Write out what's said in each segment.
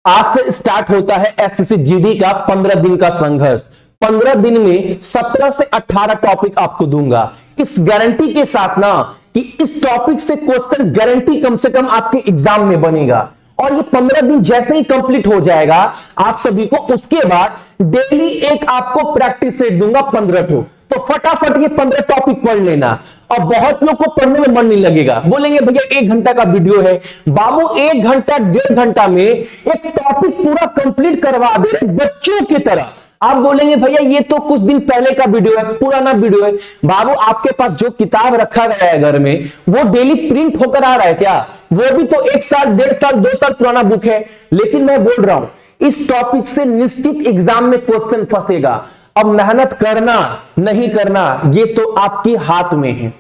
आज से स्टार्ट होता है एसएससी जीडी का 15 दिन का संघर्ष। 15 दिन में 17 से 18 टॉपिक आपको दूंगा, इस गारंटी के साथ ना कि इस टॉपिक से क्वेश्चन गारंटी कम से कम आपके एग्जाम में बनेगा। और ये 15 दिन जैसे ही कंप्लीट हो जाएगा आप सभी को, उसके बाद डेली एक आपको प्रैक्टिस सेट दूंगा 15 ठो। तो फटाफट ये 15 टॉपिक पढ़ लेना। और बहुत लोग को पढ़ने में मन नहीं लगेगा, बोलेंगे भैया 1 घंटा का वीडियो है। बाबू 1 घंटा 1.5 घंटा में एक टॉपिक पूरा कंप्लीट करवा दे रहे बच्चों की तरह। आप बोलेंगे भैया ये तो कुछ दिन पहले का वीडियो है, पुराना वीडियो है। बाबू आपके पास जो किताब रखा गया है घर में वो डेली प्रिंट होकर आ रहा है क्या? वो भी तो 1 साल 1.5 साल 2 साल पुराना बुक है। लेकिन मैं बोल रहा हूं इस टॉपिक से निश्चित एग्जाम में क्वेश्चन फंसेगा। अब मेहनत करना नहीं करना ये तो आपके हाथ में है।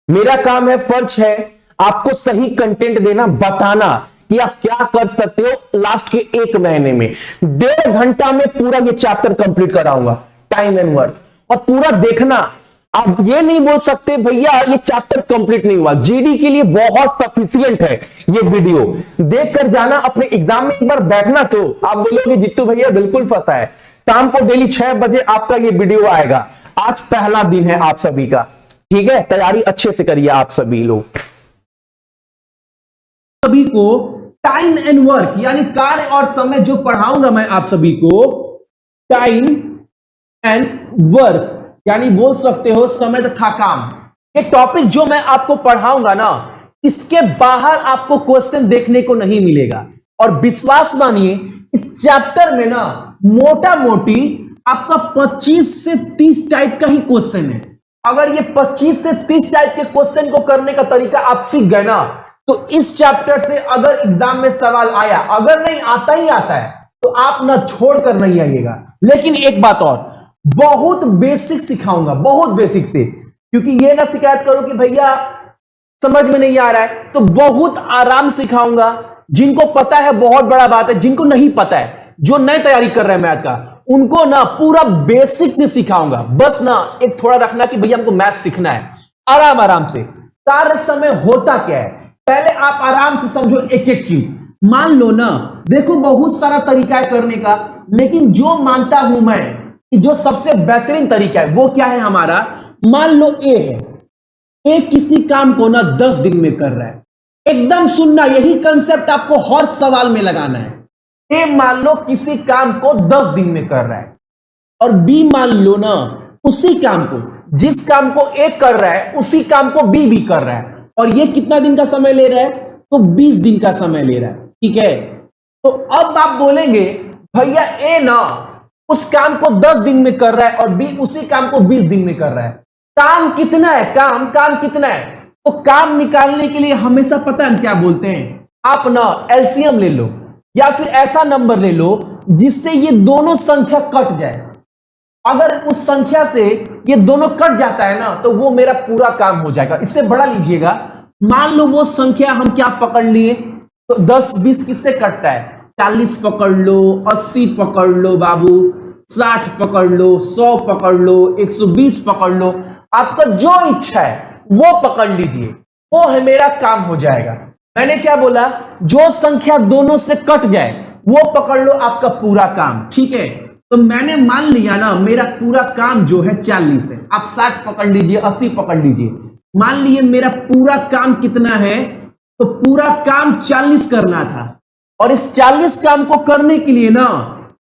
मेरा काम है, फर्ज है आपको सही कंटेंट देना, बताना कि आप क्या कर सकते हो। लास्ट के 1 महीने में 1.5 घंटा में पूरा ये चैप्टर कंप्लीट कराऊंगा, टाइम एंड वर्क। और पूरा देखना, आप ये नहीं बोल सकते भैया ये चैप्टर कंप्लीट नहीं हुआ। जीडी के लिए बहुत सफिशिएंट है ये वीडियो, देख कर जाना। अपने एग्जाम में एक बार बैठना तो आप बोलोगे जित्तू भैया बिल्कुल फंसा है। शाम को डेली 6 बजे आपका ये वीडियो आएगा। आज पहला दिन है आप सभी का, ठीक है? तैयारी अच्छे से करिए आप सभी लोग। सभी को टाइम एंड वर्क यानी कार्य और समय जो पढ़ाऊंगा मैं आप सभी को, टाइम एंड वर्क यानी बोल सकते हो समय तथा काम। ये टॉपिक जो मैं आपको पढ़ाऊंगा ना, इसके बाहर आपको क्वेश्चन देखने को नहीं मिलेगा। और विश्वास मानिए इस चैप्टर में ना मोटा मोटी आपका 25 से 30 टाइप का ही क्वेश्चन है। अगर ये 25 से 30 टाइप के क्वेश्चन को करने का तरीका आप सीख गए ना, तो इस चैप्टर से अगर एग्जाम में सवाल आया, अगर नहीं आता ही आता है तो आप ना छोड़कर नहीं आइएगा। लेकिन एक बात और, बहुत बेसिक सिखाऊंगा, बहुत बेसिक से। क्योंकि ये ना शिकायत करो कि भैया समझ में नहीं आ रहा है, तो बहुत आराम सिखाऊंगा। जिनको पता है बहुत बड़ा बात है, जिनको नहीं पता है, जो नए तैयारी कर रहे हैं मैथ का, उनको ना पूरा बेसिक से सिखाऊंगा। बस ना एक थोड़ा रखना कि भैया हमको मैथ सीखना है, आराम आराम से। कार्य समय होता क्या है पहले आप आराम से समझो एक एक चीज। मान लो ना, देखो बहुत सारा तरीका है करने का, लेकिन जो मानता हूं मैं कि जो सबसे बेहतरीन तरीका है वो क्या है हमारा, मान लो ए है। ए किसी काम को ना 10 दिन में कर रहा है। एकदम सुनना, यही कंसेप्ट आपको हर सवाल में लगाना है। ए मान लो किसी काम को 10 दिन में कर रहा है, और बी मान लो ना उसी काम को, जिस काम को ए कर रहा है उसी काम को बी भी कर रहा है, और ये कितना दिन का समय ले रहा है, तो 20 दिन का समय ले रहा है। ठीक है, तो अब आप बोलेंगे भैया ए ना उस काम को 10 दिन में कर रहा है और बी उसी काम को 20 दिन में कर रहा है। काम कितना है, काम कितना है? तो काम निकालने के लिए हमेशा पता है क्या बोलते हैं, आप ना एलसीएम ले लो या फिर ऐसा नंबर ले लो जिससे ये दोनों संख्या कट जाए। अगर उस संख्या से ये दोनों कट जाता है ना, तो वो मेरा पूरा काम हो जाएगा। इससे बड़ा लीजिएगा, मान लो वो संख्या हम क्या पकड़ लिए, तो 10 20 किससे कटता है, 40 पकड़ लो, 80 पकड़ लो बाबू, 60 पकड़ लो, 100 पकड़ लो, 120 पकड़ लो, आपका जो इच्छा है वो पकड़ लीजिए, वो है मेरा काम हो जाएगा। मैंने क्या बोला, जो संख्या दोनों से कट जाए वो पकड़ लो, आपका पूरा काम। ठीक है, तो मैंने मान लिया ना मेरा पूरा काम जो है 40 है। आप 60 पकड़ लीजिए, 80 पकड़ लीजिए। मान लिए मेरा पूरा काम कितना है, तो पूरा काम 40 करना था, और इस 40 काम को करने के लिए ना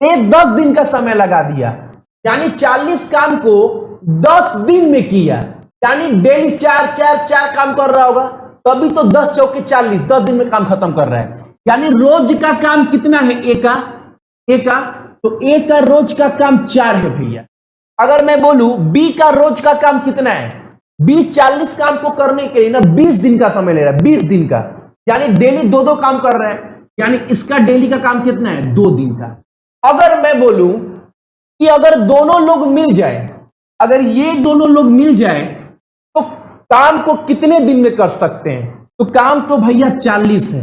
एक 10 दिन का समय लगा दिया। यानी 40 काम को 10 दिन में किया, यानी डेली 4 काम कर रहा होगा, तभी तो 10 चौके 40, 10 दिन में काम खत्म कर रहा है। यानी रोज का काम कितना है ए का, तो ए का रोज का काम 4 है भैया। अगर मैं बोलूं बी का रोज का काम कितना है, बी 40 काम को करने के लिए ना 20 दिन का समय ले रहा है, 20 दिन का, यानी डेली 2 काम कर रहा है। यानी इसका डेली का काम कितना है, 2 दिन का। अगर मैं बोलूं कि अगर दोनों लोग मिल जाए, अगर ये दोनों लोग मिल जाए तो काम को कितने दिन में कर सकते हैं, तो काम तो भैया 40 है,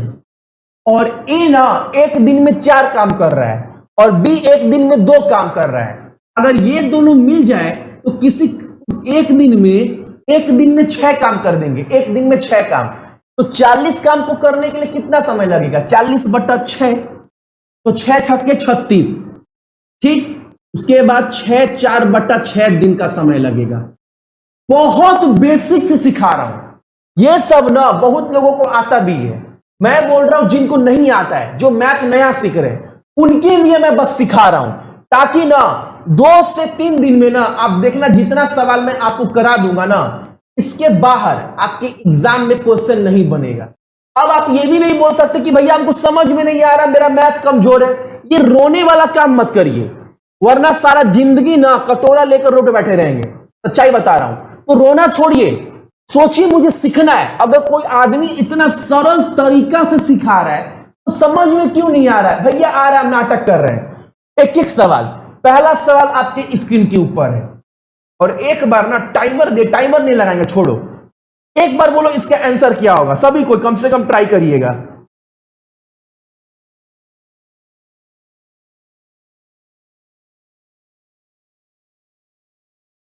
और ए ना एक दिन में 4 काम कर रहा है, और बी एक दिन में 2 काम कर रहा है। अगर ये दोनों मिल जाए तो किसी एक दिन में 6 काम कर देंगे, एक दिन में 6 काम। तो 40 काम को करने के लिए कितना समय लगेगा, 40/6, तो 6 छक्के 36, ठीक। उसके बाद 6 4/6 दिन का समय लगेगा। बहुत बेसिक से सिखा रहा हूं, ये सब ना बहुत लोगों को आता भी है। मैं बोल रहा हूं जिनको नहीं आता है, जो मैथ नया सीख रहे हैं, उनके लिए मैं बस सिखा रहा हूं, ताकि ना 2 से 3 दिन में ना आप देखना जितना सवाल मैं आपको करा दूंगा ना, इसके बाहर आपके एग्जाम में क्वेश्चन नहीं बनेगा। अब आप ये भी नहीं बोल सकते कि भैया हमको समझ में नहीं आ रहा, मेरा मैथ कमजोर है। ये रोने वाला काम मत करिए, वरना सारा जिंदगी ना कटोरा लेकर रोड पे बैठे रहेंगे। सच्चाई बता रहा हूं, तो रोना छोड़िए, सोचिए मुझे सीखना है। अगर कोई आदमी इतना सरल तरीका से सिखा रहा है तो समझ में क्यों नहीं आ रहा है? भैया आ रहा है, नाटक कर रहे हैं। एक एक सवाल, पहला सवाल आपके स्क्रीन के ऊपर है, और एक बार ना टाइमर नहीं लगाएंगे, छोड़ो, एक बार बोलो इसका आंसर क्या होगा। सभी को कम से कम ट्राई करिएगा।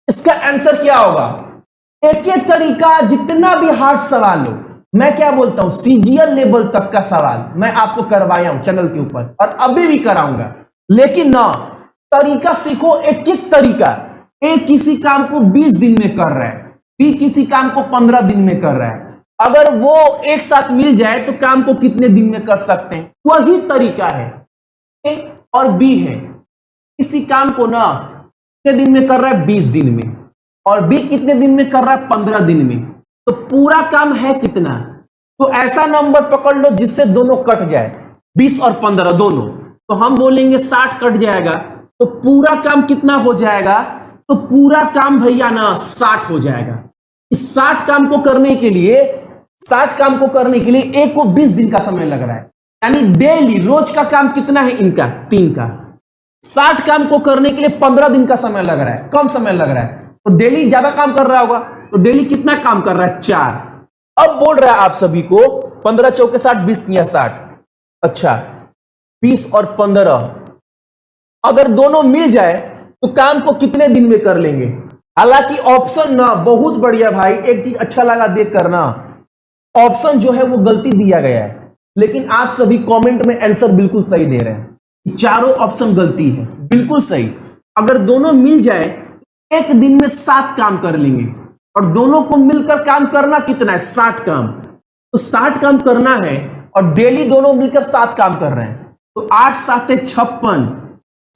इसका आंसर क्या होगा? एक एक तरीका, जितना भी हार्ड सवाल हो, मैं क्या बोलता हूं, सीजीएल लेवल तक का सवाल मैं आपको करवाया हूं चैनल के ऊपर, और अभी भी कराऊंगा। लेकिन ना तरीका सीखो, एक एक तरीका। एक किसी काम को 20 दिन में कर रहा है, बी किसी काम को 15 दिन में कर रहा है। अगर वो एक साथ मिल जाए तो काम को कितने दिन में कर सकते हैं? वही तरीका है, ए और बी है। किसी काम को ना कितने दिन में कर रहा है? 20 दिन में। और बी कितने दिन में कर रहा है? 15 दिन में। तो पूरा काम है कितना? तो ऐसा नंबर पकड़ लो जिससे दोनों कट जाए, 20 और 15 दोनों। तो हम बोलेंगे 60 कट जाएगा, तो पूरा काम कितना हो जाएगा? तो पूरा काम भैया ना 60 हो जाएगा। इस 60 काम को करने के लिए एक को 20 दिन का समय लग रहा है, यानी डेली रोज का काम कितना है इनका? 3 का। 60 काम को करने के लिए 15 दिन का समय लग रहा है, कम समय लग रहा है। तो डेली ज्यादा काम कर रहा होगा, तो डेली कितना काम कर रहा है? 4। अब बोल रहा है आप सभी को 15 चौके 60, 20 तिया 60। अच्छा, 20 और 15 अगर दोनों मिल जाए तो काम को कितने दिन में कर लेंगे? हालांकि ऑप्शन ना बहुत बढ़िया भाई, एक चीज अच्छा लगा देख करना, ऑप्शन जो है वो गलती दिया गया है, लेकिन आप सभी कमेंट में आंसर बिल्कुल सही दे रहे हैं। चारों ऑप्शन गलती है, बिल्कुल सही। अगर दोनों मिल जाए एक दिन में 7 काम कर लेंगे, और दोनों को मिलकर काम करना कितना है? 60 काम। तो 60 काम करना है और डेली दोनों मिलकर 7 काम कर रहे हैं, तो 8 7 56,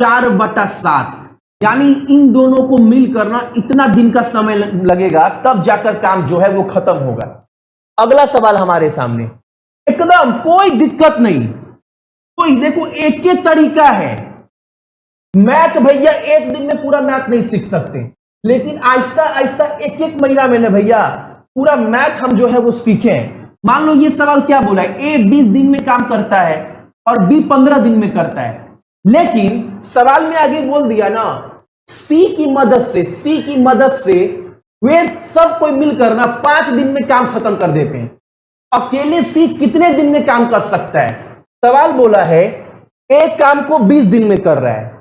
4/7, यानी इन दोनों को मिलकर ना इतना दिन का समय लगेगा, तब जाकर काम जो है वो खत्म होगा। अगला सवाल हमारे सामने, एकदम कोई दिक्कत नहीं, कोई देखो एक ही तरीका है। मैथ भैया एक दिन में पूरा मैथ नहीं सीख सकते, लेकिन आहिस्ता आहिस्ता एक एक महीना में ना भैया पूरा मैथ हम जो है वो सीखें। मान लो ये सवाल क्या बोला है, ए 20 दिन में काम करता है और बी 15 दिन में करता है, लेकिन सवाल में आगे बोल दिया ना सी की मदद से वे सब कोई मिलकर ना 5 दिन में काम खत्म कर देते हैं। अकेले सी कितने दिन में काम कर सकता है? सवाल बोला है एक काम को 20 दिन में कर रहा है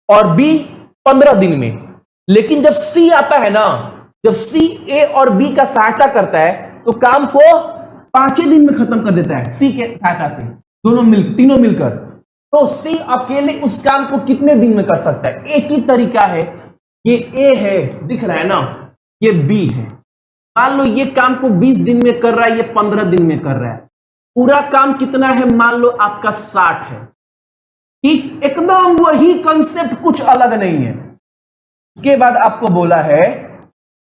और बी 15 दिन में, लेकिन जब सी आता है ना, जब सी ए और बी का सहायता करता है तो काम को 5 दिन में खत्म कर देता है सी के सहायता से, तीनों मिलकर। तो सी अकेले उस काम को कितने दिन में कर सकता है? एक ही तरीका है, ये ए है दिख रहा है ना, ये बी है। मान लो ये काम को 20 दिन में कर रहा है, ये 15 दिन में कर रहा है, पूरा काम कितना है? मान लो आपका 60 है। ठीक, एकदम वही कंसेप्ट, कुछ अलग नहीं है। इसके बाद आपको बोला है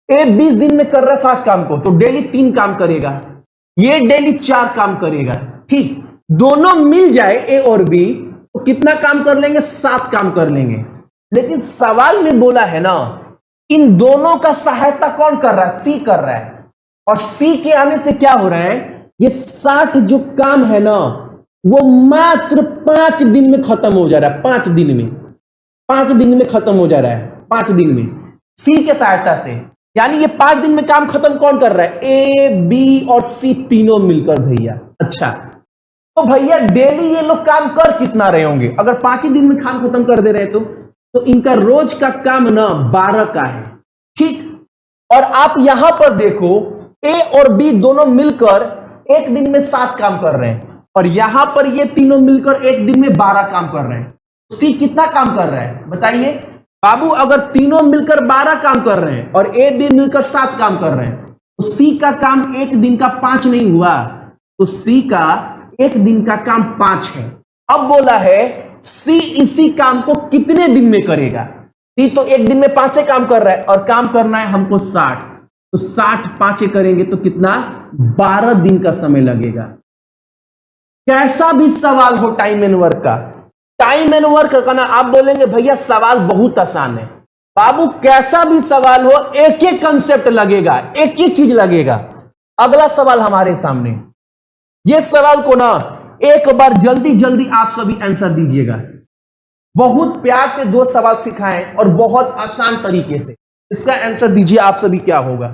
ए 20 दिन में कर रहा है 60 काम को, तो डेली 3 काम करेगा, ये डेली 4 काम करेगा। ठीक, दोनों मिल जाए ए और बी तो कितना काम कर लेंगे? 7 काम कर लेंगे। लेकिन सवाल में बोला है ना इन दोनों का सहायता कौन कर रहा है? सी कर रहा है, और सी के आने से क्या हो रहा है, ये 60 जो काम है ना वो मात्र 5 दिन में खत्म हो जा रहा है। 5 दिन में खत्म हो जा रहा है, 5 दिन में सी के सहायता से। यानी ये 5 दिन में काम खत्म कौन कर रहा है? ए बी और सी तीनों मिलकर भैया। अच्छा, तो भैया डेली ये लोग काम कर कितना रहे होंगे? अगर 5 ही दिन में काम खत्म कर दे रहे हैं तो इनका रोज का काम ना 12 का है। ठीक, और आप यहां पर देखो ए और बी दोनों मिलकर एक दिन में 7 काम कर रहे हैं, और यहां पर ये तीनों मिलकर एक दिन में 12 काम कर रहे हैं। सी कितना काम कर रहा है बताइए बाबू? अगर तीनों मिलकर 12 काम कर रहे हैं और ए बी मिलकर 7 काम कर रहे हैं तो सी का काम एक दिन का 5 नहीं हुआ, तो सी का एक दिन का काम 5 है। अब बोला है सी इसी काम को कितने दिन में करेगा? सी तो एक दिन में 5 काम कर रहा है और काम करना है हमको 60, तो 60 5 करेंगे तो कितना? 12 दिन का समय लगेगा। कैसा भी सवाल हो टाइम एंड वर्क का, टाइम एंड वर्क का ना, आप बोलेंगे भैया सवाल बहुत आसान है। बाबू कैसा भी सवाल हो एक एक कंसेप्ट लगेगा, एक ही चीज लगेगा। अगला सवाल हमारे सामने, ये सवाल को ना एक बार जल्दी जल्दी आप सभी आंसर दीजिएगा। बहुत प्यार से 2 सवाल सिखाएं और बहुत आसान तरीके से इसका आंसर दीजिए। आप सभी क्या होगा?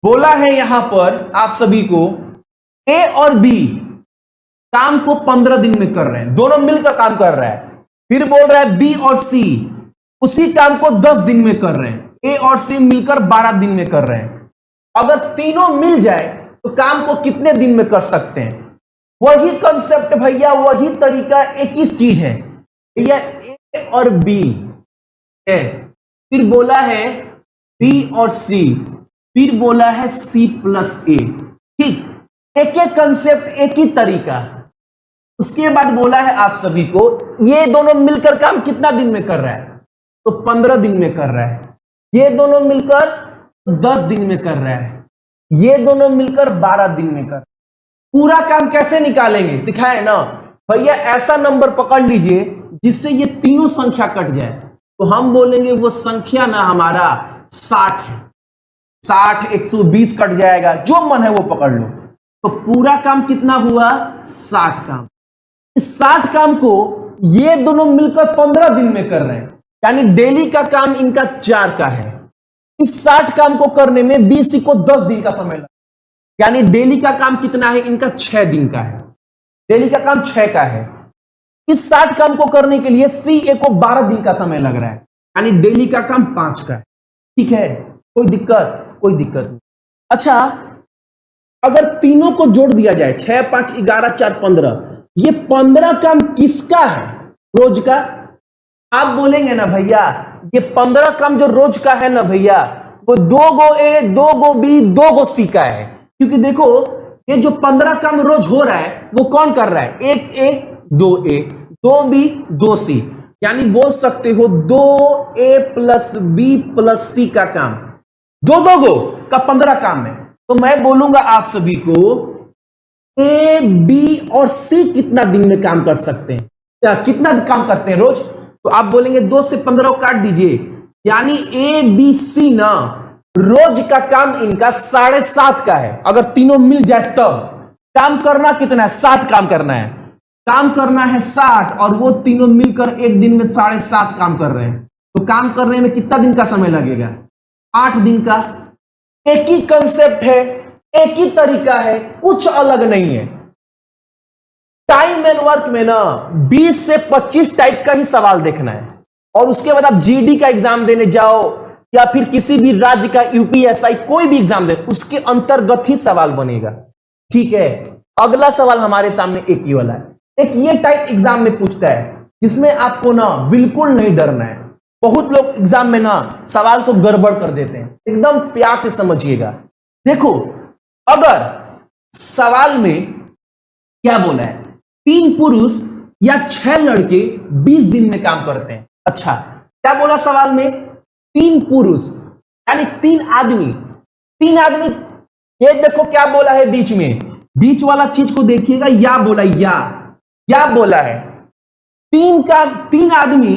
बोला है यहां पर आप सभी को ए और बी काम को 15 दिन में कर रहे हैं, दोनों मिलकर काम कर रहा है। फिर बोल रहा है बी और सी उसी काम को 10 दिन में कर रहे हैं, ए और सी मिलकर 12 दिन में कर रहे हैं। अगर तीनों मिल जाए तो काम को कितने दिन में कर सकते हैं? वही कंसेप्ट भैया, वही तरीका, एक ही चीज है भैया, ए और बी है। फिर बोला है बी और सी, फिर बोला है सी प्लस ए। ठीक, एक एक कंसेप्ट, एक ही तरीका। उसके बाद बोला है आप सभी को ये दोनों मिलकर काम कितना दिन में कर रहा है? तो 15 दिन में कर रहा है। ये दोनों मिलकर 10 दिन में कर रहा है, ये दोनों मिलकर 12 दिन में कर। पूरा काम कैसे निकालेंगे सिखाए ना भैया। ऐसा नंबर पकड़ लीजिए जिससे ये तीनों संख्या कट जाए, तो हम बोलेंगे वो संख्या ना हमारा 60 है। 60 120 कट जाएगा, जो मन है वो पकड़ लो। तो पूरा काम कितना हुआ? 60 काम। इस 60 काम को ये दोनों मिलकर 15 दिन में कर रहे हैं, यानी डेली का काम इनका 4 का है। इस 60 काम को करने में बीसी को 10 दिन का समय लगा, यानी डेली का काम कितना है इनका? 6 दिन का है। डेली का काम 6 का है। इस 60 काम को करने के लिए सी ए को 12 दिन का समय लग रहा है, यानी डेली का काम 5 का है। ठीक है, कोई दिक्कत? कोई दिक्कत नहीं। अच्छा, अगर तीनों को जोड़ दिया जाए 6 5 11 4 15, ये 15 काम किसका है? रोज का। आप बोलेंगे ना भैया ये 15 काम जो रोज का है ना भैया, वो 2 गो ए 2 गो बी 2 गो सी का है। क्योंकि देखो ये जो 15 काम रोज हो रहा है वो कौन कर रहा है? 1 ए 2 ए 2 बी 2 सी, यानी बोल सकते हो 2 ए प्लस बी प्लस सी का काम 2 गो का 15 काम है। तो मैं बोलूंगा आप सभी को ए बी और सी कितना दिन में काम कर सकते हैं? कितना काम करते हैं रोज? तो आप बोलेंगे 2 से 15 को काट दीजिए, यानी ए बी सी ना रोज का काम इनका 7.5 का है। अगर तीनों मिल जाए तब काम करना कितना है? 60 काम करना है। काम करना है 60 और वो तीनों मिलकर एक दिन में 7.5 काम कर रहे हैं, तो काम करने में कितना दिन का समय लगेगा? 8 दिन का। एक ही कंसेप्ट है, एक ही तरीका है, कुछ अलग नहीं है। टाइम एंड वर्क में ना 20 से 25 टाइप का ही सवाल देखना है, और उसके बाद आप जीडी का एग्जाम देने जाओ या फिर किसी भी राज्य का यूपीएसआई कोई भी एग्जाम दे, उसके अंतर्गत ही सवाल बनेगा। ठीक है, अगला सवाल हमारे सामने एक ही वाला है। एक ये टाइप एग्जाम में पूछता है जिसमें आपको ना बिल्कुल नहीं डरना है। बहुत लोग एग्जाम में ना सवाल को गड़बड़ कर देते हैं, एकदम प्यार से समझिएगा। देखो, अगर सवाल में क्या बोला है? 3 पुरुष या 6 लड़के 20 दिन में काम करते हैं। अच्छा, क्या बोला सवाल में? 3 पुरुष यानी 3 आदमी। 3 आदमी, ये देखो क्या बोला है बीच में, बीच वाला चीज को देखिएगा, या बोला या बोला है 3 आदमी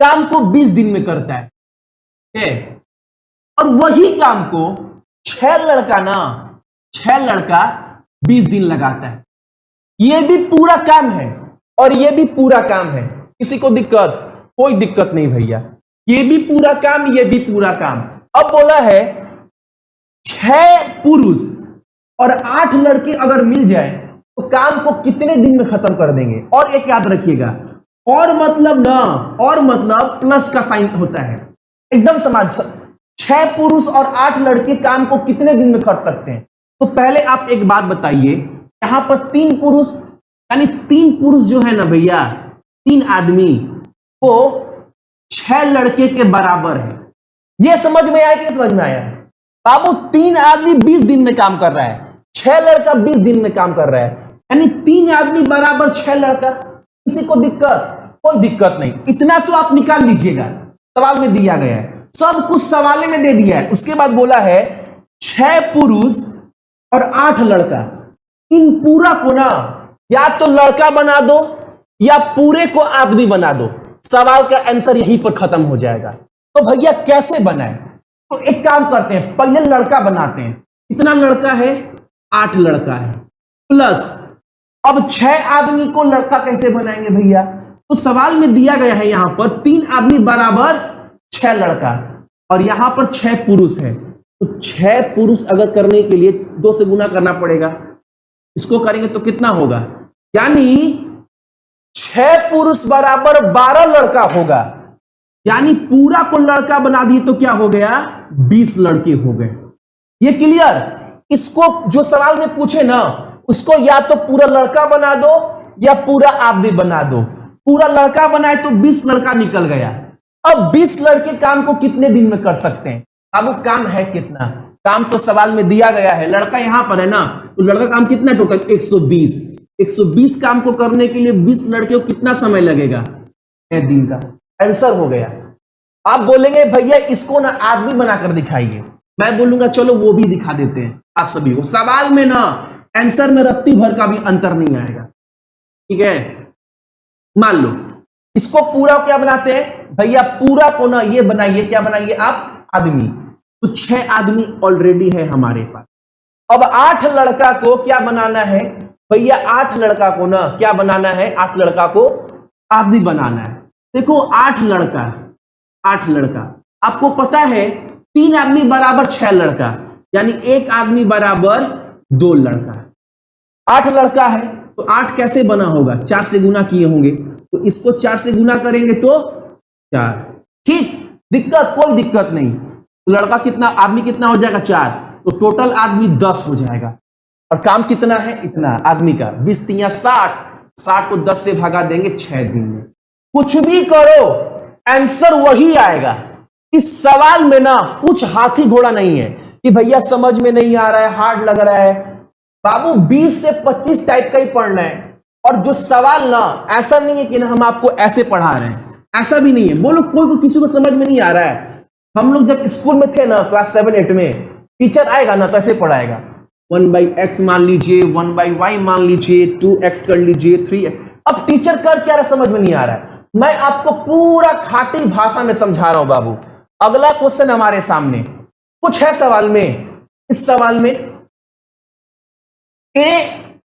काम को 20 दिन में करता है, और वही काम को 6 लड़का 20 दिन लगाता है। ये भी पूरा काम है और ये भी पूरा काम है। किसी को दिक्कत? कोई दिक्कत नहीं भैया, ये भी पूरा काम, ये भी पूरा काम। अब बोला है 6 पुरुष और 8 लड़के अगर मिल जाए तो काम को कितने दिन में खत्म कर देंगे? और एक याद रखिएगा, और मतलब प्लस का साइन होता है, एकदम समझ। 6 पुरुष और 8 लड़के काम को कितने दिन में कर सकते हैं? तो पहले आप एक बात बताइए, यहां पर 3 पुरुष, यानी 3 पुरुष जो है ना भैया, 3 आदमी, वो 6 लड़के के बराबर है। ये समझ में आया कि समझ में आया? बाबू 3 आदमी 20 दिन में काम कर रहा है, 6 लड़का 20 दिन में काम कर रहा है, यानी 3 आदमी बराबर 6 लड़का। किसी को दिक्कत? कोई दिक्कत नहीं। इतना तो आप निकाल लीजिएगा, सवाल में दिया गया है, सब कुछ सवाल में दे दिया है। उसके बाद बोला है 6 पुरुष और 8 लड़का। इन पूरा को ना या तो लड़का बना दो या पूरे को आदमी बना दो, सवाल का आंसर यहीं पर खत्म हो जाएगा। तो भैया कैसे बनाए? तो एक काम करते हैं, पहले लड़का बनाते हैं। कितना लड़का है? 8 लड़का है, प्लस अब 6 आदमी को लड़का कैसे बनाएंगे भैया? तो सवाल में दिया गया है यहां पर 3 आदमी बराबर 6 लड़का, और यहां पर 6 पुरुष है। तो 6 पुरुष अगर करने के लिए 2 से गुना करना पड़ेगा। इसको करेंगे तो कितना होगा? यानी 6 पुरुष बराबर 12 लड़का होगा, यानी पूरा को लड़का बना दिए तो क्या हो गया? 20 लड़के हो गए। ये क्लियर? इसको जो सवाल में पूछे ना, उसको या तो पूरा लड़का बना दो या पूरा आदमी बना दो। पूरा लड़का बनाए तो 20 लड़का निकल गया। अब 20 लड़के काम को कितने दिन में कर सकते हैं? अब काम है कितना? काम तो सवाल में दिया गया है, लड़का यहां पर है ना, तो लड़का काम कितना टोटल? 120। 120 काम को करने के लिए 20 लड़के को कितना समय लगेगा? 1 दिन का। आंसर हो गया। आप बोलेंगे भैया इसको ना आदमी बनाकर दिखाइए, मैं बोलूंगा चलो वो भी दिखा देते हैं आप सभी को। सवाल में ना आंसर में रत्ती भर का भी अंतर नहीं आएगा, ठीक है? मान लो इसको पूरा क्या बनाते हैं भैया? पूरा को ना ये बनाइए, क्या बनाइए आप? आदमी। तो 6 आदमी ऑलरेडी है हमारे पास। अब 8 लड़का को क्या बनाना है भैया? 8 लड़का को ना क्या बनाना है? 8 लड़का को आदमी बनाना है। देखो 8 लड़का, 8 लड़का, आपको पता है 3 आदमी बराबर 6 लड़का, यानी 1 आदमी बराबर 2 लड़का। 8 लड़का है तो 8 कैसे बना होगा? 4 से गुना किए होंगे, तो इसको 4 से गुना करेंगे तो 4। ठीक, दिक्कत? कोई दिक्कत नहीं। तो लड़का कितना, आदमी कितना हो जाएगा? 4। तो टोटल आदमी 10 हो जाएगा। और काम कितना है? इतना आदमी का। 20 तिया 60, 60 को 10 से भगा देंगे 6 दिन में। कुछ भी करो आंसर वही आएगा। इस सवाल में ना कुछ हाथी घोड़ा नहीं है कि भैया समझ में नहीं आ रहा है, हार्ड लग रहा है। बाबू 20 से 25 टाइप का ही पढ़ना है। और जो सवाल ना, ऐसा नहीं है कि ना हम आपको ऐसे पढ़ा रहे हैं, ऐसा भी नहीं है। बोलो कोई को किसी को समझ में नहीं आ रहा है। हम लोग जब स्कूल में थे ना, क्लास 7-8 में, टीचर आएगा ना तो ऐसे पढ़ाएगा, 1/x मान लीजिए, 1/y मान लीजिए, 2x कर लीजिए, 3x। अब टीचर कर क्या रहा समझ में नहीं आ रहा है। मैं आपको पूरा खाटी भाषा में समझा रहा हूं बाबू। अगला क्वेश्चन हमारे सामने कुछ है सवाल में। इस सवाल में ए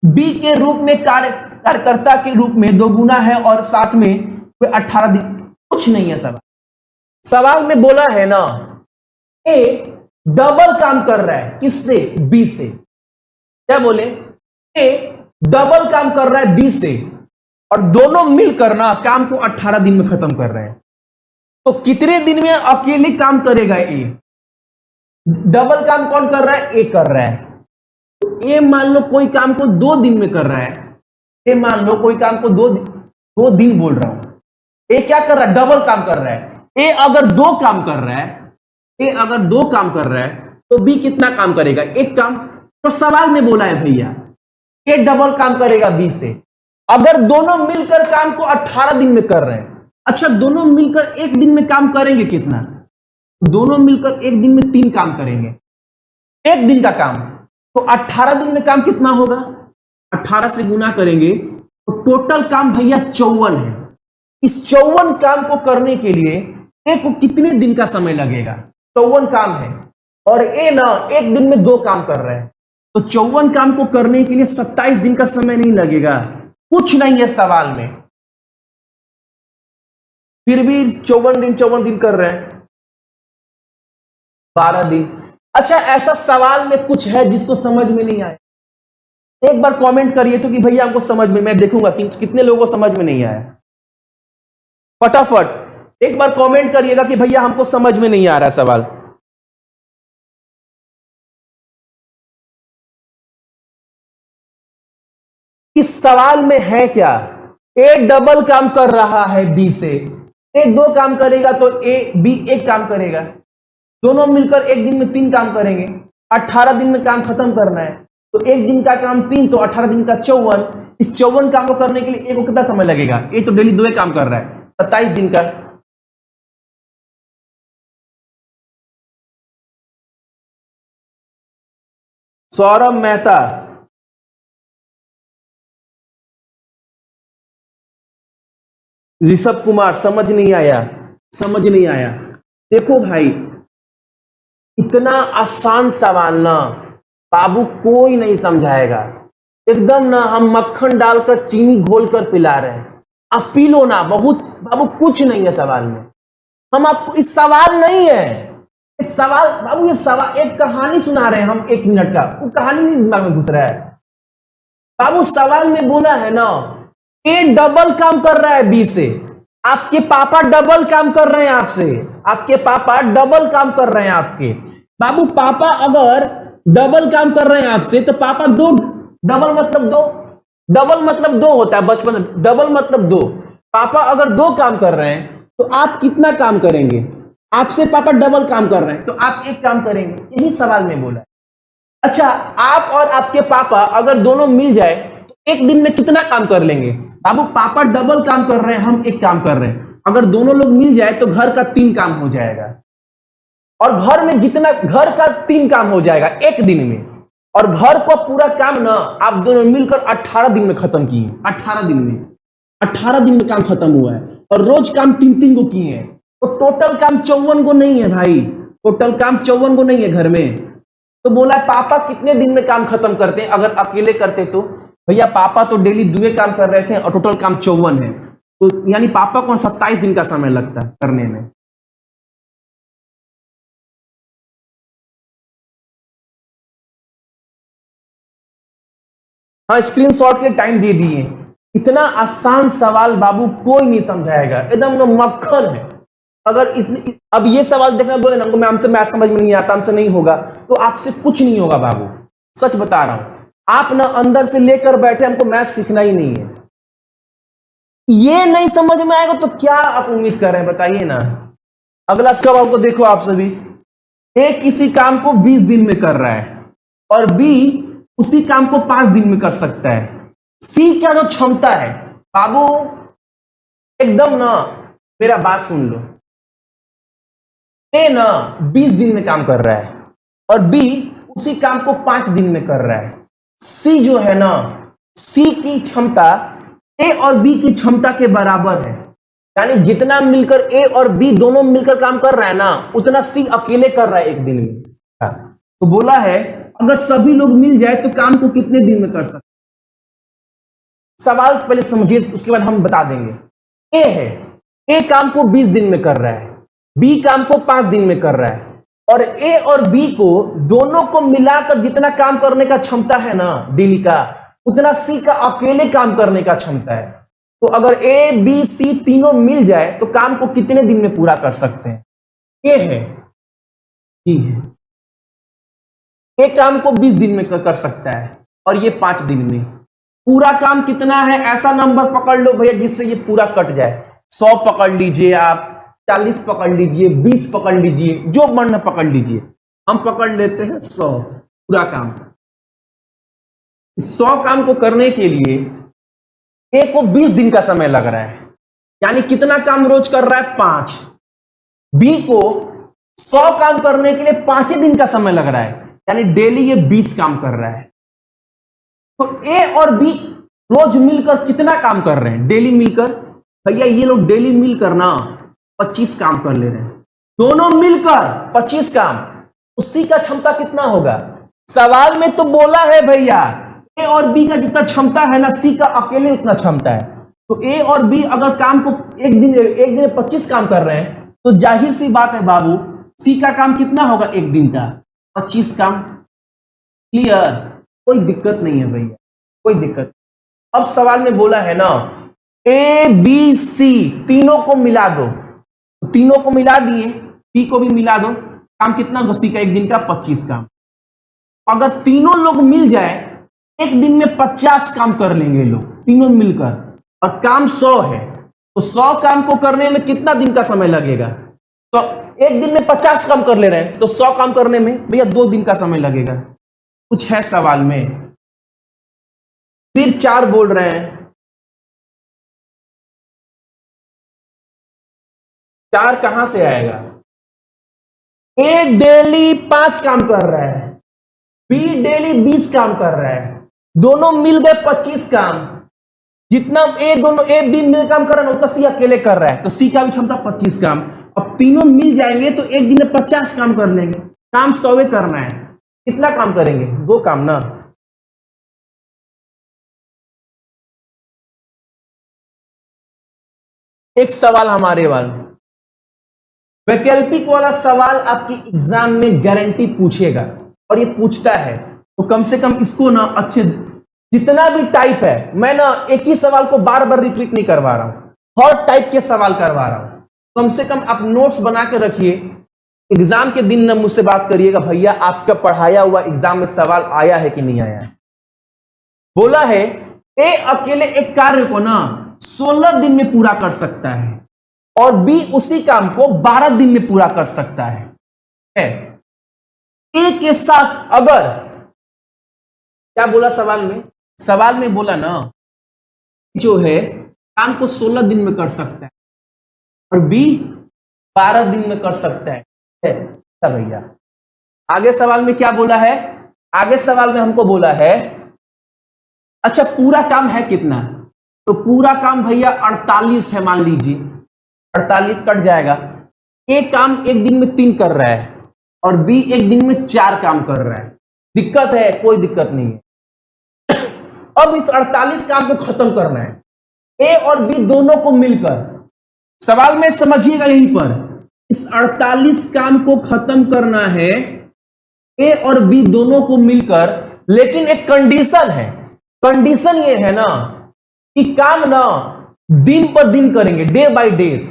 बी के रूप में कार्यकर्ता के रूप में 2 गुना है और साथ में कोई 18 दिन, कुछ नहीं है सवाल। सवाल में बोला है ना ए डबल काम कर रहा है, किससे? बी से। क्या बोले? ए डबल काम कर रहा है बी से, और दोनों मिलकर ना काम को 18 दिन में खत्म कर रहे हैं। तो कितने दिन में अकेले काम करेगा ए? डबल काम कौन कर रहा है? ए कर रहा है। तो ए मान लो कोई काम को 2 दिन में कर रहा है। ए मान लो कोई काम को 2 दिन बोल रहा हूं। ए क्या कर रहा है? डबल काम कर रहा है। ए अगर 2 काम कर रहा है, ए अगर 2 काम कर रहा है तो बी कितना काम करेगा? 1 काम। तो सवाल में बोला है भैया ए डबल काम करेगा बी से। अगर दोनों मिलकर काम को 18 दिन में कर रहे हैं, अच्छा दोनों मिलकर 1 दिन में काम करेंगे कितना? दोनों मिलकर 1 दिन में 3 काम करेंगे, 1 दिन का काम। तो 18 दिन में काम कितना होगा? 18 से गुना करेंगे तो टोटल काम भैया 54 है। इस 54 काम को करने के लिए ए को कितने दिन का समय लगेगा? 54 काम है और ए ना 1 दिन में 2 काम कर रहे हैं, तो 54 काम को करने के लिए 27 दिन का समय नहीं लगेगा। कुछ नहीं है सवाल में, फिर भी 54 दिन कर रहे हैं, 12 दिन। अच्छा ऐसा सवाल में कुछ है जिसको समझ में नहीं आया? एक बार कमेंट करिए तो कि भैया आपको समझ में, मैं देखूंगा कि कितने लोगों को समझ में नहीं आया। फटाफट एक बार कमेंट करिएगा कि भैया हमको समझ में नहीं आ रहा सवाल। इस सवाल में है क्या, ए डबल काम कर रहा है बी से, ए दो काम करेगा तो ए बी एक काम करेगा, दोनों मिलकर एक दिन में 3 काम करेंगे। 18 दिन में काम खत्म करना है तो एक दिन का काम 3 तो 18 दिन का 54। इस 54 काम को करने के लिए ए को कितना समय लगेगा, ए तो डेली 2 काम कर रहा है, 27 दिन का। सौरभ मेहता, ऋषभ कुमार, समझ नहीं आया, समझ नहीं आया। देखो भाई, इतना आसान सवाल ना बाबू कोई नहीं समझाएगा, एकदम ना हम मक्खन डालकर चीनी घोलकर पिला रहे हैं, आप पी लो ना, बहुत बाबू कुछ नहीं है सवाल में। हम आपको इस सवाल नहीं है, इस सवाल बाबू, ये सवाल एक कहानी सुना रहे हैं हम 1 मिनट का, वो कहानी नहीं दिमाग में घुस रहा है बाबू। सवाल में बोला है ना ए डबल काम कर रहा है बी से, आपके पापा डबल काम कर रहे हैं आपसे, आपके पापा डबल काम कर रहे हैं आपके। बाबू पापा अगर डबल काम कर रहे हैं आपसे तो पापा 2, डबल मतलब 2, डबल मतलब 2 होता है बचपन में, डबल मतलब 2। पापा अगर 2 काम कर रहे हैं तो आप कितना काम करेंगे, आपसे पापा डबल काम कर रहे हैं तो आप 1 काम करेंगे, यही सवाल में बोला है। अच्छा, आप और आपके पापा अगर दोनों मिल जाए तो एक दिन में कितना काम कर लेंगे। बाबू पापा डबल काम कर रहे हैं, हम 1 काम कर रहे हैं, अगर दोनों लोग मिल जाए तो घर का 3 काम हो जाएगा, और घर में जितना घर का 3 काम हो जाएगा 1 दिन में, और घर को पूरा काम ना आप दोनों मिलकर 18 दिन में खत्म किए। 18 दिन में, 18 दिन में काम खत्म हुआ है, और रोज काम 3-3 को किए हैं, तो टोटल काम 54 को नहीं है भाई, टोटल काम 54 को नहीं है घर में। तो बोला पापा कितने दिन में काम खत्म करते हैं, अगर अकेले करते तो भैया पापा तो डेली 2 काम कर रहे थे और टोटल काम 54 है, तो यानी पापा को 27 दिन का समय लगता है करने में। हाँ, स्क्रीनशॉट के टाइम दे दिए। इतना आसान सवाल बाबू कोई नहीं समझाएगा, एकदम मक्खन है। अगर इतनी अब ये सवाल देखना बोले ना मैं, हमसे मैथ समझ में नहीं आता, हमसे नहीं होगा, तो आपसे कुछ नहीं होगा बाबू, सच बता रहा हूं। आप ना अंदर से लेकर बैठे, हमको मैथ सीखना ही नहीं है, ये नहीं समझ में आएगा तो क्या आप उम्मीद कर रहे हैं बताइए ना। अगला सवाल को देखो आप सभी, ए किसी काम को 20 दिन में कर रहा है और बी उसी काम को 5 दिन में कर सकता है, सी क्या जो क्षमता है। बाबू एकदम ना मेरा बात सुन लो, ए ना 20 दिन में काम कर रहा है और बी उसी काम को 5 दिन में कर रहा है, सी जो है ना, सी की क्षमता ए और बी की क्षमता के बराबर है, यानी जितना मिलकर ए और बी दोनों मिलकर काम कर रहा है ना, उतना सी अकेले कर रहा है 1 दिन में। तो बोला है अगर सभी लोग मिल जाए तो काम को कितने दिन में कर सकते। सवाल पहले समझिए, उसके बाद हम बता देंगे। ए है, ए काम को 20 दिन में कर रहा है, बी काम को 5 दिन में कर रहा है, और ए और बी को दोनों को मिलाकर जितना काम करने का क्षमता है ना डेली का, उतना सी का अकेले काम करने का क्षमता है। तो अगर ए बी सी तीनों मिल जाए तो काम को कितने दिन में पूरा कर सकते हैं। ए है, बी है, ए काम को 20 दिन में कर सकता है और ये 5 दिन में। पूरा काम कितना है, ऐसा नंबर पकड़ लो भैया जिससे ये पूरा कट जाए। 100 पकड़ लीजिए आप, 40 पकड़ लीजिए, 20 पकड़ लीजिए, जो मन पकड़ लीजिए। हम पकड़ लेते हैं 100 पूरा काम। 100 काम को करने के लिए ए को 20 दिन का समय लग रहा है, यानी कितना काम रोज कर रहा है 5। बी को 100 काम करने के लिए 5 ही दिन का समय लग रहा है, यानी डेली ये 20 काम कर रहा है। तो ए और बी रोज मिलकर कितना काम कर रहे हैं डेली मिलकर, भैया ये लोग डेली मिलकर ना 25 काम कर ले रहे हैं, दोनों मिलकर 25 काम। उसी का क्षमता कितना होगा, सवाल में तो बोला है भैया ए और बी का जितना क्षमता है ना, सी का अकेले उतना क्षमता है। तो ए और बी अगर काम को एक दिन में 25 काम कर रहे हैं, तो जाहिर सी बात है बाबू सी का काम कितना होगा 1 दिन का, 25 काम। क्लियर, कोई दिक्कत नहीं है भैया, कोई दिक्कत। अब सवाल में बोला है ना ए बी सी तीनों को मिला दो, तो तीनों को मिला दिए, सी को भी मिला दो, काम कितना होगा सी का 1 दिन का 25 काम। अगर तीनों लोग मिल जाए एक दिन में 50 काम कर लेंगे लोग तीनों मिलकर, और काम 100 है, तो 100 काम को करने में कितना दिन का समय लगेगा? तो एक दिन में 50 काम कर ले रहे हैं, तो 100 काम करने में भैया 2 दिन का समय लगेगा। कुछ है सवाल में? फिर 4 बोल रहे हैं, 4 कहां से आएगा? ए डेली 5 काम कर रहा है, बी डेली 20 काम कर रहा है, दोनों मिल गए 25 काम। जितना ए दोनों ए बी मिल काम कर रहा है उतना सी अकेले कर रहा है, तो सी का भी क्षमता 25 काम। अब तीनों मिल जाएंगे तो एक दिन में 50 काम कर लेंगे। काम 100 करना है, कितना काम करेंगे? 2 काम ना। एक सवाल हमारे वाला वैकल्पिक वाला सवाल आपकी एग्जाम में गारंटी पूछेगा, और ये पूछता है, तो कम से कम इसको ना अच्छे, जितना भी टाइप है, मैं ना एक ही सवाल को बार बार रिपीट नहीं करवा रहा हूं, हर टाइप के सवाल करवा रहा हूं। कम से कम आप नोट्स बना के रखिए, एग्जाम के दिन ना मुझसे बात करिएगा, भैया आपका पढ़ाया हुआ एग्जाम में सवाल आया है कि नहीं आया है। बोला है ए अकेले एक कार्य को ना 16 दिन में पूरा कर सकता है, और बी उसी काम को 12 दिन में पूरा कर सकता है। ए के साथ अगर, क्या बोला सवाल में? सवाल में बोला ना जो है काम को 16 दिन में कर सकता है, और बी 12 दिन में कर सकता है। अच्छा भैया, आगे सवाल में क्या बोला है? आगे सवाल में हमको बोला है, अच्छा पूरा काम है कितना? तो पूरा काम भैया 48 है, मान लीजिए 48 कट जाएगा। ए काम एक दिन में 3 कर रहा है, और बी एक दिन में 4 काम कर रहा है। दिक्कत है? कोई दिक्कत नहीं है। अब इस 48 काम को खत्म करना है, ए और बी दोनों को मिलकर। सवाल में समझिएगा, यहीं पर इस 48 काम को खत्म करना है ए और बी दोनों को मिलकर, लेकिन एक कंडीशन है। कंडीशन ये है ना कि काम ना दिन पर दिन करेंगे, डे बाय डेज,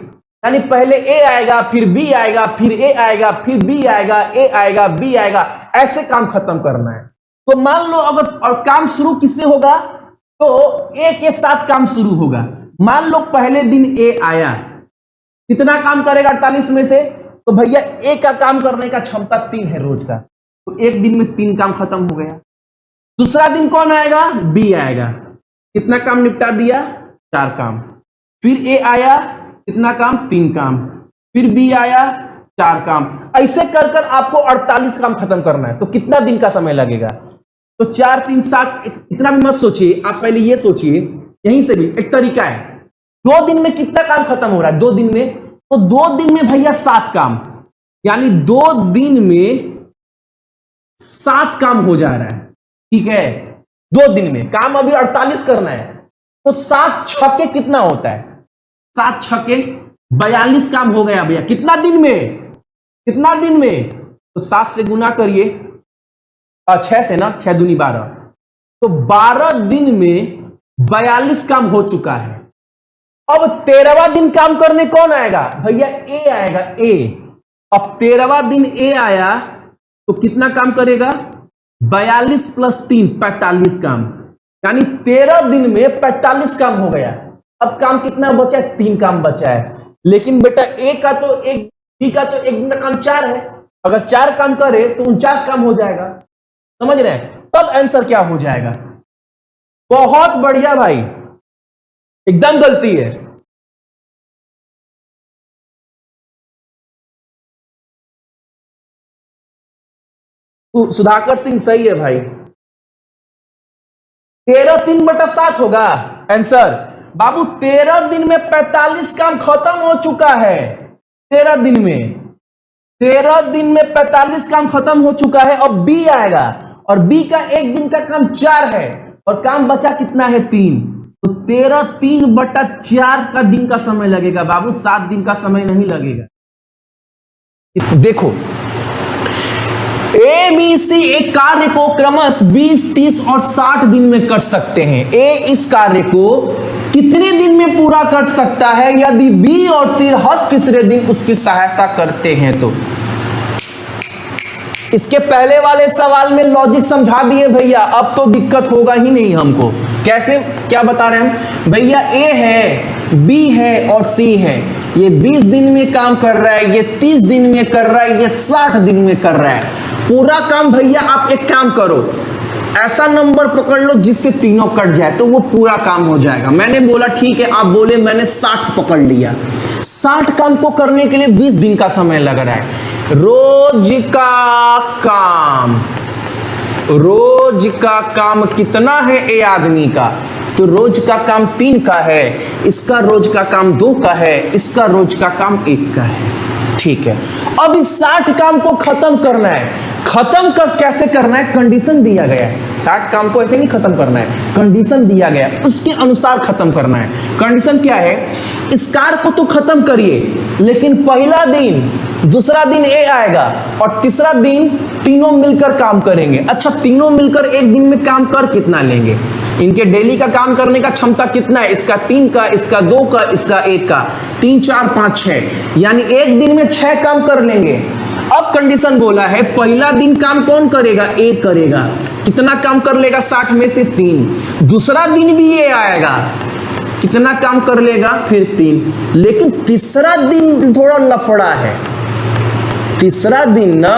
यानी पहले ए आएगा, फिर बी आएगा, फिर ए आएगा, फिर बी आएगा, ए आएगा, बी आएगा, ऐसे काम खत्म करना है। तो मान लो अगर, और काम शुरू किससे होगा? तो ए के साथ काम शुरू होगा। मान लो पहले दिन ए आया, कितना काम करेगा 48 में से? तो भैया ए का काम करने का क्षमता 3 है रोज का, तो एक दिन में 3 काम खत्म हो गया। दूसरा दिन कौन आएगा? बी आएगा, कितना काम निपटा दिया? 4 काम। फिर ए आया, कितना काम? 3 काम। फिर बी आया, 4 काम। ऐसे कर कर आपको 48 काम खत्म करना है, तो कितना दिन का समय लगेगा? तो 4 3 7, इतना भी मत सोचिए, आप पहले ये सोचिए, यहीं से भी एक तरीका है। 2 दिन में कितना काम खत्म हो रहा है? 2 दिन में, तो 2 दिन में भैया 7 काम, यानी 2 दिन में 7 काम हो जा रहा है। ठीक है, 2 दिन में काम अभी 48 करना है, तो 7 छक्के कितना होता है? 7 छक्के 42 काम हो गया भैया। कितना दिन में? कितना दिन में? तो 7 से गुना करिए, 6 से ना, 6 दूनी 12, तो 12 दिन में 42 काम हो चुका है। अब 13वां दिन काम करने कौन आएगा? भैया ए आएगा, ए। अब 13वां दिन ए आया तो कितना काम करेगा? 42 + 3 45 काम, यानी 13 दिन में 45 काम हो गया। अब काम कितना बचा है? 3 काम बचा है। लेकिन बेटा ए का तो एक, बी का तो एक दिन का काम 4 है, अगर 4 काम करे तो 49 काम हो जाएगा। समझ रहे हैं? तब आंसर क्या हो जाएगा? बहुत बढ़िया भाई, एकदम गलती है। सुधाकर सिंह सही है भाई। 13 3/7 होगा आंसर। बाबू 13 दिन में 45 काम खत्म हो चुका है। 13 दिन में 45 काम खत्म हो चुका है। अब बी आएगा, और बी का एक दिन का काम 4 है, और काम बचा कितना है? 3। तो 13 3/4 का दिन का समय लगेगा बाबू, 7 दिन का समय नहीं लगेगा। देखो, ए बी सी एक कार्य को क्रमश 20 30 और 60 दिन में कर सकते हैं। ए इस कार्य को कितने दिन में पूरा कर सकता है यदि बी और सी हर तीसरे दिन उसकी सहायता करते हैं? तो इसके पहले वाले सवाल में लॉजिक समझा दिए भैया, अब तो दिक्कत होगा ही नहीं हमको। कैसे, क्या बता रहे हैं भैया, ए है, बी है और सी है। ये 20 दिन में काम कर रहा है, ये 30 दिन में कर रहा है, ये 60 दिन में कर रहा है पूरा काम। भैया आप एक काम करो, ऐसा नंबर पकड़ लो जिससे तीनों कट जाए तो वो पूरा काम हो जाएगा। मैंने बोला ठीक है, आप बोले मैंने 60 पकड़ लिया। 60 काम को करने के लिए 20 दिन का समय लग रहा है। रोज का काम, रोज का काम कितना है ए आदमी का, तो रोज का काम 3 का है, इसका रोज का काम 2 का है, इसका रोज का काम 1 का है। ठीक है, अब इस 60 काम को खत्म करना है। खत्म कर कैसे करना है, कंडीशन दिया गया है। 60 काम को ऐसे नहीं खत्म करना है, कंडीशन दिया गया है, उसके अनुसार खत्म करना है। कंडीशन क्या है, इस कार को तो खत्म करिए, लेकिन पहला दिन, दूसरा दिन ए आएगा और तीसरा दिन तीनों मिलकर काम करेंगे। अच्छा, तीनों मिलकर एक दिन में काम कर कितना लेंगे, इनके डेली का काम करने का क्षमता कितना है, इसका 3 का, इसका 2 का, इसका 1 का, 3 4 5 6, यानी एक दिन में 6 काम कर लेंगे। अब कंडीशन बोला है पहला दिन काम कौन करेगा, ए करेगा। कितना काम कर लेगा, 60 में से 3। दूसरा दिन भी ए आएगा, कितना काम कर लेगा, फिर 3। लेकिन तीसरा दिन थोड़ा लफड़ा है। तीसरा दिन ना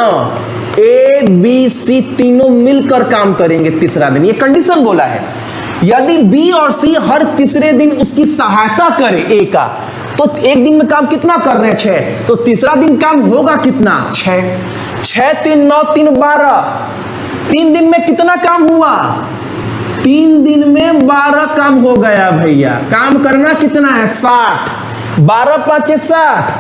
ए बी सी तीनों मिलकर काम करेंगे तीसरा दिन, ये कंडीशन बोला है। यदि बी और सी हर तीसरे दिन उसकी सहायता करे ए का, तो एक दिन में काम कितना कर रहे हैं, 6, तो तीसरा दिन काम होगा कितना, 6। 6 3 9 3 12, 3 दिन में कितना काम हुआ, 3 दिन में 12 काम हो गया भैया। काम करना कितना है, 60, 12 5 60,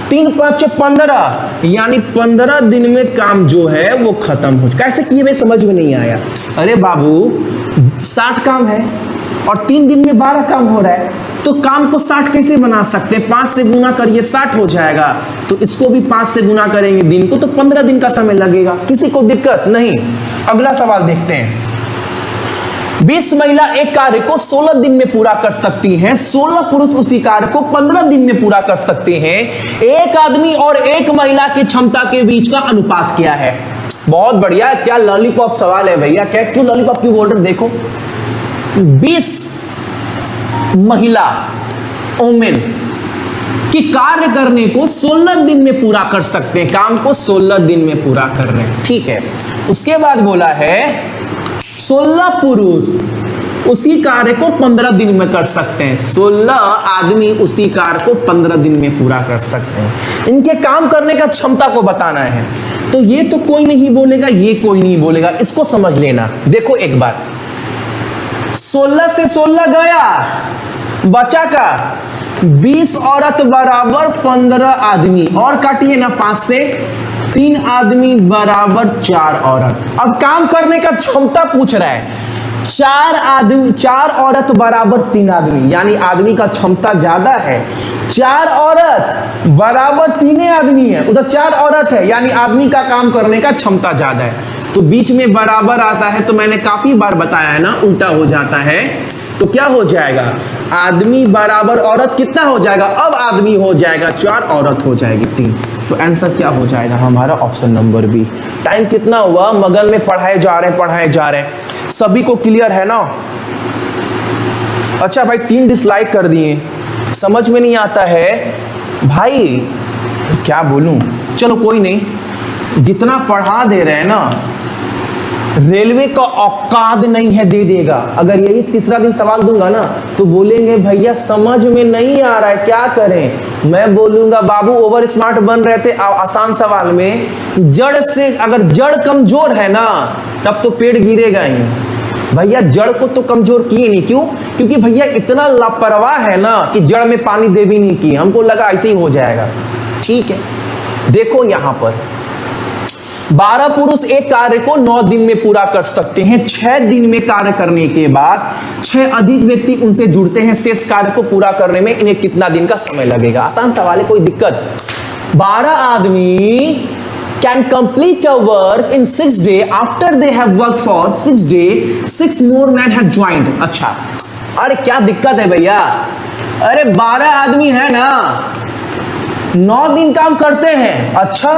3 5 15, यानी 15 दिन में काम जो है वो खत्म हो। कैसे किए भाई, समझ में नहीं आया। अरे बाबू 60 काम है और 3 दिन में 12 काम हो रहा है, तो काम को 60 कैसे बना सकते हैं, 5 से गुना करिए 60 हो जाएगा, तो इसको भी 5 से गुना करेंगे दिन को, तो 15 दिन का समय लगेगा। किसी को दिक्कत नहीं। अगला सवाल देखते हैं। 20 महिला एक कार्य को 16 दिन में पूरा कर सकती हैं, 16 पुरुष उसी कार्य को 15 दिन में पूरा कर सकते हैं। एक आदमी और एक महिला की क्षमता के बीच का अनुपात क्या है। बहुत बढ़िया, क्या लॉलीपॉप सवाल है भैया, क्या क्यों लॉलीपॉप क्यों बोल रहे, देखो 20 महिला ओमेन की कार्य करने को 16 दिन में पूरा कर सकते हैं, काम को 16 दिन में पूरा कर रहे हैं। ठीक है, उसके बाद बोला है 16 पुरुष उसी कार्य को 15 दिन में कर सकते हैं। 16 आदमी उसी कार्य को 15 दिन में पूरा कर सकते हैं। इनके काम करने का क्षमता को बताना है, तो ये तो कोई नहीं बोलेगा, ये कोई नहीं बोलेगा, इसको समझ लेना। देखो एक बार 16 से 16 गया, बचा का 20 औरत बराबर 15 आदमी, और काटिए ना 5 से, 3 आदमी बराबर 4 औरत। अब काम करने का क्षमता पूछ रहा है, 4 आदमी 4 औरत बराबर 3 आदमी, यानी आदमी का क्षमता ज्यादा है। 4 औरत बराबर 3 आदमी है, उधर 4 औरत है, यानी आदमी का काम करने का क्षमता ज्यादा है। तो बीच में बराबर आता है, तो मैंने काफी बार बताया है ना, उल्टा हो जाता है, तो क्या हो जाएगा, आदमी बराबर औरत कितना हो जाएगा, अब आदमी हो जाएगा 4, औरत हो जाएगी 3। तो आंसर क्या हो जाएगा हमारा, ऑप्शन नंबर बी। टाइम कितना हुआ, मगन में पढ़ाए जा रहे हैं, सभी को क्लियर है ना। अच्छा भाई 3 डिसलाइक कर दिए, समझ में नहीं आता है भाई, क्या बोलूं, चलो कोई नहीं, जितना पढ़ा दे रहे हैं ना, रेलवे का औकात नहीं है दे देगा। अगर यही तीसरा दिन सवाल दूंगा ना, तो बोलेंगे भैया समझ में नहीं आ रहा है, क्या करें। मैं बोलूंगा बाबू ओवर स्मार्ट बन रहे थे आसान सवाल में, जड़ से, अगर जड़ कमजोर है ना, तब तो पेड़ गिरेगा ही। भैया जड़ को तो कमजोर किए नहीं, क्यों, क्योंकि भैया इतना लापरवाह है ना कि जड़ में पानी दे भी नहीं की, हमको लगा ऐसे ही हो जाएगा। ठीक है, देखो यहां पर 12 पुरुष एक कार्य को 9 दिन में पूरा कर सकते हैं। 6 दिन में कार्य करने के बाद 6 अधिक व्यक्ति उनसे जुड़ते हैं, शेष कार्य को पूरा करने में इन्हें कितना दिन का समय लगेगा। आसान सवाल है, कोई दिक्कत। 12 आदमी can complete a work in 6 days after they have worked for 6 days 6 more men have joined। अच्छा, अरे क्या दिक्कत है भैया, अरे 12 आदमी है ना, 9 दिन काम करते हैं। अच्छा,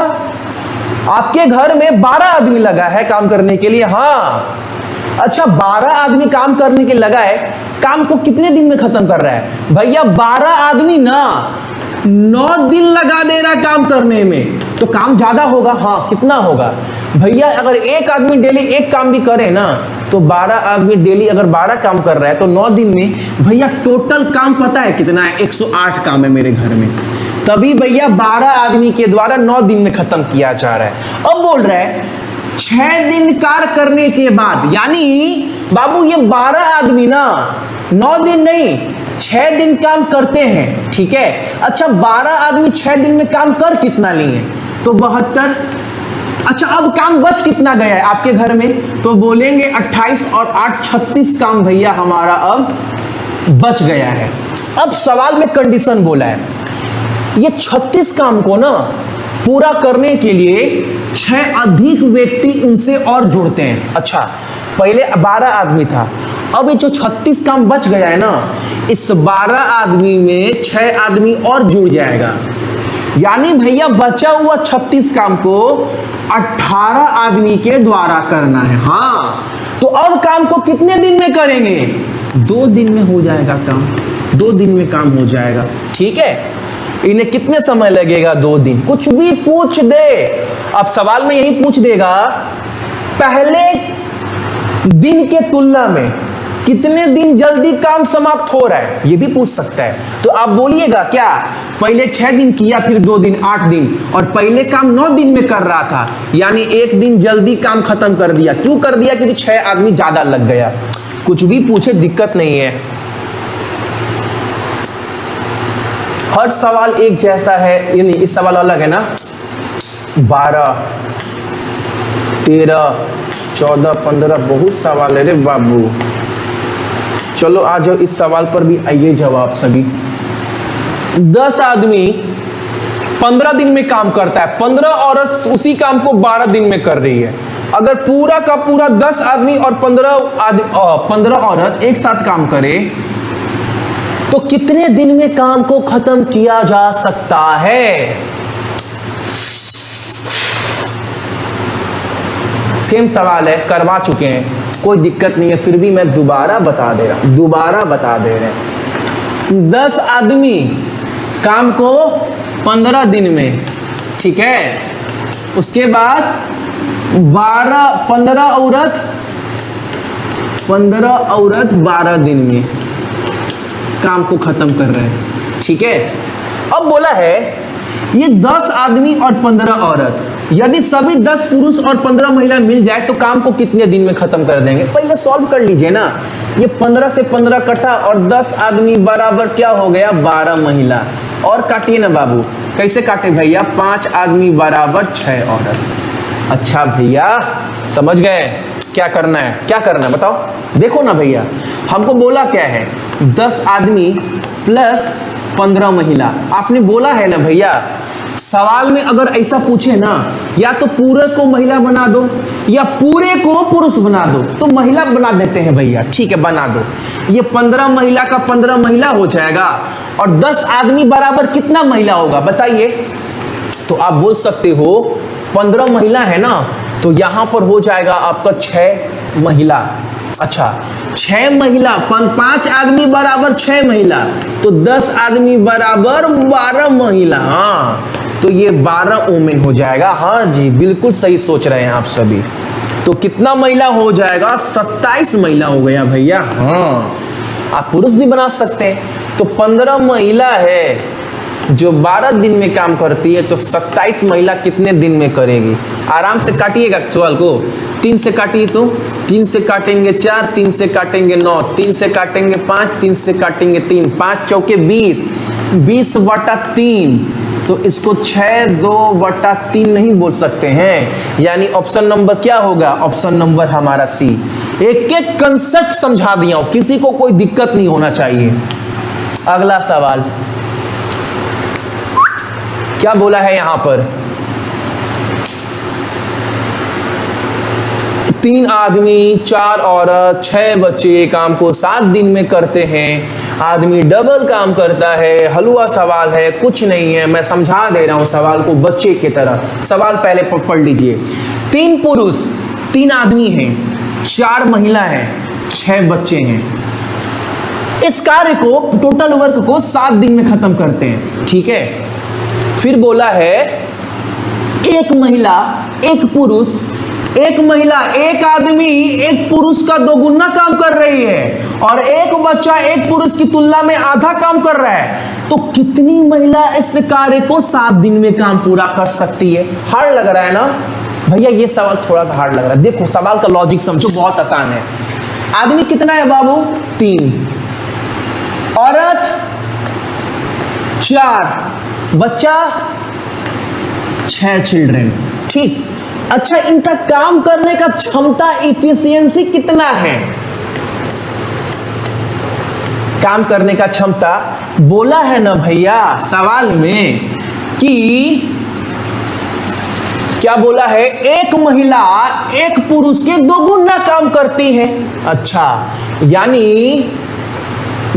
आपके घर में 12 आदमी लगा है काम करने के लिए। हाँ, अच्छा 12 आदमी काम करने के लगा है, काम को कितने दिन में खत्म कर रहा है? भैया 12 आदमी ना 9 दिन लगा दे रहा काम करने में, तो काम ज्यादा होगा। हाँ, कितना होगा भैया? अगर एक आदमी डेली एक काम भी करे ना, तो 12 आदमी डेली अगर 12 काम कर रहा है तो 9 दिन में भैया टोटल काम पता है कितना है? 108 काम है मेरे घर में। तभी भैया 12 आदमी के द्वारा 9 दिन में खत्म किया जा रहा है। अब बोल रहा है 6 दिन कार्य करने के बाद, यानी बाबू ये 12 आदमी ना 9 दिन नहीं 6 दिन काम करते हैं, ठीक है। अच्छा 12 आदमी 6 दिन में काम कर कितना लिए? तो 72। अच्छा अब काम बच कितना गया है आपके घर में? तो बोलेंगे 28 और 8 36 काम भैया हमारा अब बच गया है। अब सवाल में कंडीशन बोला है, ये 36 काम को ना पूरा करने के लिए 6 अधिक व्यक्ति उनसे और जुड़ते हैं। अच्छा पहले 12 आदमी था, अब ये जो 36 काम बच गया है ना, इस 12 आदमी में 6 आदमी और जुड़ जाएगा, यानी भैया बचा हुआ 36 काम को 18 आदमी के द्वारा करना है। हाँ, तो अब काम को कितने दिन में करेंगे? 2 दिन में हो जाएगा काम, 2 दिन में काम हो जाएगा, ठीक है। इन्हें कितने समय लगेगा? 2 दिन। कुछ भी पूछ दे, अब सवाल में यही पूछ देगा पहले दिन के तुलना में कितने दिन जल्दी काम समाप्त हो रहा है, ये भी पूछ सकता है। तो आप बोलिएगा क्या पहले 6 दिन किया, फिर 2 दिन 8 दिन, और पहले काम 9 दिन में कर रहा था, यानी 1 दिन जल्दी काम खत्म कर दिया। क्यों कर दिया? क्योंकि 6 आदमी ज्यादा लग गया। कुछ भी पूछे दिक्कत नहीं है, हर सवाल एक जैसा है, यानी इस सवाल अलग है ना। 12 13 14 15 बहुत सवाल है रे बाबू। चलो आ जाओ, इस सवाल पर भी आइए जवाब सभी। 10 आदमी 15 दिन में काम करता है, 15 औरत उसी काम को 12 दिन में कर रही है। अगर पूरा का पूरा 10 आदमी और 15 औरत एक साथ काम करे तो कितने दिन में काम को खत्म किया जा सकता है? सेम सवाल है, करवा चुके हैं, कोई दिक्कत नहीं है, फिर भी मैं दोबारा बता दे रहा हूं। 10 आदमी काम को 15 दिन में, ठीक है। उसके बाद 15 औरत 12 दिन में काम को खत्म कर रहे हैं, ठीक है। अब बोला है ये 10 आदमी और 15 औरत, यदि सभी 10 पुरुष और 15 महिला मिल जाए तो काम को कितने दिन में खत्म कर देंगे? पहले सॉल्व कर लीजिए ना। ये 15 से 15 कटा और 10 आदमी बराबर क्या हो गया? 12 महिला। और काटिए ना बाबू। कैसे काटे भैया? 5 आदमी बराबर 6 औरत। अच्छा भैया समझ गए क्या करना है? क्या करना है बताओ। देखो ना भैया, हमको बोला क्या है? 10 आदमी प्लस 15 महिला। आपने बोला है ना भैया, सवाल में अगर ऐसा पूछे ना, या तो पूरे को महिला बना दो या पूरे को पुरुष बना दो, तो महिला बना देते हैं भैया, ठीक है बना दो। ये 15 महिला का 15 महिला हो जाएगा, और 10 आदमी बराबर कितना महिला होगा बताइए? तो आप बोल सकते हो 15 महिला है ना, तो यहां पर हो जाएगा आपका 6 महिला। अच्छा 6 महिला, 5 आदमी बराबर 6 महिला, तो 10 आदमी बराबर 12 महिला। हाँ, तो ये 12 वोमेन हो जाएगा। हाँ जी बिल्कुल सही सोच रहे हैं आप सभी। तो कितना महिला हो जाएगा? 27 महिला हो गया भैया। हाँ, आप पुरुष भी बना सकते हैं। तो 15 महिला है जो 12 दिन में काम करती है, तो 27 महिला कितने दिन में करेगी? आराम से काटिएगा सवाल को। 3 से काटिए तो 3 से काटेंगे 4, 3 से काटेंगे 9, 3 से काटेंगे 5, 3 से काटेंगे 3, 5 चौके 20, 20/3। तो इसको 6/2/3 नहीं बोल सकते हैं, यानी ऑप्शन नंबर क्या होगा? ऑप्शन नंबर हमारा सी। एक एक कंसेप्ट समझा दिया हूं, किसी को कोई दिक्कत नहीं होना चाहिए। अगला सवाल क्या बोला है यहां पर? 3 आदमी 4 औरत 6 बच्चे काम को 7 दिन में करते हैं। आदमी डबल काम करता है, हलवा सवाल है, कुछ नहीं है, मैं समझा दे रहा हूं सवाल को बच्चे की तरह। सवाल पहले पढ़ लीजिए। 3 पुरुष 3 आदमी हैं, 4 महिला हैं, 6 बच्चे हैं। इस कार्य को टोटल वर्क को 7 दिन में खत्म करते हैं, ठीक है। फिर बोला है एक महिला एक पुरुष, एक महिला एक आदमी एक पुरुष का 2 गुना काम कर रही है और एक बच्चा एक पुरुष की तुलना में आधा काम कर रहा है, तो कितनी महिला इस कार्य को 7 दिन में काम पूरा कर सकती है? हार्ड लग रहा है ना भैया? ये सवाल थोड़ा सा हार्ड लग रहा है। देखो सवाल का लॉजिक समझो, बहुत आसान है। आदमी कितना है बाबू? 3, औरत 4, बच्चा 6 चिल्ड्रन, ठीक। अच्छा, इनका काम करने का क्षमता इफिशियंसी कितना है? काम करने का क्षमता बोला है ना भैया सवाल में कि क्या बोला है? एक महिला एक पुरुष के 2 गुना काम करती है। अच्छा, यानी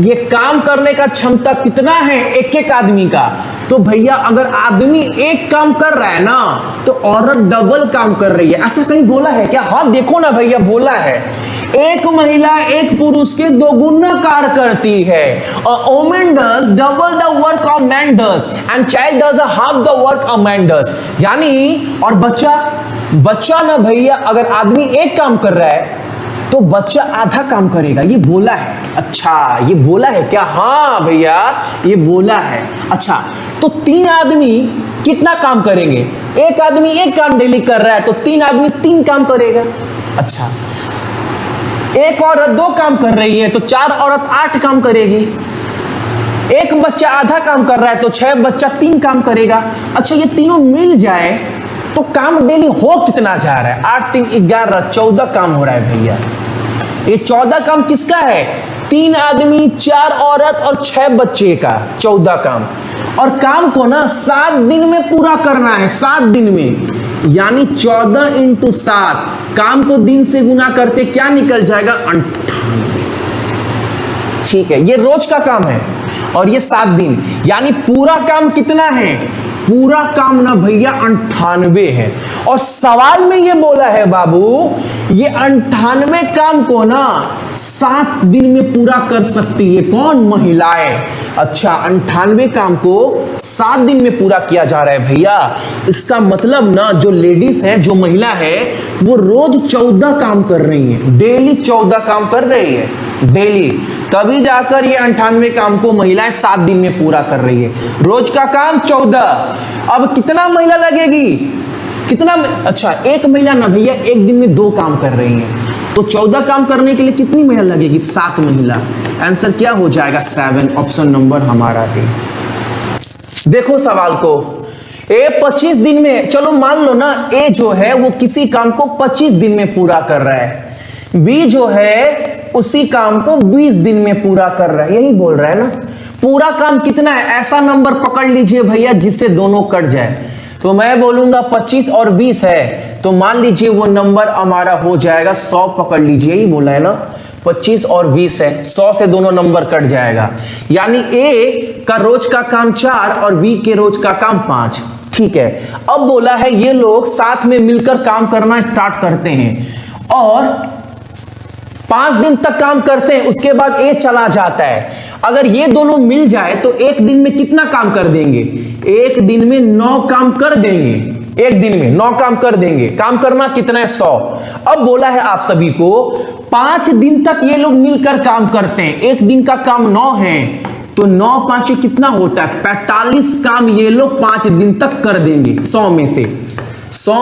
ये काम करने का क्षमता कितना है एक एक आदमी का? तो भैया अगर आदमी एक काम कर रहा है ना तो औरत डबल काम कर रही है। ऐसा कहीं बोला है क्या? हाँ देखो ना भैया, बोला है एक महिला एक पुरुष के 2 गुना कार्य करती है। A woman does double the work a man does and child does half the work a man does। यानी और बच्चा ना भैया, अगर आदमी एक काम कर रहा है तो बच्चा आधा काम करेगा, ये बोला है। अच्छा, ये बोला है क्या? हाँ भैया ये बोला है। अच्छा, तो 3 आदमी कितना काम करेंगे? एक आदमी एक काम डेली कर रहा है तो 3 आदमी 3 काम करेगा। अच्छा, एक औरत 2 काम कर रही है तो 4 औरत 8 काम करेगी। एक बच्चा आधा काम कर रहा है तो 6 बच्चा 3 काम करेगा। अच्छा, ये तीनों मिल जाए तो काम डेली हो कितना जा रहा है? 8 3 11 14 काम हो रहा है भैया। ये 14 काम किसका है? 3 आदमी 4 औरत और 6 बच्चे का 14 काम। और काम को ना 7 दिन में पूरा करना है, 7 दिन में, यानी 14 × 7। काम को दिन से गुना करते क्या निकल जाएगा? 98। ठीक है, ये रोज का काम है और ये 7 दिन, यानी पूरा काम कितना है? पूरा काम ना भैया 98 है। और सवाल में ये बोला है बाबू, ये 98 काम को ना 7 दिन में पूरा कर सकती है। कौन? महिलाएं। अच्छा, 98 काम को 7 दिन में पूरा किया जा रहा है भैया। इसका मतलब ना जो लेडीज है, जो महिला है, वो रोज 14 काम कर रही है, डेली 14 काम कर रही है डेली, तभी जाकर ये 98 काम को महिलाएं 7 दिन में पूरा कर रही है। रोज का काम 14। अब कितना महिला लगेगी? कितना? अच्छा, एक महिला ना भैया एक दिन में 2 काम कर रही है, तो 14 काम करने के लिए कितनी महिला लगेगी? 7 महिला। आंसर क्या हो जाएगा? 7, ऑप्शन नंबर हमारा है। देखो सवाल को, ए 25 दिन में, चलो मान लो ना ए जो है वो किसी काम को 25 दिन में पूरा कर रहा है, बी जो है उसी काम को 20 दिन में पूरा कर रहा है, यही बोल रहा है ना। पूरा काम कितना है? ऐसा नंबर पकड़ लीजिए भैया जिससे दोनों कट जाए। तो मैं बोलूंगा 25 और 20 है, तो मान लीजिए वो नंबर हमारा हो जाएगा 100, पकड़ लीजिए, यही बोला है ना। 25 और 20 है, 100 से दोनों नंबर कट जाएगा, यानी ए का रोज का काम 4 और बी के रोज का काम 5। ठीक है, अब बोला है ये लोग साथ में मिलकर काम करना स्टार्ट करते हैं और 5 दिन तक काम करते हैं, उसके बाद ए चला जाता है। अगर ये दोनों मिल जाए तो एक दिन में कितना काम कर देंगे? एक दिन में 9 काम कर देंगे। एक दिन में 9 काम कर देंगे। काम करना कितना है? 100। अब बोला है आप सभी को 5 दिन तक ये लोग मिलकर काम करते हैं। एक दिन का काम 9 है तो 9 5 कितना होता है? 45 काम ये लोग 5 दिन तक कर देंगे। 100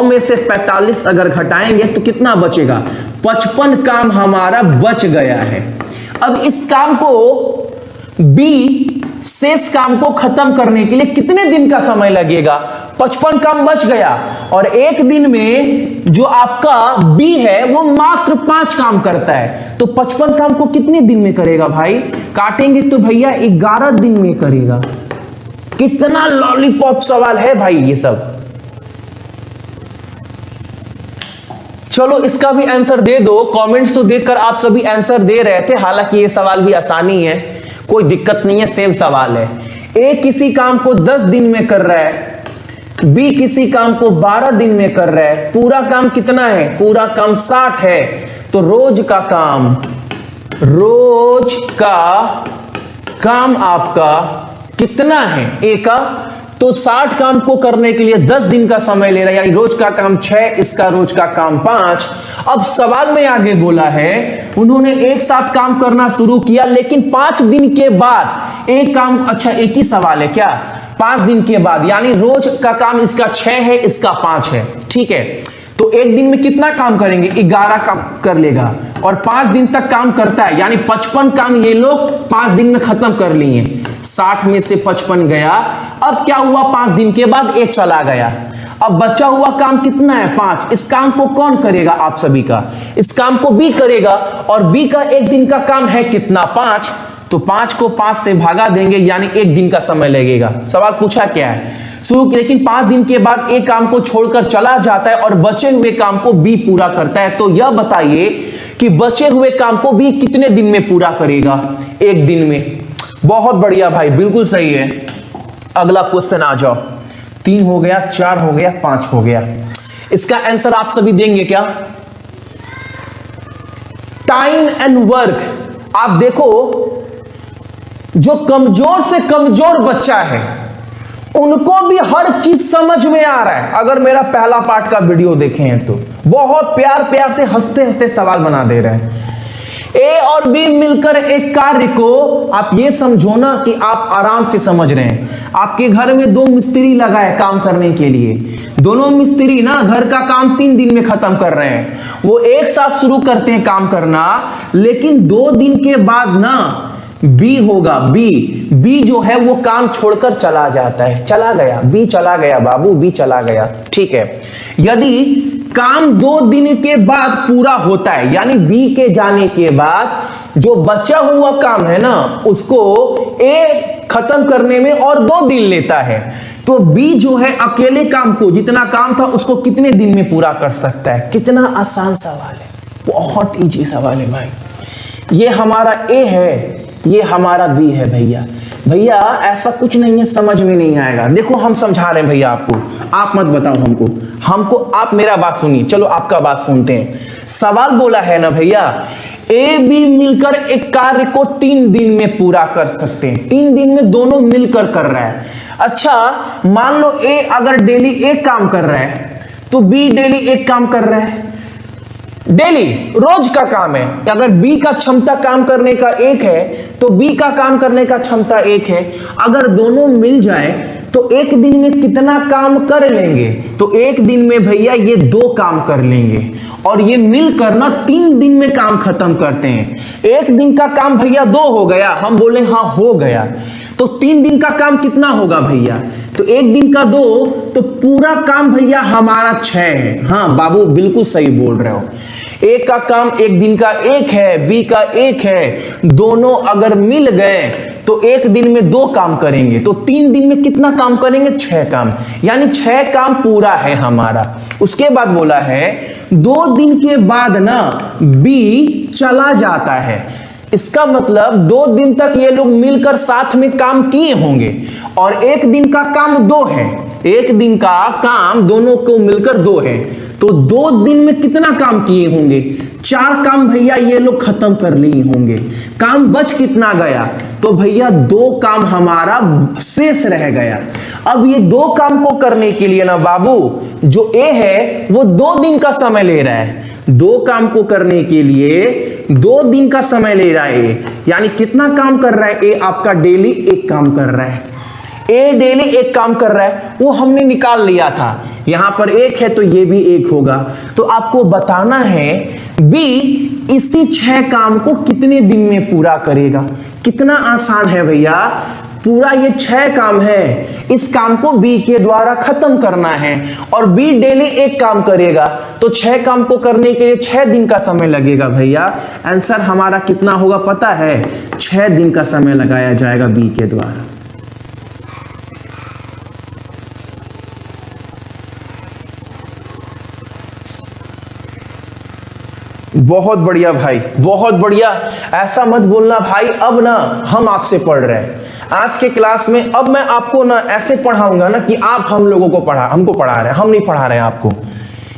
में से 45 अगर घटाएंगे तो कितना बचेगा? 55 काम हमारा बच गया है। अब इस काम को बी शेष काम को खत्म करने के लिए कितने दिन का समय लगेगा? 55 काम बच गया और एक दिन में जो आपका बी है वो मात्र 5 काम करता है, तो 55 काम को कितने दिन में करेगा भाई? काटेंगे तो भैया 11 दिन में करेगा। कितना लॉलीपॉप सवाल है भाई ये सब। चलो इसका भी आंसर दे दो। कमेंट्स तो देखकर आप सभी आंसर दे रहे थे, हालांकि ये सवाल भी आसानी है, कोई दिक्कत नहीं है, सेम सवाल है। ए किसी काम को 10 दिन में कर रहा है, बी किसी काम को 12 दिन में कर रहा है। पूरा काम कितना है? पूरा काम 60 है। तो रोज का काम आपका कितना है? ए का तो 60 काम को करने के लिए 10 दिन का समय ले रहा है, यानी रोज का काम 6, इसका रोज का काम 5। अब सवाल में आगे बोला है उन्होंने एक साथ काम करना शुरू किया, लेकिन 5 दिन के बाद एक काम, अच्छा एक ही सवाल है क्या? 5 दिन के बाद, यानी रोज का काम इसका 6 है, इसका 5 है, ठीक है। तो एक दिन में कितना काम करेंगे? 11 काम कर लेगा, और 5 दिन तक काम करता है, यानी 55 काम ये लोग 5 दिन में खत्म कर लिए। 60 में से 55 गया। अब क्या हुआ? 5 दिन के बाद ए चला गया। अब बचा हुआ काम कितना है? 5। इस काम को कौन करेगा? आप सभी का। इस काम को बी करेगा, और बी का एक दिन का काम है कितना? 5। तो 5 को 5 से भागा देंगे, यानी एक दिन का समय लगेगा। सवाल पूछा क्या है? शुरू, लेकिन 5 दिन के बाद एक काम को छोड़कर चला जाता है और बचे हुए काम को बी पूरा करता है। तो यह बताइए कि बचे हुए काम को बी कितने दिन में पूरा करेगा? एक दिन में। बहुत बढ़िया भाई, बिल्कुल सही है। अगला क्वेश्चन आ जाओ। 3 हो गया, 4 हो गया, 5 हो गया। इसका आंसर आप सभी देंगे क्या? Time and work. आप देखो, जो कमजोर से कमजोर बच्चा है उनको भी हर चीज समझ में आ रहा है। अगर मेरा पहला पार्ट का वीडियो देखे हैं तो बहुत प्यार प्यार से हंसते हंसते सवाल बना दे रहे हैं। ए और बी मिलकर एक कार्य को, आप ये समझो ना कि आप आराम से समझ रहे हैं। आपके घर में 2 मिस्त्री लगा है काम करने के लिए। दोनों मिस्त्री ना घर का काम 3 दिन में खत्म कर रहे हैं। वो एक साथ शुरू करते हैं काम करना, लेकिन 2 दिन के बाद ना बी होगा, बी जो है वो काम छोड़कर चला जाता है। चला गया, बी चला गया बाबू, बी चला गया, ठीक है। यदि काम 2 दिन के बाद पूरा होता है, यानी बी के जाने के बाद जो बचा हुआ काम है ना उसको ए खत्म करने में और 2 दिन लेता है, तो बी जो है अकेले काम को, जितना काम था उसको कितने दिन में पूरा कर सकता है? कितना आसान सवाल है, बहुत इजी सवाल है भाई। ये हमारा ए है, ये हमारा बी है भैया। भैया ऐसा कुछ नहीं है, समझ में नहीं आएगा। देखो हम समझा रहे हैं भैया आपको, आप मत बताओ हमको आप मेरा बात सुनिए। चलो आपका बात सुनते हैं। सवाल बोला है ना भैया, ए बी मिलकर एक कार्य को 3 दिन में पूरा कर सकते हैं। 3 दिन में दोनों मिलकर कर रहा है। अच्छा मान लो ए अगर डेली एक काम कर रहा है तो बी डेली एक काम कर रहा है। डेली रोज का काम है। अगर बी का क्षमता काम करने का 1 है तो बी का काम करने का क्षमता 1 है। अगर दोनों मिल जाए तो एक दिन में कितना काम कर लेंगे? तो एक दिन में भैया ये 2 काम कर लेंगे, और ये मिलकर ना 3 दिन में काम खत्म करते हैं। एक दिन का काम भैया 2 हो गया, हम बोले हाँ हो गया। तो 3 दिन का काम कितना होगा भैया? तो एक दिन का 2, तो पूरा काम भैया हमारा 6 है। हाँ बाबू बिल्कुल सही बोल रहे हो। ए का काम एक दिन का 1 है, बी का 1 है। दोनों अगर मिल गए तो एक दिन में 2 काम करेंगे, तो 3 दिन में कितना काम करेंगे? 6 काम, यानी 6 काम पूरा है हमारा। उसके बाद बोला है 2 दिन के बाद ना बी चला जाता है। इसका मतलब 2 दिन तक ये लोग मिलकर साथ में काम किए होंगे, और एक दिन का काम 2 है। एक दिन का काम दोनों को मिलकर 2 है, तो 2 दिन में कितना काम किए होंगे? 4 काम भैया ये लोग खत्म कर लिए होंगे। काम बच कितना गया? तो भैया 2 काम हमारा शेष रह गया। अब ये 2 काम को करने के लिए ना बाबू जो ए है वो 2 दिन का समय ले रहा है। 2 काम को करने के लिए 2 दिन का समय ले रहा है। यानी कितना काम कर रहा है? ए आपका डेली 1 काम कर रहा है। ए डेली 1 काम कर रहा है, वो हमने निकाल लिया था। यहां पर 1 है तो ये भी 1 होगा। तो आपको बताना है बी इसी 6 काम को कितने दिन में पूरा करेगा। कितना आसान है भैया, पूरा ये 6 काम है, इस काम को बी के द्वारा खत्म करना है, और बी डेली 1 काम करेगा, तो 6 काम को करने के लिए 6 दिन का समय लगेगा भैया। आंसर हमारा कितना होगा पता है? 6 दिन का समय लगाया जाएगा बी के द्वारा। बहुत बढ़िया भाई, बहुत बढ़िया। ऐसा मत बोलना भाई, अब ना हम आपसे पढ़ रहे हैं आज के क्लास में। अब मैं आपको ना ऐसे पढ़ाऊंगा ना कि आप हम लोगों को हमको पढ़ा रहे हैं, हम नहीं पढ़ा रहे हैं आपको।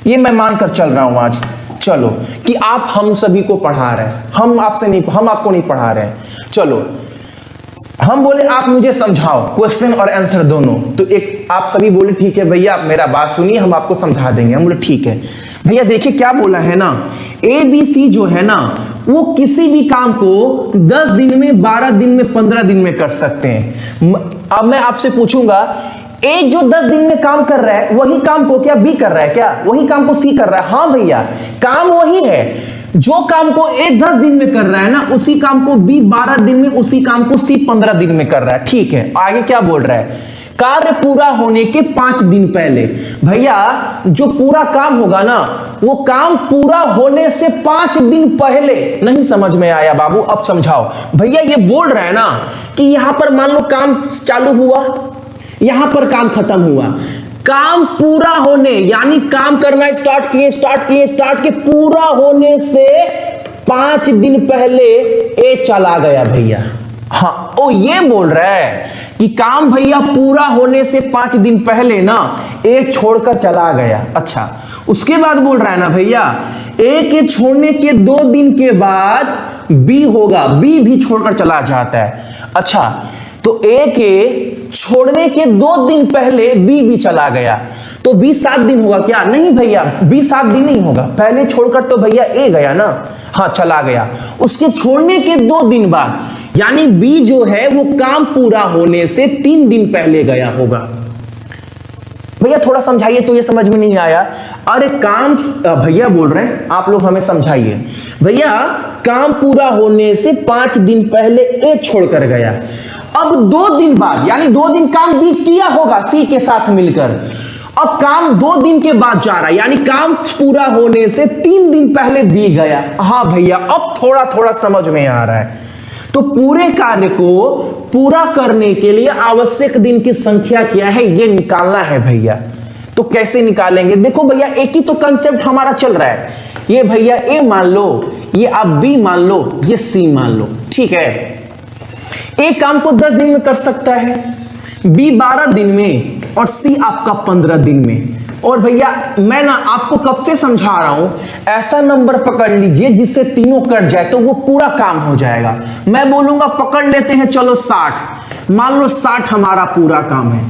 ये मैं मानकर चल रहा हूं आज, चलो, कि आप हम सभी को पढ़ा रहे हैं, हम आपको नहीं पढ़ा रहे हैं। चलो, हम बोले आप मुझे समझाओ, क्वेश्चन और आंसर दोनों। तो एक आप सभी बोले ठीक है भैया, आप मेरा बात सुनिए, हम आपको समझा देंगे। हम बोले ठीक है भैया। देखिए क्या बोला है ना, ABC जो है ना, वो किसी भी काम को 10 दिन में, 12 दिन में, 15 दिन में कर सकते हैं। अब मैं आपसे पूछूंगा, ए जो 10 दिन में काम कर रहा है, वही काम को क्या बी कर रहा है? क्या वही काम को सी कर रहा है? हाँ भैया, काम वही है। जो काम को ए 10 दिन में कर रहा है ना, उसी काम को बी 12 दिन में, उसी काम को सी 15 दिन में कर रहा है। ठीक है, आगे क्या बोल रहा है? कार्य पूरा होने के 5 दिन पहले। भैया जो पूरा काम होगा ना, वो काम पूरा होने से 5 दिन पहले। नहीं समझ में आया बाबू? अब समझाओ। भैया ये बोल रहा है ना कि यहां पर मान लो काम चालू हुआ, यहां पर काम खत्म हुआ, काम पूरा होने यानी काम करना स्टार्ट किए पूरा होने से 5 दिन पहले ए चला गया भैया। हाँ, ओ ये बोल रहा है कि काम भैया पूरा होने से 5 दिन पहले ना ए छोड़कर चला गया। अच्छा, उसके बाद बोल रहा है ना भैया, ए के छोड़ने के 2 दिन के बाद बी होगा, बी भी छोड़कर चला जाता है। अच्छा, तो ए के छोड़ने के 2 दिन पहले बी भी चला गया, तो बी 7 दिन होगा क्या? नहीं भैया, बी 7 दिन नहीं होगा, पहले छोड़कर तो भैया ए गया ना। हाँ, चला गया। उसके छोड़ने के 2 दिन बाद यानी बी जो है वो काम पूरा होने से 3 दिन पहले गया होगा। भैया थोड़ा समझाइए, तो ये समझ में नहीं आया। अरे काम, भैया बोल रहे हैं आप लोग हमें समझाइए। भैया काम पूरा होने से 5 दिन पहले ए छोड़कर गया, अब 2 दिन बाद यानी 2 दिन काम बी किया होगा सी के साथ मिलकर, अब काम 2 दिन के बाद जा रहा है यानी काम पूरा होने से 3 दिन पहले बी गया। हाँ भैया, अब थोड़ा थोड़ा समझ में आ रहा है। तो पूरे कार्य को पूरा करने के लिए आवश्यक दिन की संख्या क्या है, ये निकालना है भैया। तो कैसे निकालेंगे? देखो भैया, एक ही तो कंसेप्ट हमारा चल रहा है। ये भैया ए मान लो, ये आप बी मान लो, ये सी मान लो। ठीक है, ए काम को 10 दिन में कर सकता है, बी 12 दिन में, और सी आपका 15 दिन में। और भैया मैं ना आपको कब से समझा रहा हूं, ऐसा नंबर पकड़ लीजिए जिससे तीनों कट जाए तो वो पूरा काम हो जाएगा। मैं बोलूंगा पकड़ लेते हैं, चलो 60, मान लो 60 हमारा पूरा काम है।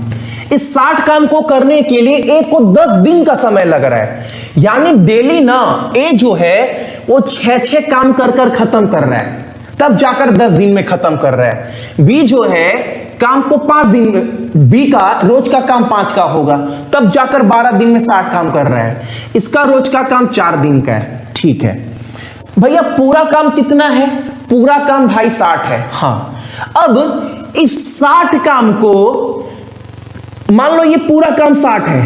इस 60 काम को करने के लिए ए को 10 दिन का समय लग रहा है, यानी डेली ना ए जो है वो 6 काम कर खत्म कर रहा है, तब जाकर 10 दिन में खत्म कर रहा है। बी जो है काम को 5 दिन में, बी का रोज का काम 5 का होगा, तब जाकर 12 दिन में 60 काम कर रहा है। इसका रोज का काम 4 दिन का है। ठीक है भैया, पूरा काम कितना है? पूरा काम भाई 60 है। हाँ, अब इस 60 काम को मान लो ये पूरा काम 60 है,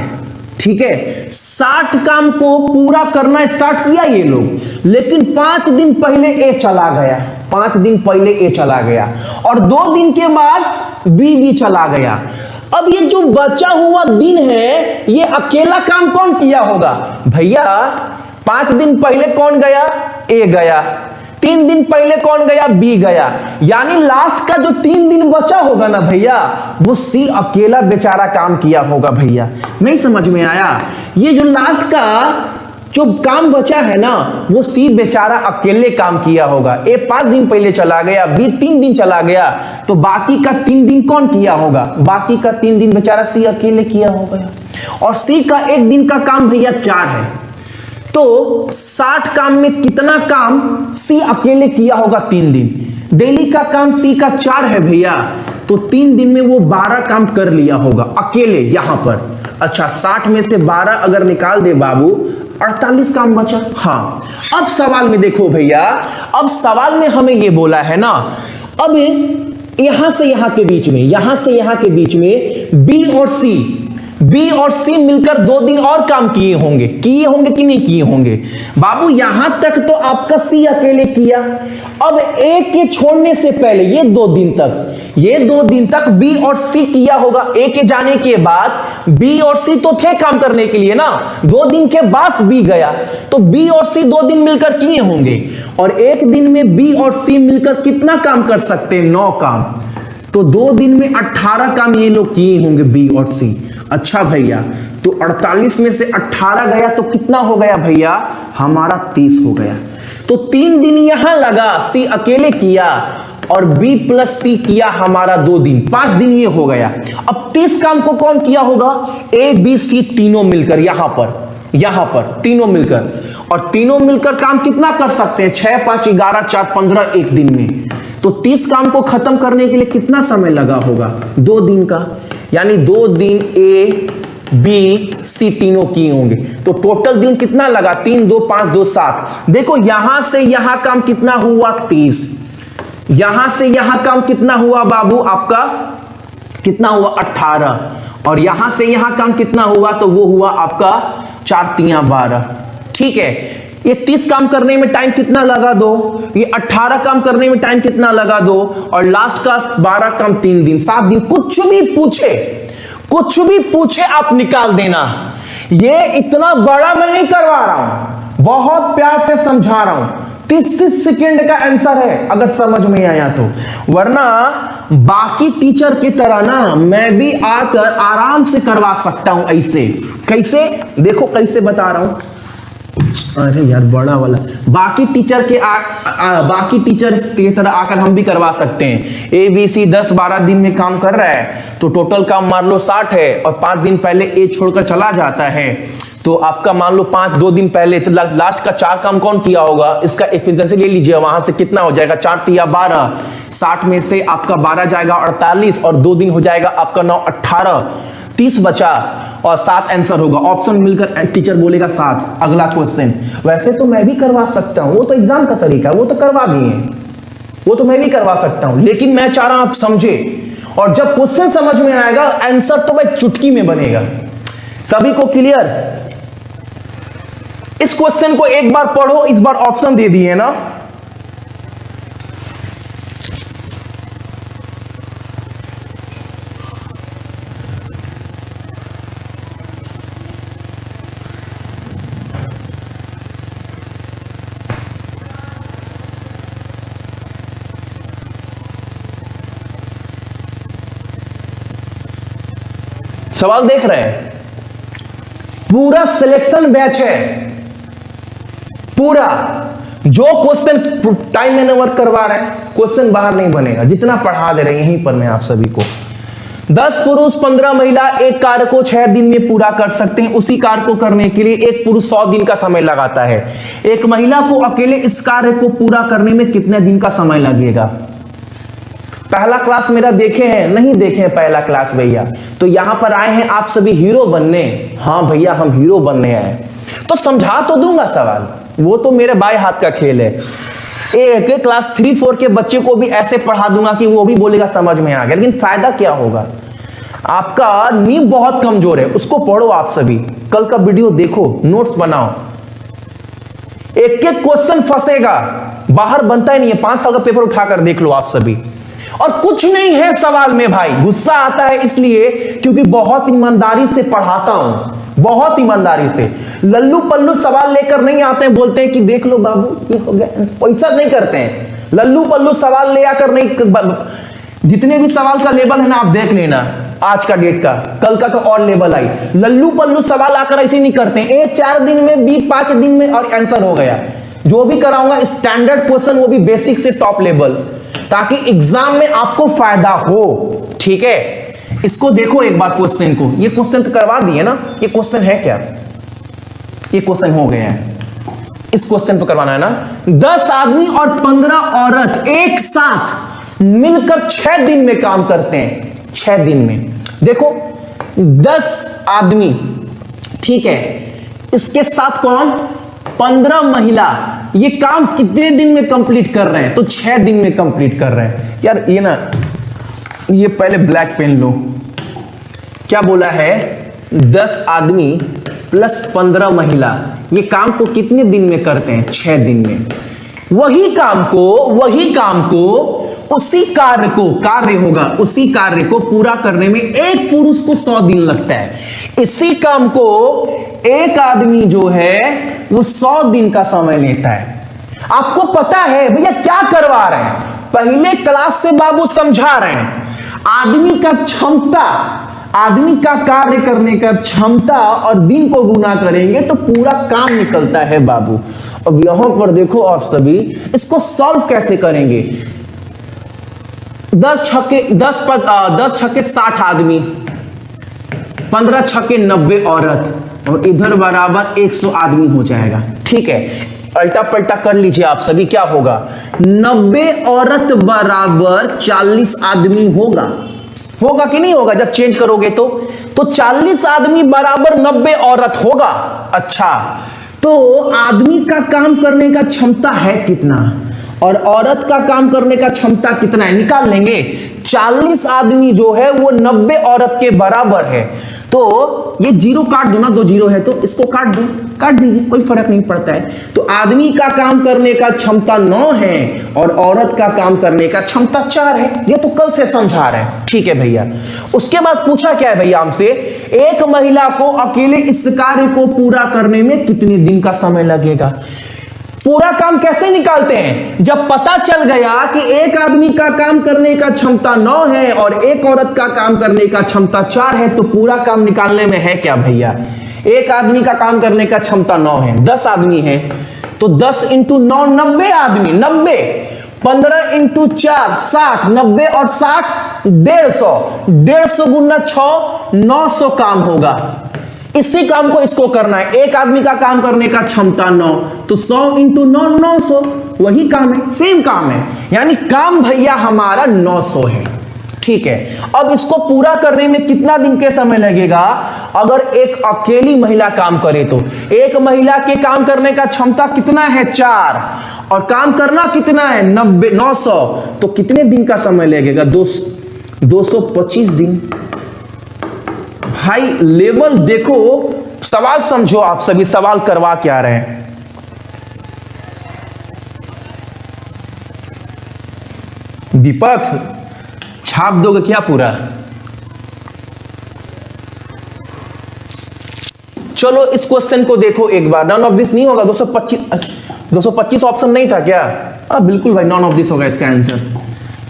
ठीक है, 60 काम को पूरा करना स्टार्ट किया ये लोग, लेकिन 5 दिन पहले ए चला गया, 5 दिन पहले ए चला गया, और 2 दिन के बाद बी भी चला गया। अब ये जो बचा हुआ दिन है, ये अकेला काम कौन किया होगा? भैया 5 दिन पहले कौन गया? ए गया। 3 दिन पहले कौन गया? बी गया। यानी लास्ट का जो 3 दिन बचा होगा ना भैया, वो सी अकेला बेचारा काम किया होगा। भैया नहीं समझ में आया? ये जो लास्ट का जो काम बचा है ना, वो सी बेचारा अकेले काम किया होगा। ए 5 दिन पहले चला गया, बी 3 दिन चला गया, तो बाकी का 3 दिन कौन किया होगा? बाकी का 3 दिन बेचारा सी अकेले किया होगा। और सी का 1 दिन का काम भैया 4 है, तो 60 काम में कितना काम सी अकेले किया होगा? 3 दिन। डेली का काम सी का 4 है भैया, तो 3 दिन में वो 12 काम कर लिया होगा अकेले यहां पर। अच्छा, 60 में से 12 अगर निकाल दे बाबू, 48 काम बचा। हाँ, अब सवाल में देखो भैया, अब सवाल में हमें ये बोला है ना, अब यहां से यहां के बीच में, यहां से यहां के बीच में बी और सी बी और सी मिलकर 2 दिन और काम किए होंगे कि नहीं किए होंगे? बाबू यहां तक तो आपका सी अकेले किया। अब ए के छोड़ने से पहले ये 2 दिन तक बी और सी किया होगा। ए के जाने के बाद बी और सी तो थे काम करने के लिए ना, 2 दिन के बाद बी गया तो बी और सी 2 दिन मिलकर किए होंगे। और एक दिन में बी और सी मिलकर कितना काम कर सकते हैं? 9 काम। तो 2 दिन में 18 काम ये लोग किए होंगे बी और सी। अच्छा भैया, तो 48 में से 18 गया तो कितना हो गया भैया? हमारा 30 हो गया। तो 3 दिन यहां लगा, सी अकेले किया, और बी प्लस सी किया हमारा 2 दिन, 5 दिन ये हो गया। अब 30 काम को कौन किया होगा? ए बी सी तीनों मिलकर, यहां पर तीनों मिलकर। और तीनों मिलकर काम कितना कर सकते हैं? 6 5 11 4 15 एक दिन में। तो 30 काम को खत्म करने के लिए कितना समय लगा होगा? 2 दिन का। यानी 2 दिन ए बी सी तीनों किए होंगे। तो टोटल दिन कितना लगा? 3 2 5 2 7। देखो यहां से यहां काम कितना हुआ? 30। यहां से यहां काम कितना हुआ बाबू? आपका कितना हुआ? 18। और यहां से यहां काम कितना हुआ? तो वो हुआ आपका 4 3 12। ठीक है, ये 30 काम करने में टाइम कितना लगा दो, ये 18 काम करने में टाइम कितना लगा दो, और लास्ट का 12 काम 3 दिन, 7 दिन। कुछ भी पूछे आप निकाल देना। ये इतना बड़ा मैं नहीं करवा रहा हूं, बहुत प्यार से समझा रहा हूं। 30 सेकेंड का आंसर है अगर समझ में आया तो, वरना बाकी टीचर की तरह ना मैं भी आकर आराम से करवा सकता हूं। ऐसे कैसे? देखो कैसे बता रहा हूं। अरे यार बड़ा वाला, बाकी टीचर की तरह आकर हम भी करवा सकते हैं। ए बी सी 10 12 दिन में काम कर रहा है तो टोटल काम मान लो 60 है, और 5 दिन पहले ए छोड़कर चला जाता है तो आपका मान लो 5 2 दिन पहले, तो लास्ट का 4 काम कौन किया होगा? इसका एफिशिएंसी ले लीजिए, वहां से कितना हो जाएगा? 4 3 12, 60 में से आपका 12 जाएगा 48, और 2 दिन हो जाएगा आपका 9 18, 30 बचा, और 7 आंसर होगा। ऑप्शन मिलकर टीचर बोलेगा 7। अगला क्वेश्चन। वैसे तो मैं भी करवा सकता हूं, वो तो एग्जाम का तरीका है, वो तो करवा दिए, वो तो मैं भी करवा सकता हूं, लेकिन मैं चाह रहा हूं आप समझे। और जब क्वेश्चन समझ में आएगा आंसर तो भाई चुटकी में बनेगा। सभी को क्लियर? इस क्वेश्चन को एक बार पढ़ो, इस बार ऑप्शन दे दिए ना। सवाल देख रहे हैं? पूरा सिलेक्शन बैच है, पूरा। जो क्वेश्चन टाइम मैंने वर्क करवा रहे हैं, क्वेश्चन बाहर नहीं बनेगा, जितना पढ़ा दे रहे हैं यहीं पर मैं आप सभी को। 10 पुरुष 15 महिला एक कार्य को 6 दिन में पूरा कर सकते हैं। उसी कार्य को करने के लिए एक पुरुष 100 दिन का समय लगाता है। एक महिला को अकेले इस कार्य को पूरा करने में कितने दिन का समय लगेगा? पहला क्लास मेरा देखे हैं? नहीं देखे हैं पहला क्लास भैया, तो यहां पर आए हैं आप सभी हीरो बनने। हाँ भैया हम हीरो बनने आए, तो समझा तो दूंगा सवाल, वो तो मेरे बाएं हाथ का खेल है। एक क्लास 3 4 के बच्चे को भी ऐसे पढ़ा दूंगा कि वो भी बोलेगा समझ में आ गया, लेकिन फायदा क्या होगा? आपका नींव बहुत कमजोर है, उसको पढ़ो आप सभी, कल का वीडियो देखो, नोट्स बनाओ। एक एक क्वेश्चन फंसेगा, बाहर बनता ही नहीं है। 5 साल का पेपर उठाकर देख लो आप सभी, और कुछ नहीं है सवाल में भाई। गुस्सा आता है इसलिए क्योंकि बहुत ईमानदारी से पढ़ाता हूं, बहुत ईमानदारी से। लल्लू पल्लू सवाल लेकर नहीं आते हैं, बोलते हैं कि देख लो बाबू ये हो गया, पैसा नहीं करते हैं। लल्लू पल्लू सवाल ले आकर नहीं, जितने भी सवाल का लेवल है ना आप देख लेना, आज का डेट का, कल का तो और लेवल आई। लल्लू पल्लू सवाल आकर ऐसे नहीं करते हैं। ए 4 दिन में, बी 5 दिन में, और आंसर हो गया। जो भी कराऊंगा स्टैंडर्ड क्वेश्चन, वो भी बेसिक से टॉप लेवल, ताकि एग्जाम में आपको फायदा हो। ठीक है, इसको देखो एक बार क्वेश्चन को। ये क्वेश्चन तो करवा दिए ना, ये क्वेश्चन है क्या? ये क्वेश्चन हो गया है, इस क्वेश्चन पे करवाना है ना। 10 आदमी और 15 औरत एक साथ मिलकर 6 दिन में काम करते हैं। 6 दिन में देखो 10 आदमी, ठीक है, इसके साथ कौन? 15 महिला। ये काम कितने दिन में कंप्लीट कर रहे हैं? तो 6 दिन में कंप्लीट कर रहे हैं। यार ये ना, ये पहले ब्लैक पेन लो। क्या बोला है? 10 आदमी प्लस 15 महिला ये काम को कितने दिन में करते हैं? 6 दिन में। वही काम को उसी कार्य को पूरा करने में एक पुरुष को 100 दिन लगता है। इसी काम को एक आदमी जो है वो 100 दिन का समय लेता है। आपको पता है भैया क्या करवा रहे हैं? पहले क्लास से बाबू समझा रहे हैं आदमी का कार्य करने का क्षमता और दिन को गुना करेंगे तो पूरा काम निकलता है बाबू। अब यहां पर देखो आप सभी इसको सॉल्व कैसे करेंगे? 10 छक्के 60 आदमी, 15 छक्के 90 औरत और इधर बराबर 100 आदमी हो जाएगा। ठीक है, अल्टा पलटा कर लीजिए आप सभी। क्या होगा? 90 औरत बराबर 40 आदमी होगा कि नहीं होगा? जब चेंज करोगे तो 40 आदमी बराबर 90 औरत होगा। अच्छा, तो आदमी का काम करने का क्षमता है कितना और औरत का काम करने का क्षमता कितना है? निकाल लेंगे। 40 आदमी जो है वो 90 औरत के बराबर है। तो ये जीरो काट दो ना, 2 जीरो है तो इसको काट दीजिए, कोई फर्क नहीं पड़ता है। तो आदमी का काम करने का क्षमता 9 है और औरत का काम करने का क्षमता 4 है। ये तो कल से समझा रहे हैं। ठीक है भैया। उसके बाद पूछा क्या है भैया हमसे? एक महिला को अकेले इस कार्य को पूरा करने में कितने दिन का समय लगेगा? पूरा काम कैसे निकालते हैं? जब पता चल गया कि एक आदमी का काम करने का क्षमता 9 है और एक औरत का काम करने का क्षमता 4 है तो पूरा काम निकालने में है क्या भैया? एक आदमी का काम करने का क्षमता 9 है, 10 आदमी है तो 10 इंटू 9 90 आदमी, 90, 15 इंटू 4 60, 90 और 60 150 गुना 6 900 काम होगा। इसी काम को इसको करना है। एक आदमी का काम करने का क्षमता 9 तो 100 इंटू 9 900, वही काम है, सेम काम है। यानी काम भैया हमारा 900 है। ठीक है, अब इसको पूरा करने में कितना दिन के समय लगेगा? अगर एक अकेली महिला काम करे तो एक महिला के काम करने का क्षमता कितना है? 4 और काम करना कितना है? 90 900 तो कितने दिन का समय लगेगा? 225 दिन। भाई लेवल देखो, सवाल समझो आप सभी, सवाल करवा क्या रहे हैं। दीपक छाप दोगे क्या पूरा? चलो इस क्वेश्चन को देखो एक बार। नॉन ऑफ दिस नहीं होगा? 225 ऑप्शन नहीं था क्या? बिल्कुल भाई, नॉन ऑफ दिस होगा इसका आंसर।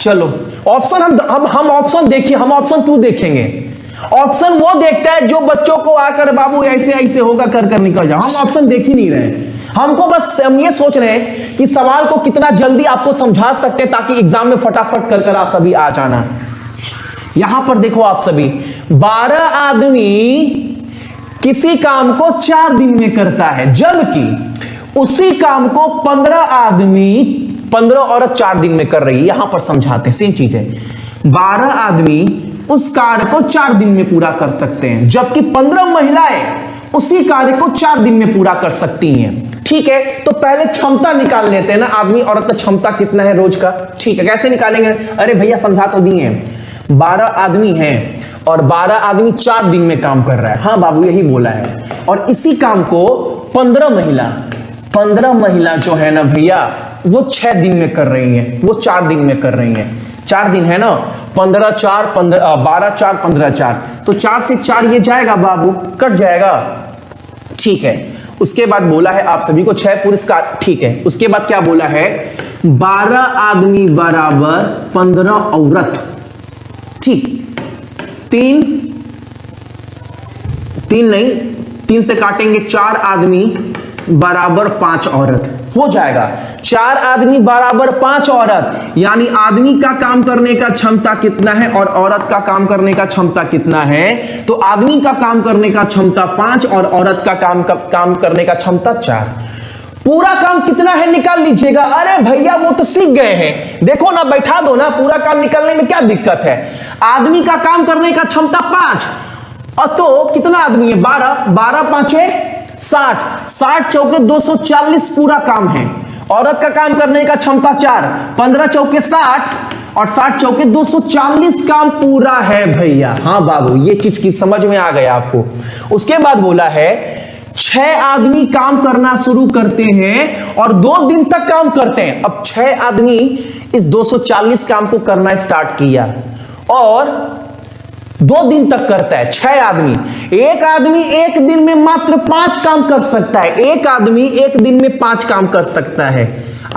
चलो ऑप्शन हम ऑप्शन देखिए। हम ऑप्शन क्यों देखेंगे? ऑप्शन वो देखता है जो बच्चों को आकर बाबू ऐसे ऐसे होगा कर निकल जाओ। हम ऑप्शन देख ही नहीं रहे। हमको बस हम ये सोच रहे हैं कि सवाल को कितना जल्दी आपको समझा सकते हैं ताकि एग्जाम में फटाफट कर आप सभी आ जाना। यहां पर देखो आप सभी, 12 आदमी किसी काम को 4 दिन में करता है जबकि उसी काम को 15 औरत 4 दिन में कर रही है। यहां पर समझाते हैं, सेम चीज है। 12 आदमी उस कार्य को 4 दिन में पूरा कर सकते हैं जबकि 15 महिलाएं उसी कार्य को 4 दिन में पूरा कर सकती हैं। ठीक है, तो पहले क्षमता निकाल लेते हैं ना, आदमी औरत का क्षमता कितना है रोज का। ठीक है, कैसे निकालेंगे? अरे भैया समझा तो दिए हैं। 12 आदमी हैं और 12 आदमी 4 दिन में काम कर रहा है। हाँ बाबू यही बोला है। और इसी काम को 15 महिला जो है ना भैया वो 6 दिन में कर रही है, वो 4 दिन में कर रही है। 4 दिन है ना, 12 4 15 4 तो 4 से 4 ये जाएगा बाबू, कट जाएगा। ठीक है, उसके बाद बोला है आप सभी को 6 पुरस्कार। ठीक है, उसके बाद क्या बोला है? 12 आदमी बराबर 15 औरत। ठीक, 3 से काटेंगे 4 आदमी बराबर 5 औरत हो जाएगा। 4 आदमी बराबर 5 औरत, यानी आदमी का काम करने का क्षमता कितना है और औरत का काम करने का क्षमता कितना है? तो आदमी का काम करने का क्षमता 5 और औरत का काम करने का क्षमता 4। पूरा काम कितना है निकाल लीजिएगा। अरे भैया वो तो सीख गए हैं, देखो ना, बैठा दो ना, पूरा काम निकालने में क्या दिक्कत है? आदमी का काम करने का क्षमता 5 और तो कितना आदमी है? 12 5 60 चौके 240 पूरा काम है। औरत का काम करने का क्षमता 4, 15 चौके 60 और 60 चौके 240 काम पूरा है भैया। हाँ बाबू, ये चीज की समझ में आ गया आपको। उसके बाद बोला है 6 आदमी काम करना शुरू करते हैं और 2 दिन तक काम करते हैं। अब 6 आदमी इस 240 काम को करना स्टार्ट किया और 2 दिन तक करता है। 6 आदमी, एक आदमी एक दिन में मात्र 5 काम कर सकता है। एक आदमी एक दिन में 5 काम कर सकता है।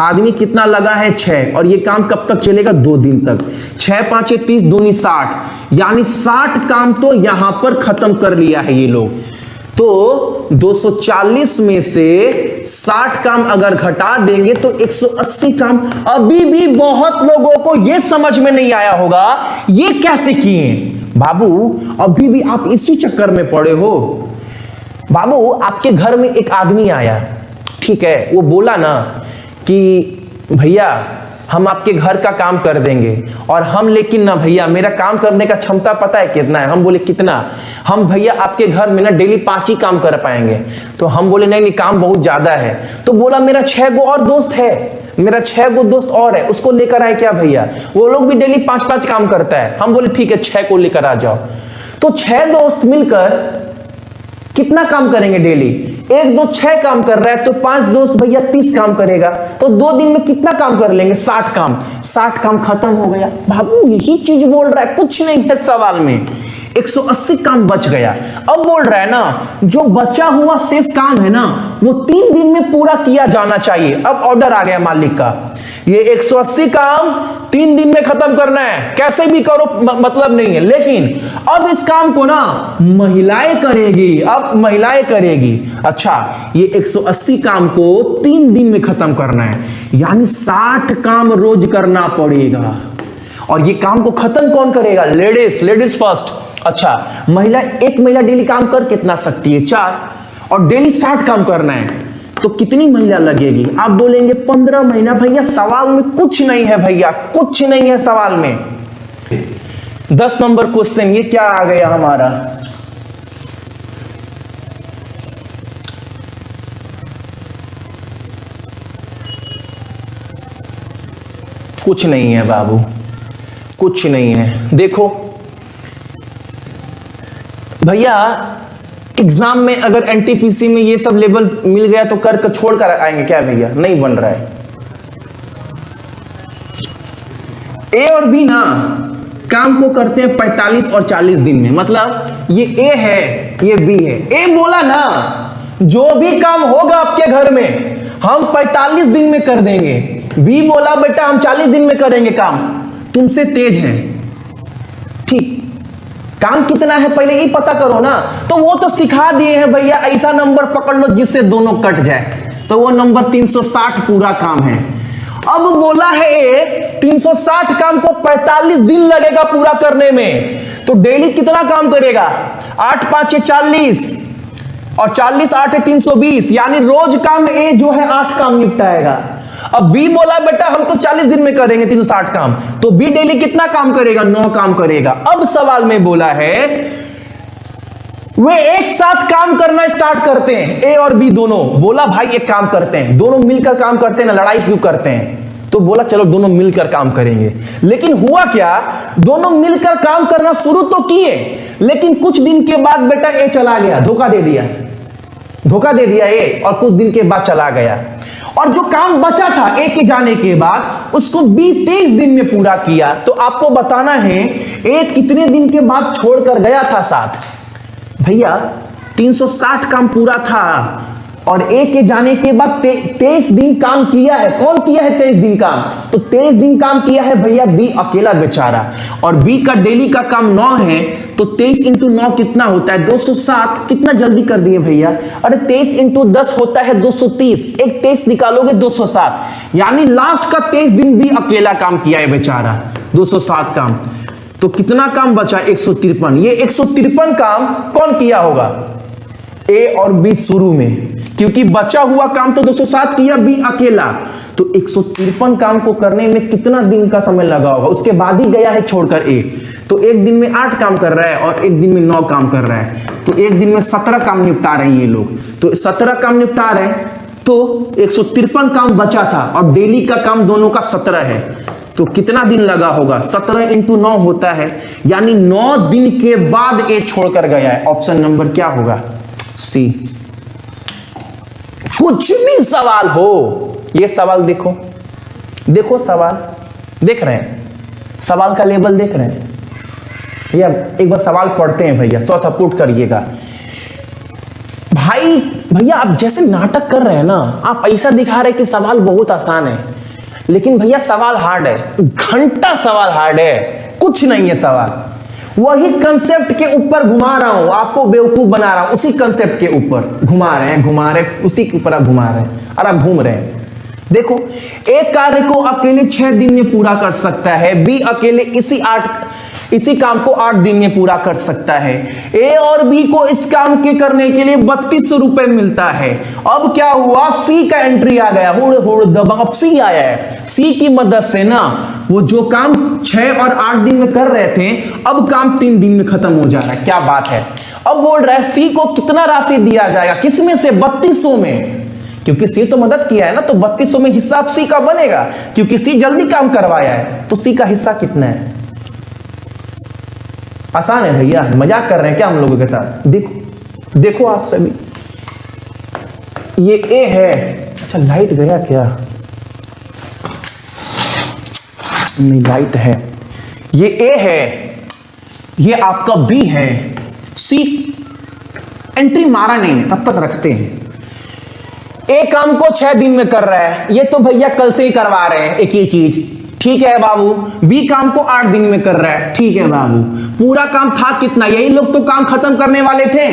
आदमी कितना लगा है? 6। और ये काम कब तक चलेगा? 2 दिन तक। 6 5 30 दूनी 60, यानी 60 काम तो यहां पर खत्म कर लिया है ये लोग। तो 240 में से 60 काम अगर घटा देंगे तो 180 काम। अभी भी बहुत लोगों को यह समझ में नहीं आया होगा ये कैसे किए। बाबू अभी भी आप इसी चक्कर में पड़े हो। बाबू आपके घर में एक आदमी आया, ठीक है, वो बोला ना कि भैया हम आपके घर का काम कर देंगे। और हम लेकिन ना भैया मेरा काम करने का क्षमता पता है कितना है? हम बोले कितना? हम भैया आपके घर में ना डेली 5 ही काम कर पाएंगे। तो हम बोले नहीं नहीं, काम बहुत ज्यादा है। तो बोला मेरा 6 गो और दोस्त है, मेरा 6 गो दोस्त और है, उसको लेकर आए क्या भैया? वो लोग भी डेली 5-5 काम करता है। हम बोले ठीक है 6 को लेकर आ जाओ। तो 6 दोस्त मिलकर कितना काम करेंगे डेली? एक दोस्त 6 काम कर रहा है तो 5 दोस्त भैया 30 काम करेगा। तो 2 दिन में कितना काम कर लेंगे? 60 काम। 60 काम खत्म हो गया। बाबू यही चीज बोल रहा है, कुछ नहीं है सवाल में। 180 काम बच गया। अब बोल रहा है ना जो बचा हुआ शेष काम है ना वो 3 दिन में पूरा किया जाना चाहिए। अब ऑर्डर आ गया मालिक का, ये 180 काम 3 दिन में खत्म करना है, कैसे भी करो मतलब नहीं है। लेकिन अब इस काम को ना महिलाएं करेगी। अब महिलाएं करेगी। अच्छा, ये 180 काम को 3 दिन में खत्म करना है, यानी 60 काम रोज करना पड़ेगा। और ये काम को खत्म कौन करेगा? Ladies first. अच्छा, एक महिला डेली काम कर कितना सकती है? 4। और डेली 60 काम करना है तो कितनी महिला लगेगी? आप बोलेंगे 15 महीना। भैया सवाल में कुछ नहीं है भैया, कुछ नहीं है सवाल में। 10 नंबर क्वेश्चन ये क्या आ गया हमारा? कुछ नहीं है बाबू, कुछ नहीं है। देखो भैया एग्जाम में अगर एनटीपीसी में ये सब लेवल मिल गया तो कर छोड़ कर आएंगे क्या भैया? नहीं बन रहा है। ए और बी ना काम को करते हैं 45 और 40 दिन में। मतलब ये ए है, ये बी है। ए बोला ना जो भी काम होगा आपके घर में हम 45 दिन में कर देंगे। बी बोला बेटा हम 40 दिन में करेंगे काम। तुमसे तेज है, ठीक, काम कितना है पहले ही पता करो ना। तो वो तो सिखा दिए हैं भैया, ऐसा नंबर पकड़ लो जिससे दोनों कट जाए। तो वो नंबर 360 पूरा काम है। अब बोला है 360 काम को 45 दिन लगेगा पूरा करने में। तो डेली कितना काम करेगा? 8 5 40 और 40 8 320, यानी रोज काम ए जो है 8 काम निपटाएगा। अब बी बोला बेटा हम तो 40 दिन में करेंगे 360 काम। तो बी डेली कितना काम करेगा? 9 काम करेगा। अब सवाल में बोला है वे एक साथ काम करना स्टार्ट करते हैं, ए और बी दोनों। बोला भाई एक काम करते हैं, दोनों मिलकर काम करते हैं ना, लड़ाई क्यों करते हैं? तो बोला चलो दोनों मिलकर काम करेंगे। लेकिन हुआ क्या, दोनों मिलकर काम करना शुरू तो किए, लेकिन कुछ दिन के बाद बेटा ए चला गया, धोखा दे दिया ए, और कुछ दिन के बाद चला गया। और जो काम बचा था ए के जाने के बाद उसको बी 23 दिन में पूरा किया। तो आपको बताना है ए कितने दिन के बाद छोड़कर गया था साथ? भैया 360 काम पूरा था और ए के जाने के बाद 23 दिन काम किया है। कौन किया है 23 दिन काम? तो 23 दिन काम किया है भैया बी अकेला बेचारा। और बी का डेली का काम 9 है, तो 23 इंटू 9 कितना होता है? 207। कितना जल्दी कर दिए भैया? अरे 23 इंटू 10 होता है 230। एक 23 निकालोगे 207, यानी लास्ट का 23 दिन भी अकेला काम किया है बेचारा, 207 काम। तो कितना काम बचा? 153। ये 153 काम कौन किया होगा? ए और बी शुरू में, क्योंकि बचा हुआ काम तो 207 किया बी अकेला। तो 153 काम को करने में कितना दिन का समय लगा होगा? उसके बाद ही गया है छोड़कर ए। तो एक दिन में 8 काम कर रहा है और एक दिन में 9 काम कर रहा है। तो एक दिन में 17 काम निपटा रहे हैं ये लोग। तो 17 काम निपटा रहे हैं तो 153 काम बचा था और डेली का काम दोनों का 17 है। तो कितना दिन लगा होगा? 17 इंटू 9 होता है, यानी 9 दिन के बाद ए छोड़कर गया है। ऑप्शन नंबर क्या होगा? सी। कुछ भी सवाल हो, ये सवाल देखो, देखो सवाल देख रहे हैं, सवाल का लेवल देख रहे हैं भैया। एक बार सवाल पढ़ते हैं भैया, सपोर्ट करिएगा भाई। भैया आप जैसे नाटक कर रहे हैं ना, आप ऐसा दिखा रहे हैं कि सवाल बहुत आसान है, लेकिन भैया सवाल हार्ड है, घंटा सवाल हार्ड है, कुछ नहीं है सवाल। वही कंसेप्ट के ऊपर घुमा रहा हूं, आपको बेवकूफ बना रहा हूं, उसी कंसेप्ट के ऊपर घुमा रहे हैं, उसी के ऊपर आप घुमा रहे हैं और आप घूम रहे हैं। देखो, एक कार्य को अकेले 6 दिन में पूरा कर सकता है, बी अकेले इसी काम को 8 दिन में पूरा कर सकता है, ए और बी को इस काम के करने के लिए 3200 रुपए मिलता है। अब क्या हुआ? सी का एंट्री आ गया, हुड़ दबंग। अब सी आया है, सी की मदद से ना वो जो काम 6 और 8 दिन में कर रहे थे, अब काम 3 दिन में खत्म हो जा रहा है। क्या बात है? अब बोल रहा है सी को कितना राशि दिया जाएगा, किसमें से? 3200 में, क्योंकि सी तो मदद किया है ना, तो 3200 में हिस्सा सी का बनेगा, क्योंकि सी जल्दी काम करवाया है। तो सी का हिस्सा कितना है? आसान है भैया, मजाक कर रहे हैं क्या हम लोगों के साथ? देखो देखो आप सभी, ये ए है। अच्छा लाइट गया क्या? नहीं लाइट है। ये ए है, ये आपका बी है, सी एंट्री मारा नहीं है, तब तक रखते हैं। ए काम को 6 दिन में कर रहा है, ये तो भैया कल से ही करवा रहे हैं एक ही चीज, ठीक है बाबू। बी काम को 8 दिन में कर रहा है, ठीक है बाबू। पूरा काम था कितना? यही लोग तो काम खत्म करने वाले थे,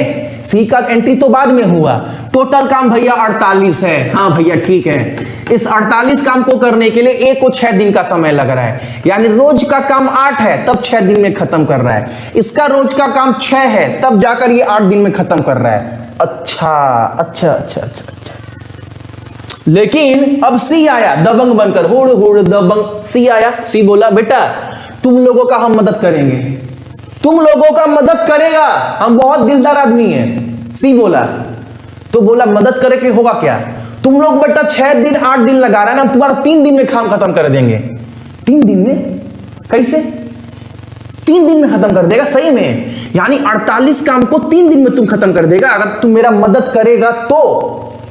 सी का एंट्री तो बाद में हुआ। टोटल काम भैया 48 है। हाँ भैया ठीक है, इस 48 काम को करने के लिए ए को 6 दिन का समय लग रहा है, यानी रोज का काम 8 है, तब 6 दिन में खत्म कर रहा है। इसका रोज का काम 6 है, तब जाकर ये 8 दिन में खत्म कर रहा है। अच्छा। लेकिन अब सी आया दबंग बनकर, हुड़ दबंग। सी आया, सी बोला बेटा तुम लोगों का हम मदद करेंगे, तुम लोगों का मदद करेगा, हम बहुत दिलदार आदमी हैं। सी बोला, तो बोला मदद करे कि होगा क्या? तुम लोग बेटा 6 दिन 8 दिन लगा रहा है ना, हम तुम्हारा 3 दिन में काम खत्म कर देंगे। 3 दिन में? कैसे 3 दिन में खत्म कर देगा? सही में, यानी 48 काम को 3 दिन में तुम खत्म कर देगा अगर तुम मेरा मदद करेगा तो।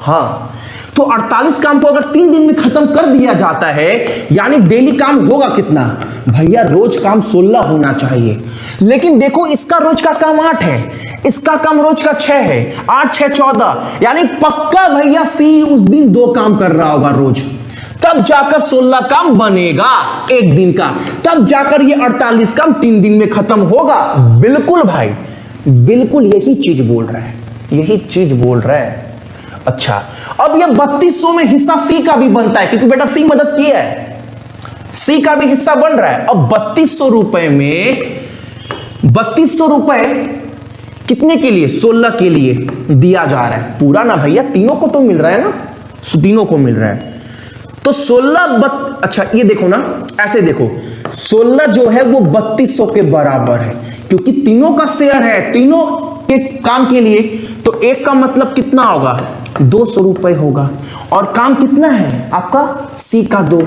हाँ, तो 48 काम को अगर 3 दिन में खत्म कर दिया जाता है, यानी डेली काम होगा कितना भैया? रोज काम 16 होना चाहिए। लेकिन देखो इसका रोज का काम 8 है, इसका काम रोज का 6 है, 8 6 14, यानी पक्का भैया सी उस दिन 2 काम कर रहा होगा रोज, तब जाकर 16 काम बनेगा एक दिन का, तब जाकर ये 48 काम 3 दिन में खत्म होगा। बिल्कुल भाई, बिल्कुल यही चीज बोल रहा है, यही चीज बोल रहा है। अच्छा, अब ये 3200 में हिस्सा सी का भी बनता है, क्योंकि बेटा सी मदद किया है, सी का भी हिस्सा बन रहा है। अब 3200 रुपए में 3200 रुपए कितने के लिए? 16 के लिए दिया जा रहा है। पूरा ना भैया, तीनों को तो मिल रहा है ना, तीनों को मिल रहा है। तो 16 अच्छा ये देखो ना, ऐसे देखो, 16 जो है वो 3200 के बराबर है, क्योंकि तीनों का शेयर है, तीनों के काम के लिए। तो एक का मतलब कितना होगा? 200 रुपए होगा, और काम कितना है आपका? सी का 2,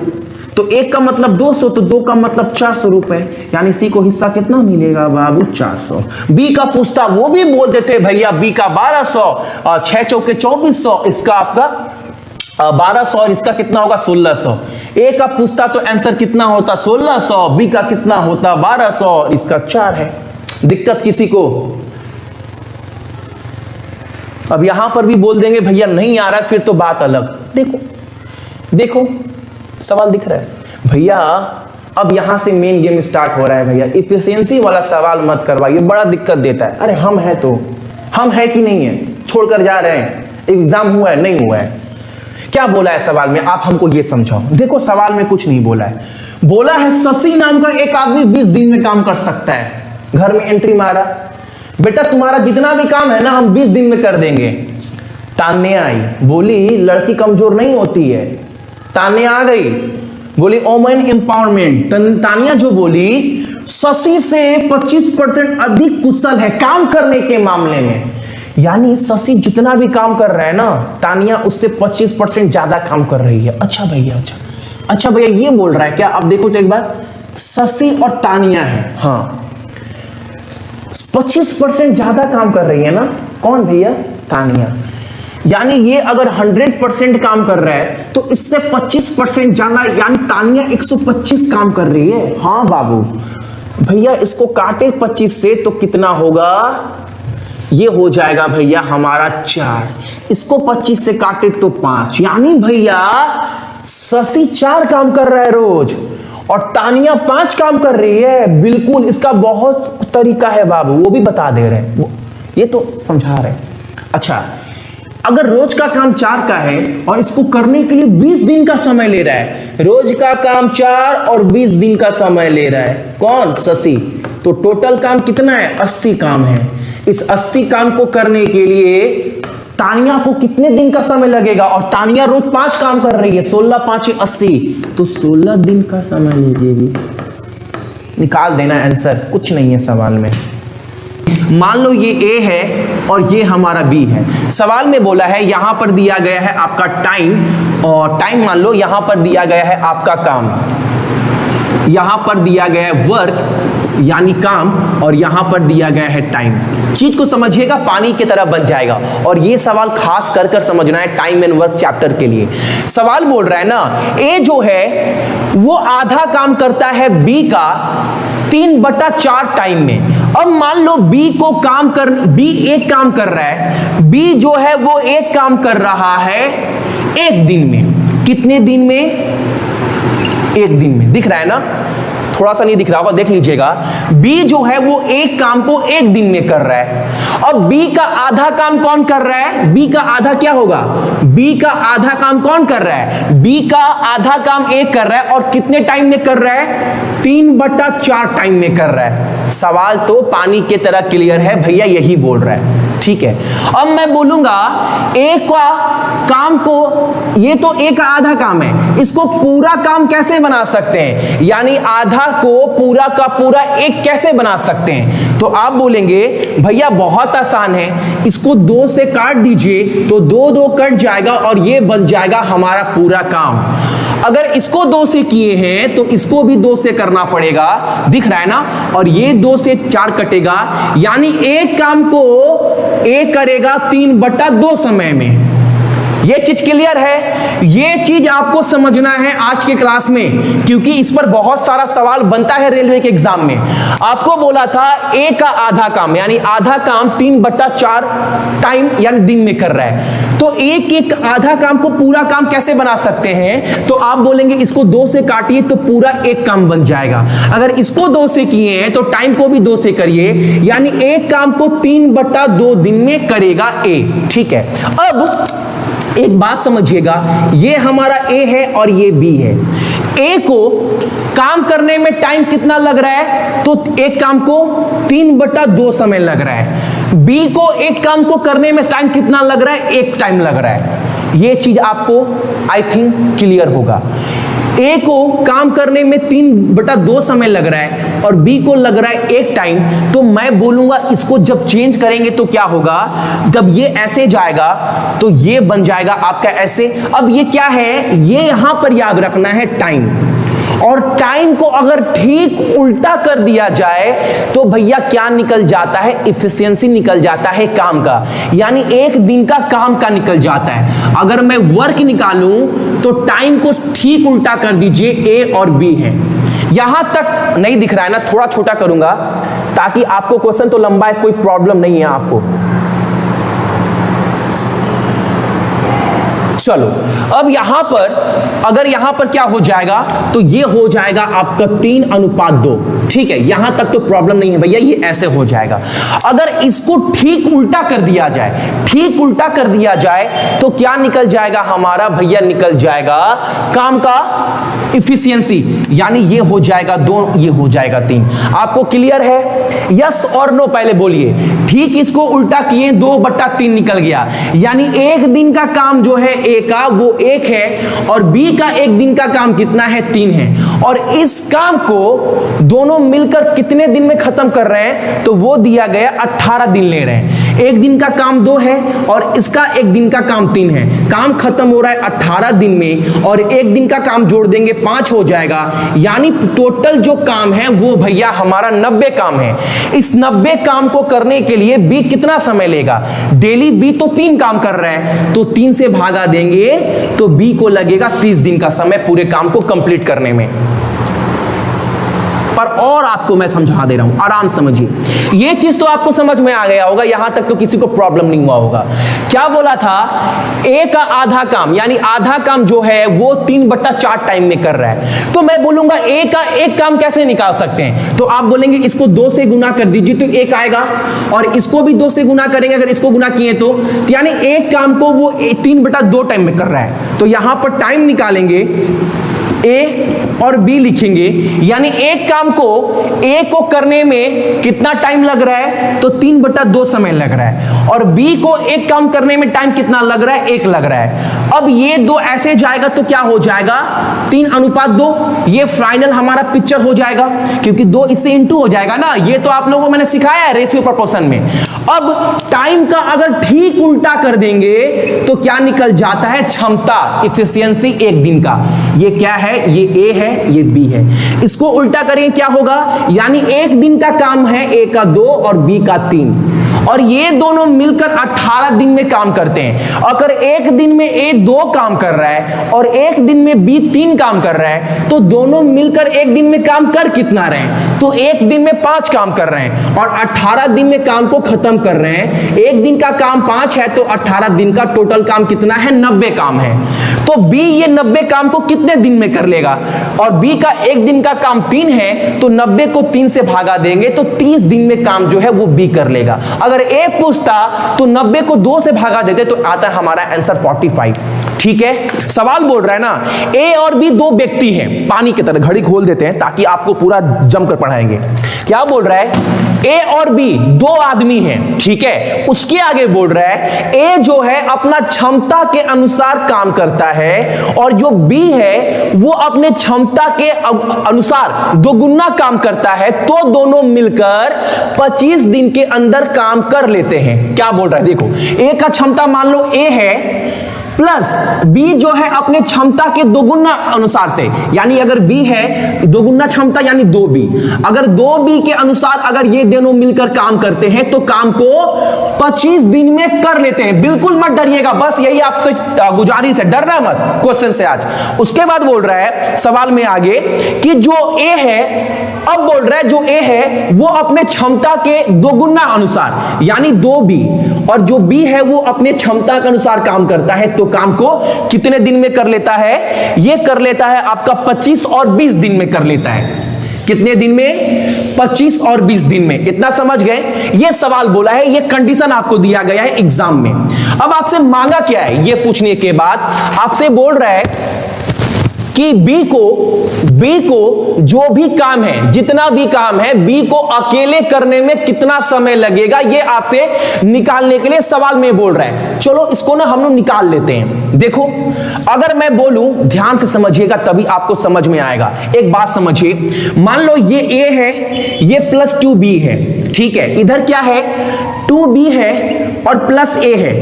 तो एक का मतलब 200, तो 2 का मतलब 400 रुपए, यानी सी को हिस्सा कितना मिलेगा बाबू? 400। बी का पूछता, वो भी बोल देते भैया बी का 1200, और 6 चौके 2400, इसका आपका 1200, और इसका कितना होगा? 1600। ए का पूछता तो आंसर कितना होता? 1600, बी का कितना होता? 1200, इसका 4 है। दिक्कत किसी को? अब यहां पर भी बोल देंगे भैया नहीं आ रहा है, फिर तो बात अलग। देखो देखो सवाल दिख रहा है भैया, अब यहां से मेन गेम स्टार्ट हो रहा है भैया। इफिशियंसी वाला सवाल मत करवाइए, बड़ा दिक्कत देता है। अरे हम है तो हम है कि नहीं है, छोड़कर जा रहे हैं, एग्जाम हुआ है नहीं हुआ है, क्या बोला है सवाल में, आप हमको ये समझाओ। देखो सवाल में कुछ नहीं बोला है, बोला है शशि नाम का एक आदमी 20 दिन में काम कर सकता है। घर में एंट्री मारा, बेटा तुम्हारा जितना भी काम है ना हम 20 दिन में कर देंगे। तान्या आई, बोली लड़की कमजोर नहीं होती है। तान्या आ गई, बोली वुमेन एम्पावरमेंट। तान्या जो बोली शशि से 25% अधिक कुशल है काम करने के मामले में, यानी शशि जितना भी काम कर रहा है ना, तान्या उससे 25% ज्यादा काम कर रही है। अच्छा भैया अच्छा, अच्छा भैया ये बोल रहा है क्या? अब देखो तो एक बार, शशि और तानिया है, हाँ 25% ज्यादा काम कर रही है ना। कौन भैया? तानिया। यानी ये अगर 100% काम कर रहा है तो इससे 25% ज्यादा, यानी तानिया 125 काम कर रही है। हाँ बाबू भैया, इसको काटे 25 से तो कितना होगा? ये हो जाएगा भैया हमारा 4। इसको 25 से काटे तो 5, यानी भैया शशि 4 काम कर रहा है रोज और तानिया 5 काम कर रही है। बिल्कुल, इसका बहुत तरीका है बाबू, वो भी बता दे रहे हैं, ये तो समझा रहे हैं। अच्छा, अगर रोज का काम 4 का है और इसको करने के लिए 20 दिन का समय ले रहा है, रोज का काम 4 और 20 दिन का समय ले रहा है, कौन? शशि। तो टोटल काम कितना है? 80 काम है। इस 80 काम को करने के लिए तानिया को कितने दिन का समय लगेगा? और तानिया रोज 5 काम कर रही है, 16 5 80, तो 16 दिन का समय लगेगी। निकाल देना आंसर, कुछ नहीं है सवाल में। मान लो ये ए है और ये हमारा बी है। सवाल में बोला है यहां पर दिया गया है आपका टाइम, और टाइम मान लो यहां पर दिया गया है आपका काम, यहां पर दिया गया है वर्क यानी काम, और यहां पर दिया गया है टाइम। चीज को समझिएगा, पानी की तरह बन जाएगा। और ये सवाल खास कर समझना है टाइम एंड वर्क चैप्टर के लिए। सवाल बोल रहा है ना, ए जो है वो आधा काम करता है बी का 3/4 टाइम में। अब मान लो बी एक काम कर रहा है, बी जो है वो एक काम कर रहा है 1 दिन में। कितने दिन में? 1 दिन में। दिख रहा है ना? थोड़ा सा नहीं दिख रहा होगा, देख लीजिएगा। बी जो है वो एक काम को 1 दिन में कर रहा है। अब बी का आधा काम कौन कर रहा है? बी का आधा क्या होगा? बी का आधा काम कौन कर रहा है? बी का आधा काम एक कर रहा है, और कितने टाइम में कर रहा है? 3/4 टाइम में कर रहा है। सवाल तो पानी की तरह क्लियर है भैया, यही बोल रहा है। ठीक है, अब मैं बोलूंगा एक का काम को, ये तो एक आधा काम है, इसको पूरा काम कैसे बना सकते हैं? यानी आधा को पूरा का पूरा एक कैसे बना सकते हैं? तो आप बोलेंगे भैया बहुत आसान है, इसको 2 से काट दीजिए तो 2 कट जाएगा और ये बन जाएगा हमारा पूरा काम। अगर इसको 2 से किए हैं तो इसको भी 2 से करना पड़ेगा, दिख रहा है ना? और ये 2 से 4 कटेगा, यानी एक काम को एक करेगा 3/2 समय में। ये चीज क्लियर है? ये चीज आपको समझना है आज के क्लास में, क्योंकि इस पर बहुत सारा सवाल बनता है रेलवे के एग्जाम में। आपको बोला था ए का आधा काम, यानी आधा काम 3/4 टाइम यानी दिन में कर रहा है, तो एक आधा काम को पूरा काम कैसे बना सकते हैं? तो आप बोलेंगे इसको 2 से काटिए तो पूरा एक काम बन जाएगा। अगर इसको 2 से किए हैं तो टाइम को भी 2 से करिए, यानी एक काम को 3/2 दिन में करेगा ए। ठीक है, अब एक बात समझिएगा, ये हमारा ए है और ये बी है। ए को काम करने में टाइम कितना लग रहा है? तो एक काम को 3/2 समय लग रहा है। बी को एक काम को करने में टाइम कितना लग रहा है? 1 टाइम लग रहा है। ये चीज आपको आई थिंक क्लियर होगा। ए को काम करने में 3/2 समय लग रहा है और बी को लग रहा है 1 टाइम, तो मैं बोलूंगा इसको जब चेंज करेंगे तो क्या होगा? जब ये ऐसे जाएगा तो ये बन जाएगा आपका ऐसे। अब ये क्या है? ये यहां पर याद रखना है टाइम, और टाइम को अगर ठीक उल्टा कर दिया जाए तो भैया क्या निकल जाता है? इफिशियंसी निकल जाता है काम का, यानी 1 दिन का काम का निकल जाता है। अगर मैं वर्क निकालूं तो टाइम को ठीक उल्टा कर दीजिए, ए और बी है। यहां तक नहीं दिख रहा है ना? थोड़ा छोटा करूंगा ताकि आपको क्वेश्चन तो लंबा है, कोई प्रॉब्लम नहीं है आपको। चलो, अब यहां पर अगर यहां पर क्या हो जाएगा तो ये हो जाएगा आपका 3:2। ठीक है, यहां तक तो प्रॉब्लम नहीं है भैया, ये ऐसे हो जाएगा। अगर इसको ठीक उल्टा कर दिया जाए, ठीक उल्टा कर दिया जाए तो क्या निकल जाएगा हमारा भैया? निकल जाएगा काम का इफिशियंसी, यानी ये हो जाएगा 2, ये हो जाएगा 3। आपको क्लियर है? यस और नो पहले बोलिए। ठीक इसको उल्टा किए 2/3 निकल गया, यानी 1 दिन का काम जो है ए का वो 1 है और बी का 1 दिन का काम कितना है? 3 है। और इस काम को दोनों मिलकर कितने दिन में खत्म कर रहे हैं, तो वो दिया गया 18 दिन ले रहे हैं। एक दिन का काम 2 है और इसका एक दिन का काम 3 है। काम खत्म हो रहा है 18 दिन में और एक दिन का काम जोड़ देंगे 5 हो जाएगा, यानी टोटल जो काम है वो भैया हमारा 90 काम है। इस 90 काम को करने के लिए बी कितना समय लेगा? डेली बी तो 3 काम कर रहा है, तो 3 से भागा देंगे तो बी को लगेगा 30 दिन का समय पूरे काम को कंप्लीट करने में। पर और आपको मैं समझा दे रहा हूं, आराम समझिए। यह चीज तो आपको समझ में आ गया होगा, यहां तक तो किसी को प्रॉब्लम नहीं हुआ होगा। क्या बोला था? ए का आधा काम, यानी आधा काम जो है वो 3/4 टाइम में कर रहा है। तो मैं बोलूंगा ए का एक काम कैसे निकाल सकते हैं? तो आप बोलेंगे इसको 2 से गुना कर दीजिए तो 1 आएगा, और इसको भी 2 से गुना करेंगे अगर इसको गुना किए तो यानी एक काम को वो 3/2 टाइम में कर रहा है। तो यहां पर टाइम निकालेंगे, ए और बी लिखेंगे, यानी एक काम को ए को करने में कितना टाइम लग रहा है, तो 3/2 समय लग रहा है, और बी को एक काम करने में टाइम कितना लग रहा है? 1 लग रहा है। अब ये 2 ऐसे जाएगा तो क्या हो जाएगा? 3:2। ये फाइनल हमारा पिक्चर हो जाएगा, क्योंकि 2 इससे इंटू हो जाएगा ना। ये तो आप लोगों को मैंने सिखाया है रेशियो प्रोपोर्शन में। अब टाइम का अगर ठीक उल्टा कर देंगे तो क्या निकल जाता है? क्षमता, इफिशियंसी एक दिन का। ये क्या है? ये ए है, ये बी है। इसको उल्टा करें क्या होगा? यानी एक दिन का काम है ए का 2 और बी का 3, और ये दोनों मिलकर 18 दिन में काम करते हैं। अगर एक दिन में ए 2 काम कर रहा है और एक दिन में बी 3 काम कर रहा है, तो दोनों मिलकर एक दिन में काम कर कितना रहे हैं? तो एक दिन में 5 काम कर रहे हैं और 18 दिन में काम को खत्म कर रहे हैं। एक दिन का काम 5 है तो 18 दिन का टोटल काम कितना है? 90 काम है। तो बी ये 90 काम को कितने दिन में कर लेगा? और बी का एक दिन का काम 3 है, तो 90 को 3 से भागा देंगे तो 30 दिन में काम जो है वो बी कर लेगा। अगर ए पूछता तो 90 को 2 से भागा देते तो आता है हमारा आंसर 45। ठीक है, सवाल बोल रहा है ना ए और बी 2 व्यक्ति हैं, पानी की तरह। घड़ी खोल देते हैं ताकि आपको पूरा जमकर पढ़ाएंगे। क्या बोल रहा है? ए और बी 2 आदमी हैं, ठीक है। उसके आगे बोल रहा है ए जो है अपना क्षमता के अनुसार काम करता है और जो बी है वो अपने क्षमता के अनुसार दोगुना काम करता है, तो दोनों मिलकर 25 दिन के अंदर काम कर लेते हैं। क्या बोल रहा है? देखो, ए का क्षमता मान लो ए है प्लस बी जो है अपने क्षमता के दोगुना अनुसार से, यानी अगर बी है दोगुना क्षमता यानी 2b, अगर 2b के अनुसार अगर ये दोनों मिलकर काम करते हैं तो काम को 25 दिन में कर लेते हैं। बिल्कुल मत डरिएगा, बस यही आपसे गुजारिश है, डरना मत क्वेश्चन से आज। उसके बाद बोल रहा है सवाल में आगे कि जो ए है, अब बोल रहा है जो ए है वो अपने क्षमता के दोगुना अनुसार यानी 2b, और जो बी है वो अपने क्षमता के अनुसार काम करता है, तो काम को कितने दिन में कर लेता है? ये कर लेता है आपका 25 और 20 दिन में कर लेता है। कितने दिन में? 25 और 20 दिन में। इतना समझ गए? ये सवाल बोला है, ये कंडीशन आपको दिया गया है एग्जाम में। अब आपसे मांगा क्या है? ये पूछने के बाद आपसे बोल रहा है कि बी को जो भी काम है, जितना भी काम है, बी को अकेले करने में कितना समय लगेगा, ये आपसे निकालने के लिए सवाल में बोल रहा है। चलो इसको ना हम लोग निकाल लेते हैं। देखो, अगर मैं बोलूं, ध्यान से समझिएगा तभी आपको समझ में आएगा। एक बात समझिए, मान लो ये ए है, ये प्लस 2b है, ठीक है। इधर क्या है? 2b है और प्लस ए है।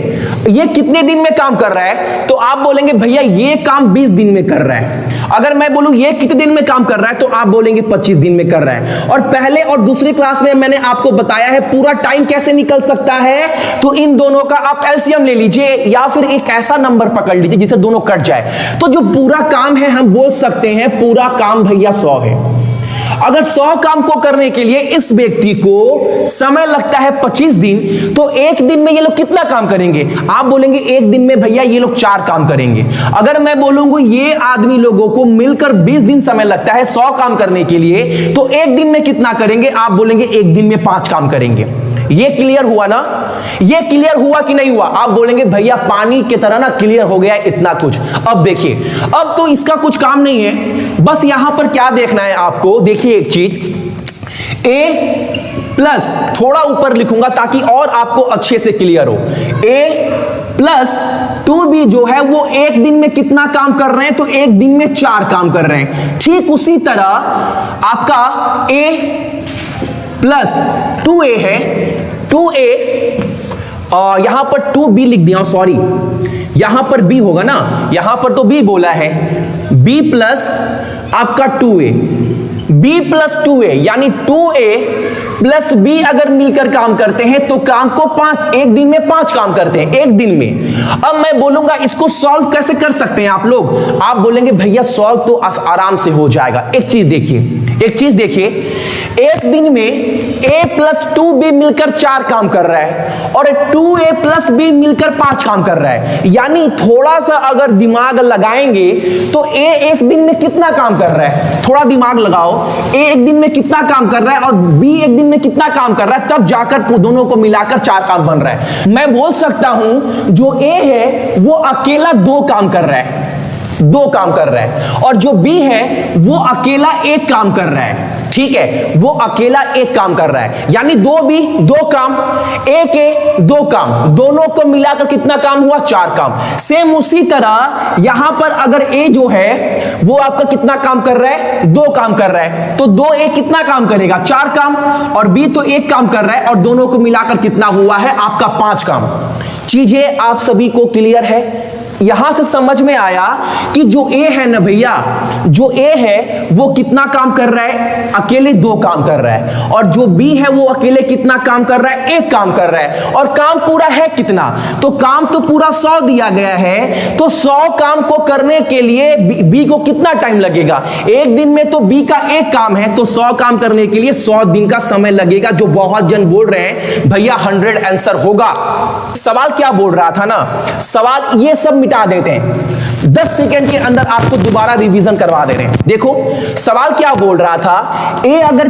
ये कितने दिन में काम कर रहा है? तो आप बोलेंगे भैया ये काम 20 दिन में कर रहा है। अगर मैं बोलूं ये कितने दिन में काम कर रहा है, तो आप बोलेंगे 25 दिन में कर रहा है। और पहले और दूसरी क्लास में मैंने आपको बताया है पूरा टाइम कैसे निकल सकता है। तो इन दोनों का आप एलसीएम ले लीजिए या फिर एक ऐसा नंबर पकड़ लीजिए जिससे दोनों कट जाए। तो जो पूरा काम है हम बोल सकते हैं पूरा काम भैया 100 है। अगर 100 काम को करने के लिए इस व्यक्ति को समय लगता है 25 दिन, तो एक दिन में ये लोग कितना काम करेंगे? आप बोलेंगे एक दिन में भैया ये लोग 4 काम करेंगे। अगर मैं बोलूंगा ये आदमी लोगों को मिलकर 20 दिन समय लगता है 100 काम करने के लिए, तो एक दिन में कितना करेंगे? आप बोलेंगे एक दिन में 5 काम करेंगे। ये क्लियर हुआ ना? ये क्लियर हुआ कि नहीं हुआ? आप बोलेंगे भैया पानी की तरह ना क्लियर हो गया इतना कुछ। अब देखिए, अब तो इसका कुछ काम नहीं है, बस यहां पर क्या देखना है आपको? देखिए एक चीज, ए प्लस थोड़ा ऊपर लिखूंगा ताकि और आपको अच्छे से क्लियर हो, ए प्लस 2b जो है वो एक दिन में कितना काम कर रहे हैं, तो एक दिन में 4 काम कर रहे हैं। ठीक उसी तरह आपका a प्लस 2a है, 2a यहां पर 2b लिख दिया, सॉरी यहां पर b होगा ना, यहां पर तो b बोला है, b प्लस आपका 2a, b प्लस 2a यानी 2a प्लस b अगर मिलकर काम करते हैं तो काम को 5 एक दिन में 5 काम करते हैं एक दिन में। अब मैं बोलूंगा इसको सॉल्व कैसे कर सकते हैं आप लोग, आप बोलेंगे भैया सॉल्व तो आराम से हो जाएगा। एक चीज देखिए, एक दिन में a प्लस 2b मिलकर 4 काम कर रहा है और 2a प्लस b मिलकर 5 काम कर रहा है, यानी थोड़ा सा अगर दिमाग लगाएंगे तो a एक दिन में कितना काम कर रहा है, थोड़ा दिमाग लगाओ, a एक दिन में कितना काम कर रहा है और b एक दिन में कितना काम कर रहा है, तब जाकर दोनों को मिलाकर 4 काम बन रहा है। मैं बोल सकता हूं जो a है वो अकेला 2 काम कर रहा है, 2 काम कर रहा है, और जो b है वो अकेला 1 काम कर रहा है। ठीक है, वो अकेला 1 काम कर रहा है, यानी 2b 2 काम, 1a 2 काम, दोनों को मिलाकर कितना काम हुआ, 4 काम। सेम उसी तरह यहां पर अगर a जो है वो आपका कितना काम कर रहा है, 2 काम कर रहा है, तो 2a कितना काम करेगा, 4 काम, और b तो 1 काम कर रहा है, और दोनों को मिलाकर कितना हुआ है आपका 5 काम। चीजें आप सभी को क्लियर है? यहां से समझ में आया कि जो A है ना भैया, जो A है वो कितना काम कर रहा है, अकेले 2 काम कर रहा है, और जो B है वो अकेले कितना काम कर रहा है, 1 काम कर रहा है, और काम पूरा है कितना, तो काम तो पूरा 100 दिया गया है, तो 100 काम को करने के लिए B को कितना टाइम लगेगा, एक दिन में तो B का 1 काम है, तो 100 काम करने के लिए 100 दिन का समय लगेगा। जो बहुत जन बोल रहे हैं भैया 100 आंसर होगा, सवाल क्या बोल रहा था ना, सवाल ये सब मिटा देते हैं, 10 सेकंड के अंदर आपको दोबारा रिवीजन करवा दे रहे हैं। देखो सवाल क्या बोल रहा था, A अगर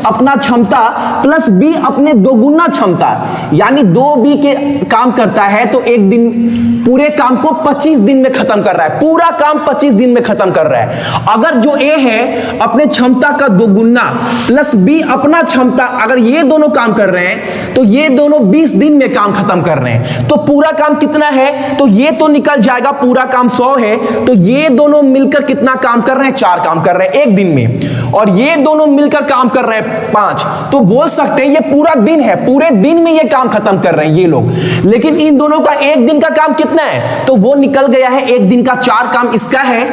अपना क्षमता प्लस B अपने 2 गुना क्षमता यानी 2b के काम करता है, तो एक दिन पूरे काम को 25 दिन में खत्म कर रहा है, पूरा काम 25 दिन में खत्म कर रहा है। अगर जो A है अपने क्षमता का 2 गुना प्लस B अपना क्षमता, अगर ये दोनों काम कर रहे हैं तो ये दोनों 20 दिन में काम खत्म कर रहे हैं, तो पूरा काम कितना है, तो ये तो निकल जाएगा, पूरा काम 100 है, तो ये दोनों मिलकर कितना काम कर रहे हैं, 4 काम कर रहे हैं एक दिन में, और ये दोनों मिलकर काम कर रहे हैं 5, तो बोल सकते हैं ये पूरा दिन है, पूरे दिन में ये काम खत्म कर रहे हैं ये लोग। लेकिन इन दोनों का एक दिन का काम कितना है, तो वो निकल गया है, एक दिन का 4 काम इसका है,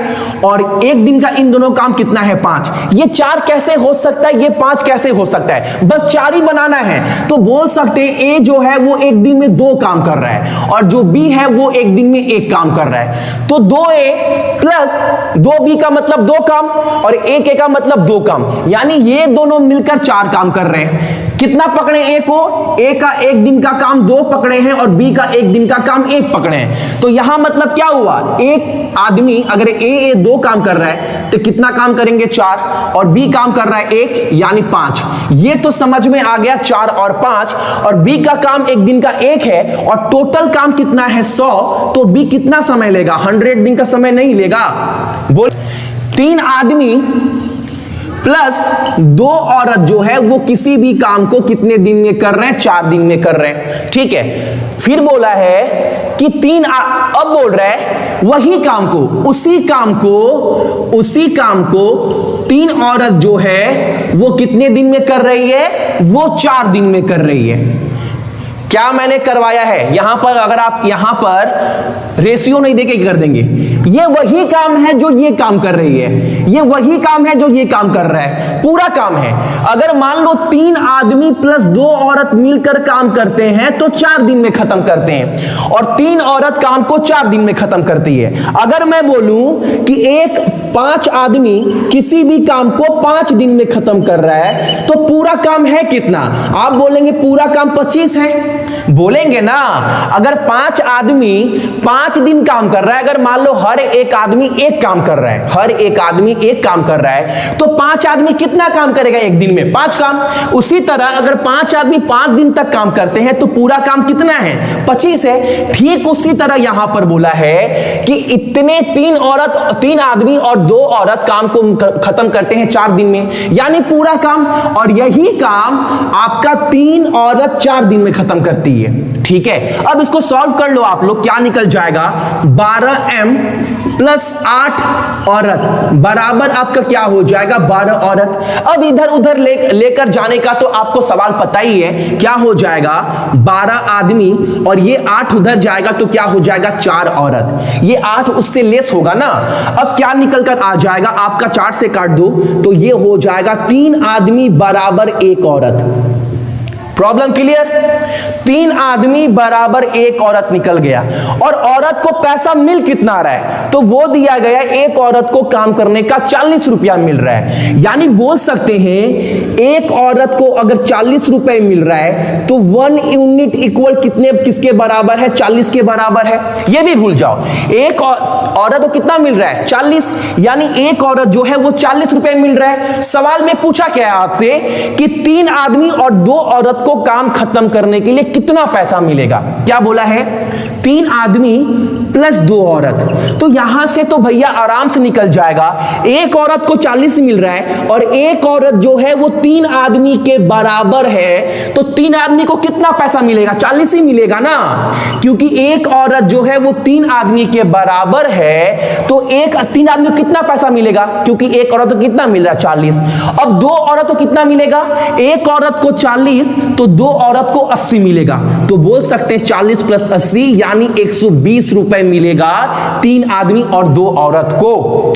और एक दिन का इन दोनों काम कितना है, 5। ये 4 कैसे हो सकता है, ये 5 कैसे हो सकता है, बस 4 ही बनाना है, तो बोल सकते हैं A जो है वो एक दिन में 2 काम कर रहा है, और जो B है वो एक दिन में 1 काम कर रहा है, तो 2a प्लस 2b का मतलब 2 काम, और 1a का मतलब 2 काम, यानी ये दोनों मिलकर 4 काम कर रहे हैं। कितना पकड़े A को, A का एक दिन का काम 2 पकड़े हैं और B का एक दिन का काम 1 पकड़े हैं, तो यहां मतलब क्या हुआ, एक आदमी अगर A 2 काम कर रहा है तो कितना काम करेंगे, 4, और B काम कर रहा है 1 यानी 5। ये तो समझ में आ गया, 4 और 5, और B का काम एक दिन का 1 है, और टोटल काम कितना है 100, तो B कितना समय लेगा, 100 दिन का समय नहीं लेगा। बोल 3 आदमी प्लस 2 औरत जो है वो किसी भी काम को कितने दिन में कर रहे हैं, 4 दिन में कर रहे हैं। ठीक है, फिर बोला है कि अब बोल रहा है वही काम को, उसी काम को 3 औरत जो है वो कितने दिन में कर रही है, वो 4 दिन में कर रही है। क्या मैंने करवाया है यहां पर, अगर आप यहां पर रेशियो नहीं देके कर देंगे, ये वही काम है जो ये काम कर रही है, ये वही काम है जो ये काम कर रहा है, पूरा काम है। अगर मान लो 3 आदमी प्लस 2 औरत मिलकर काम करते हैं तो 4 दिन में खत्म करते हैं, और 3 औरत काम को 4 दिन में खत्म करती है। अगर मैं बोलूं कि 5 आदमी किसी भी काम को 5 दिन में खत्म कर रहा है, तो पूरा काम है कितना, आप बोलेंगे पूरा काम 25 है, बोलेंगे ना। अगर 5 आदमी 5 दिन काम कर रहा है, अगर मान लो हर एक आदमी एक काम कर रहा है, हर एक आदमी एक काम कर रहा है, तो 5 आदमी कितना काम करेगा एक दिन में? 5 काम। उसी तरह अगर 5 आदमी 5 दिन तक काम करते हैं तो पूरा काम कितना है? 25 है। ठीक उसी तरह यहां पर बोला है कि इतने 3 आदमी और 2 औरत काम को खत्म करते हैं 4 दिन में, यानी पूरा काम। और यही काम आपका 3 औरत 4 दिन में खत्म करती है। ठीक है, अब इसको सॉल्व कर लो आप लोग, क्या निकल जाएगा? 12m प्लस 8 औरत बराबर आपका क्या हो जाएगा? 12 औरत। अब इधर उधर लेकर जाने का तो आपको सवाल पता ही है, क्या हो जाएगा? 12 आदमी और ये 8 उधर जाएगा तो क्या हो जाएगा? 4 औरत। ये 8 उससे लेस होगा ना। अब क्या निकल कर आ जाएगा? आपका 4 से काट दो तो ये हो जाएगा 3 आदमी बराबर 1 औरत। Problem clear? 3 आदमी बराबर 1 औरत निकल गया। और औरत को पैसा मिल कितना रहा है? तो वो दिया गया एक औरत को काम करने का 40 रुपया मिल रहा है। यानी बोल सकते हैं एक औरत को अगर 40 रुपए मिल रहा है तो 1 यूनिट इक्वल किसके बराबर है? 40 के बराबर है। ये भी भूल जाओ, एक औरत को कितना मिल रहा है? 40, यानी एक औरत जो है वो 40 रुपए मिल रहा है। सवाल में पूछा क्या है आपसे कि 3 आदमी और 2 औरत को काम खत्म करने के लिए कितना पैसा मिलेगा? क्या बोला है? 3 आदमी प्लस 2 औरत। तो यहां से तो भैया आराम से निकल जाएगा, एक औरत को 40 मिल रहा है और एक औरत जो है वो 3 आदमी के बराबर है, तो 3 आदमी को कितना पैसा मिलेगा? 40 ही मिलेगा ना, क्योंकि एक औरत जो है वो 3 आदमी के बराबर है। तो 3 आदमी को कितना पैसा मिलेगा? क्योंकि एक औरत को कितना मिल रहा है? 40। अब 2 औरत को कितना मिलेगा? एक औरत को 40 तो 2 औरत को 80 मिलेगा। तो बोल सकते हैं 40 प्लस 80 यानी 120 रुपए मिलेगा 3 आदमी और 2 औरत को।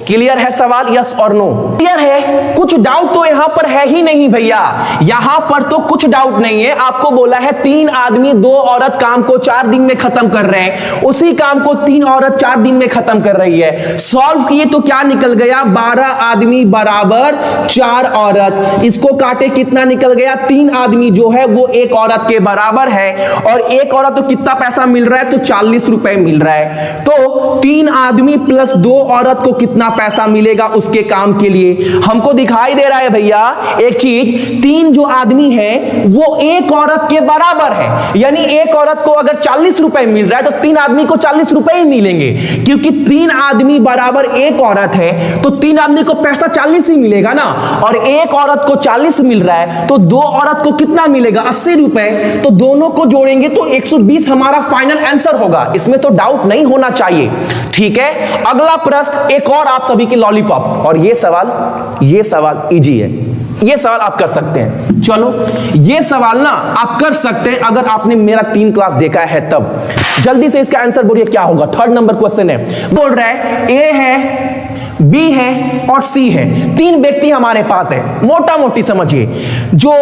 क्लियर है सवाल? यस और नो? क्लियर है? कुछ डाउट तो यहां पर है ही नहीं भैया, यहां पर तो कुछ डाउट नहीं है। आपको बोला है 3 आदमी 2 औरत काम को 4 दिन में खत्म कर रहे हैं, उसी काम को 3 औरत 4 दिन में खत्म कर रही है। सॉल्व किए तो क्या निकल गया? 12 आदमी बराबर 4 औरत। इसको काटे कितना निकल गया? 3 आदमी जो है वो 1 औरत के बराबर है और 1 औरत तो कितना पैसा मिल रहा है? तो 40 रुपए मिल रहा है। तो 3 आदमी प्लस 2 औरत को कितना पैसा मिलेगा उसके काम के लिए? हमको दिखाई दे रहा है भैया एक चीज, 3 जो आदमी है वो 1 औरत के बराबर है, यानी 1 औरत को अगर 40 रुपए मिल रहा है तो 3 आदमी को 40 रुपए ही मिलेंगे, क्योंकि 3 आदमी बराबर 1 औरत है तो 3 आदमी को पैसा 40 ही मिलेगा ना। और 1 औरत को 40 मिल रहा है तो 2 औरत को कितना मिलेगा? 80 रुपए। तो दोनों को जोड़ेंगे तो 120 हमारा फाइनल आंसर होगा, इसमें तो डाउट नहीं होना चाहिए। ठीक है, अगला प्रश्न एक और आप सभी के लॉलीपॉप, और ये सवाल इजी है, ये सवाल आप कर सकते हैं। चलो ये सवाल ना आप कर सकते हैं अगर आपने मेरा 3 क्लास देखा है तब। जल्दी से इसका आंसर बोलिए क्या होगा? 3rd नंबर क्वेश्चन है, बोल रहा है ए है, बी है और सी है। 3 व्यक्ति हमारे पास है, मोटा मोटी समझिए। जो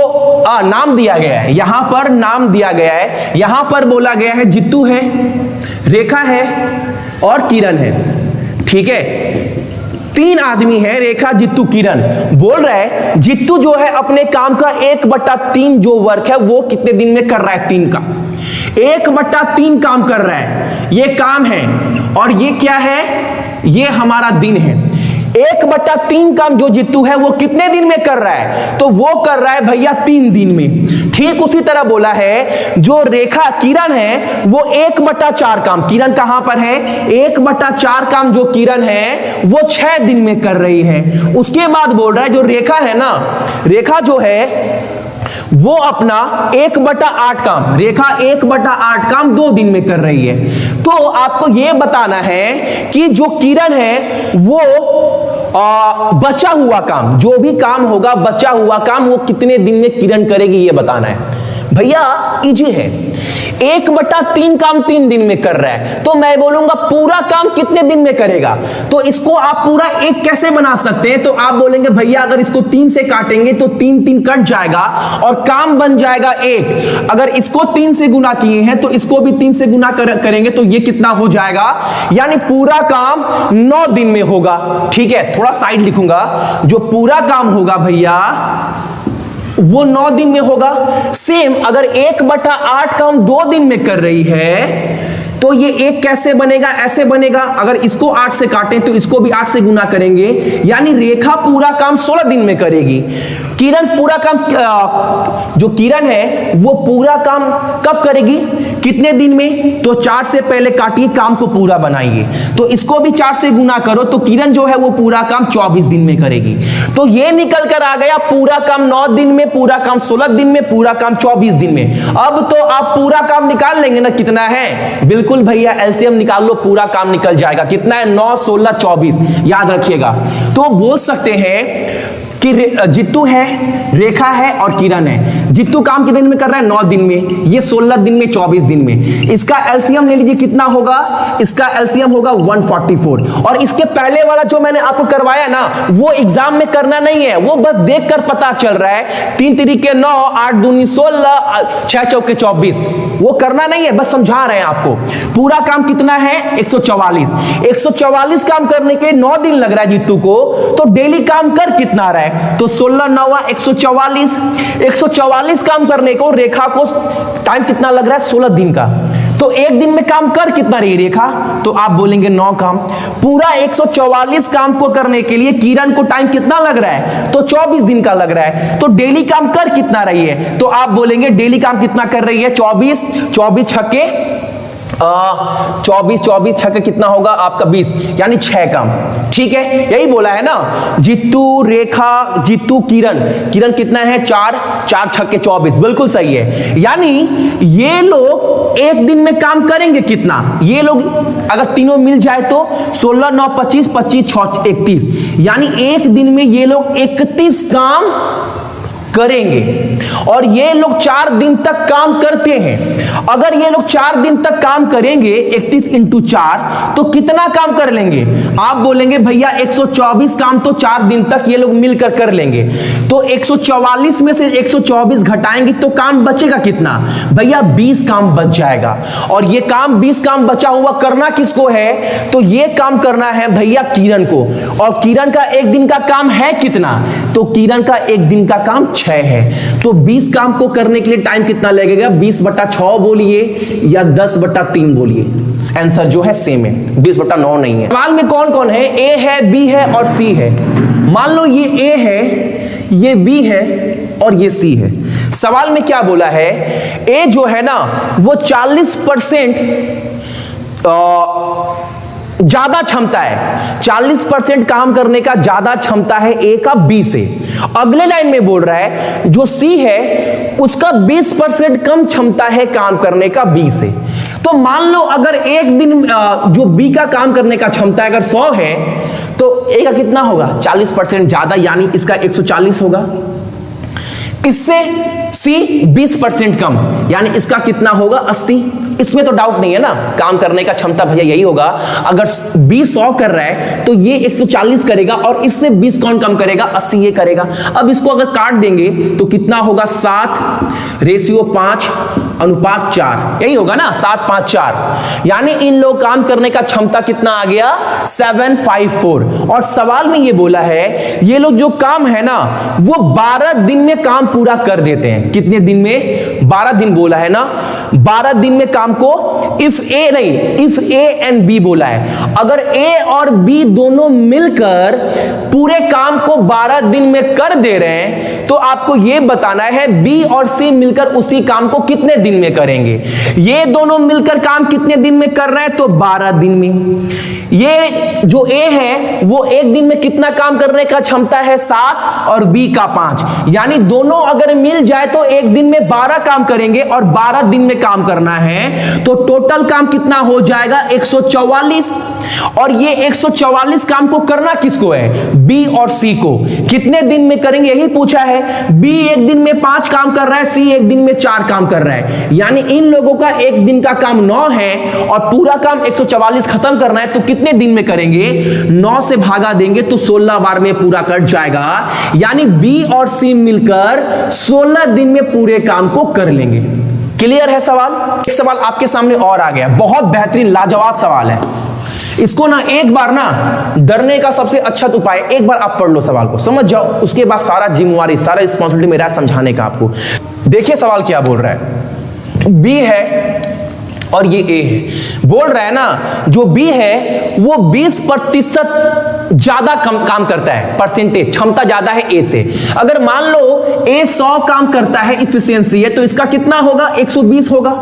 नाम दिया गया है, यहां पर नाम दिया गया है, यहां पर बोला गया है जित्तू है, रेखा है और किरण है। ठीक है, 3 आदमी है, रेखा, जित्तू, किरण। बोल रहा है जित्तू जो है अपने काम का 1/3 जो वर्क है वो कितने दिन में कर रहा है? 3 का 1/3 काम कर रहा है, ये काम है। और ये क्या है? ये हमारा दिन है। 1/3 काम जो जित्तू है वो कितने दिन में कर रहा है? तो वो कर रहा है भैया 3 दिन में। ठीक उसी तरह बोला है जो रेखा किरण है वो 1/4 काम, किरण कहां पर है? 1/4 काम जो किरण है वो 6 दिन में कर रही है। उसके बाद बोल रहा है जो रेखा है ना, रेखा जो है वो अपना 1/8 काम, रेखा 1/8 काम 2 दिन में कर रही है। तो आपको यह बताना है कि जो किरण है वो बचा हुआ काम, जो भी काम होगा बचा हुआ काम वो कितने दिन में किरण करेगी ये बताना है। भैया इजी है, 1/3 काम 3 दिन में कर रहा है, तो मैं बोलूंगा पूरा काम कितने दिन में करेगा? तो इसको आप पूरा 1 कैसे बना सकते हैं? तो आप बोलेंगे भैया अगर इसको 3 से काटेंगे तो 3 कट जाएगा और काम बन जाएगा 1। अगर इसको 3 से गुना किए हैं तो इसको भी 3 से गुना करेंगे तो ये कितना हो जाएगा? यानी पूरा काम 9 दिन में होगा। ठीक है, थोड़ा साइड लिखूंगा, जो पूरा काम होगा भैया वो 9 दिन में होगा। सेम अगर 1/8 काम 2 दिन में कर रही है तो ये 1 कैसे बनेगा, ऐसे बनेगा। अगर इसको 8 से काटें तो इसको भी 8 से गुना करेंगे, यानी रेखा पूरा काम 16 दिन में करेगी। किरण पूरा काम, जो किरण है वो पूरा काम कब करेगी, कितने दिन में, तो 4 से पहले काटिए, काम को पूरा बनाइए। तो इसको भी 4 से गुना करो तो किरण जो है वो पूरा काम 24 दिन में करेगी। तो ये निकल कर आ गया पूरा काम 9 दिन में, पूरा काम 16 दिन में, पूरा काम 24 दिन में। अब तो आप पूरा काम निकाल लेंगे ना कितना है, बिल्कुल भैया एलसीएम निकाल लो, पूरा काम निकल जाएगा। कितना है, 9, 16, 24, याद रखिएगा। तो बोल सकते हैं कि जित्तू है, रेखा है और किरण है। जित्तू काम कितने दिन में कर रहा है, 9 दिन में, ये 16 दिन में, 24 दिन में। इसका एलसीएम ले लीजिए, कितना होगा, इसका एलसीएम होगा 144। और इसके पहले वाला जो मैंने आपको करवाया ना, वो एग्जाम में करना नहीं है, वो बस देखकर पता चल रहा है। 3 तिरिके 9, 8 दूनी 16, 6 चौके 24, वो करना नहीं है, बस समझा रहे हैं आपको। पूरा काम कितना है, 144। 144 काम करने के 9 दिन लग रहा है जित्तू को, तो डेली काम कर कितना रहा है, तो 16 9 144। 144 काम करने को रेखा को टाइम कितना लग रहा है, 16 दिन का। तो एक दिन में काम कर कितना रही रेखा, तो आप बोलेंगे 9 काम। पूरा 144 काम को करने के लिए किरण को टाइम कितना लग रहा है, तो 24 दिन का लग रहा है। तो डेली काम कर कितना रही है, तो आप बोलेंगे डेली काम कितना कर रही है, 24, 24 छक्के 24, 24 छक्के कितना होगा आपका 20, यानी 6 काम। ठीक है, यही बोला है ना, जित्तू रेखा, जित्तू किरण, किरण कितना है 4, 4 छक्के 24, बिल्कुल सही है। यानी ये लोग एक दिन में काम करेंगे कितना, ये लोग अगर तीनों मिल जाए तो 16 9 25, 25 6 31, यानी एक दिन में ये लोग 31 काम करेंगे। और ये लोग 4 दिन तक काम करते हैं। अगर ये लोग 4 दिन तक काम करेंगे, 31 × 4, तो कितना काम कर लेंगे, आप बोलेंगे भैया 124 काम तो 4 दिन तक ये लोग मिलकर कर लेंगे। तो 144 में से 124 घटाएंगे तो काम बचेगा कितना, भैया 20 काम बच जाएगा। और ये काम 20 काम बचा हुआ करना किसको है, तो ये काम करना है भैया किरण को। और किरण का एक दिन का काम है कितना, तो किरण का एक दिन का काम 6 है। तो 20 काम को करने के लिए टाइम कितना लगेगा, 20/6 बोलिए या 10/3 बोलिए, आंसर जो है सेम है, 20/9 नहीं है। सवाल में कौन कौन है, ए है, बी है और सी है। मान लो ये ए है, ये बी है और ये सी है। सवाल में क्या बोला है, ए जो है ना वो 40% ज्यादा क्षमता है, 40% काम करने का ज्यादा क्षमता है ए का बी से। अगले लाइन में बोल रहा है जो सी है उसका 20% कम क्षमता है काम करने का बी से। तो मान लो अगर एक दिन जो बी का काम करने का क्षमता अगर 100 है तो ए का कितना होगा, 40% ज्यादा, यानी इसका 140 होगा। इससे सी 20% कम, यानी इसका कितना होगा 80। इसमें तो डाउट नहीं है ना, काम करने का क्षमता भैया यही होगा। अगर बी 100 कर रहा है तो ये 140 करेगा और इससे 20 कौन कम करेगा, 80 ये करेगा। अब इसको अगर काट देंगे तो कितना होगा, 7:5:4, यही होगा ना, 7:5:4, यानी इन लोग काम करने का क्षमता कितना आ गया, 754। और सवाल में ये बोला है ये लोग जो काम है ना वो 12 दिन में काम पूरा कर देते हैं। कितने दिन में, 12 दिन बोला है ना, 12 दिन में काम को, इफ ए नहीं, इफ ए एंड बी बोला है। अगर ए और बी दोनों मिलकर पूरे काम को 12 दिन में कर दे रहे हैं तो आपको यह बताना है बी और सी मिलकर उसी काम को कितने दिन में करेंगे। ये दोनों मिलकर काम कितने दिन में कर रहे हैं, तो 12 दिन में। ये जो ए है वो एक दिन में कितना काम करने का क्षमता है, 7 और बी का 5, यानी दोनों अगर मिल जाए तो एक दिन में 12 काम करेंगे और 12 दिन में काम करना है। तो टोटल काम कितना हो जाएगा, 144। और ये 144 काम को करना किसको है, बी और सी को। कितने दिन में करेंगे यही पूछा है। बी एक दिन में 5 काम कर रहा है, सी एक दिन में 4 काम कर रहा है, यानी इन लोगों का एक दिन का काम 9 है और पूरा काम 144 खत्म करना है। तो कितने दिन में करेंगे, 9 से भागा देंगे तो 16 बार में पूरा कट जाएगा, यानी बी और सी मिलकर 16 दिन में पूरे काम को कर लेंगे। क्लियर है सवाल। एक सवाल आपके सामने और आ गया, बहुत बेहतरीन लाजवाब सवाल है। इसको ना एक बार ना डरने का सबसे अच्छा उपाय, एक बार आप पढ़ लो सवाल को, समझ जाओ, उसके बाद सारा जिम्मेवारी, सारा रिस्पॉन्सिबिलिटी मेरा समझाने का आपको। देखिए सवाल क्या बोल रहा है, बी है और ये ए है। बोल रहा है ना जो बी है वो 20% ज्यादा काम करता है, परसेंटेज क्षमता ज्यादा है ए से। अगर मान लो ए 100 काम करता है, इफिशियंसी है, तो इसका कितना होगा, 120 होगा।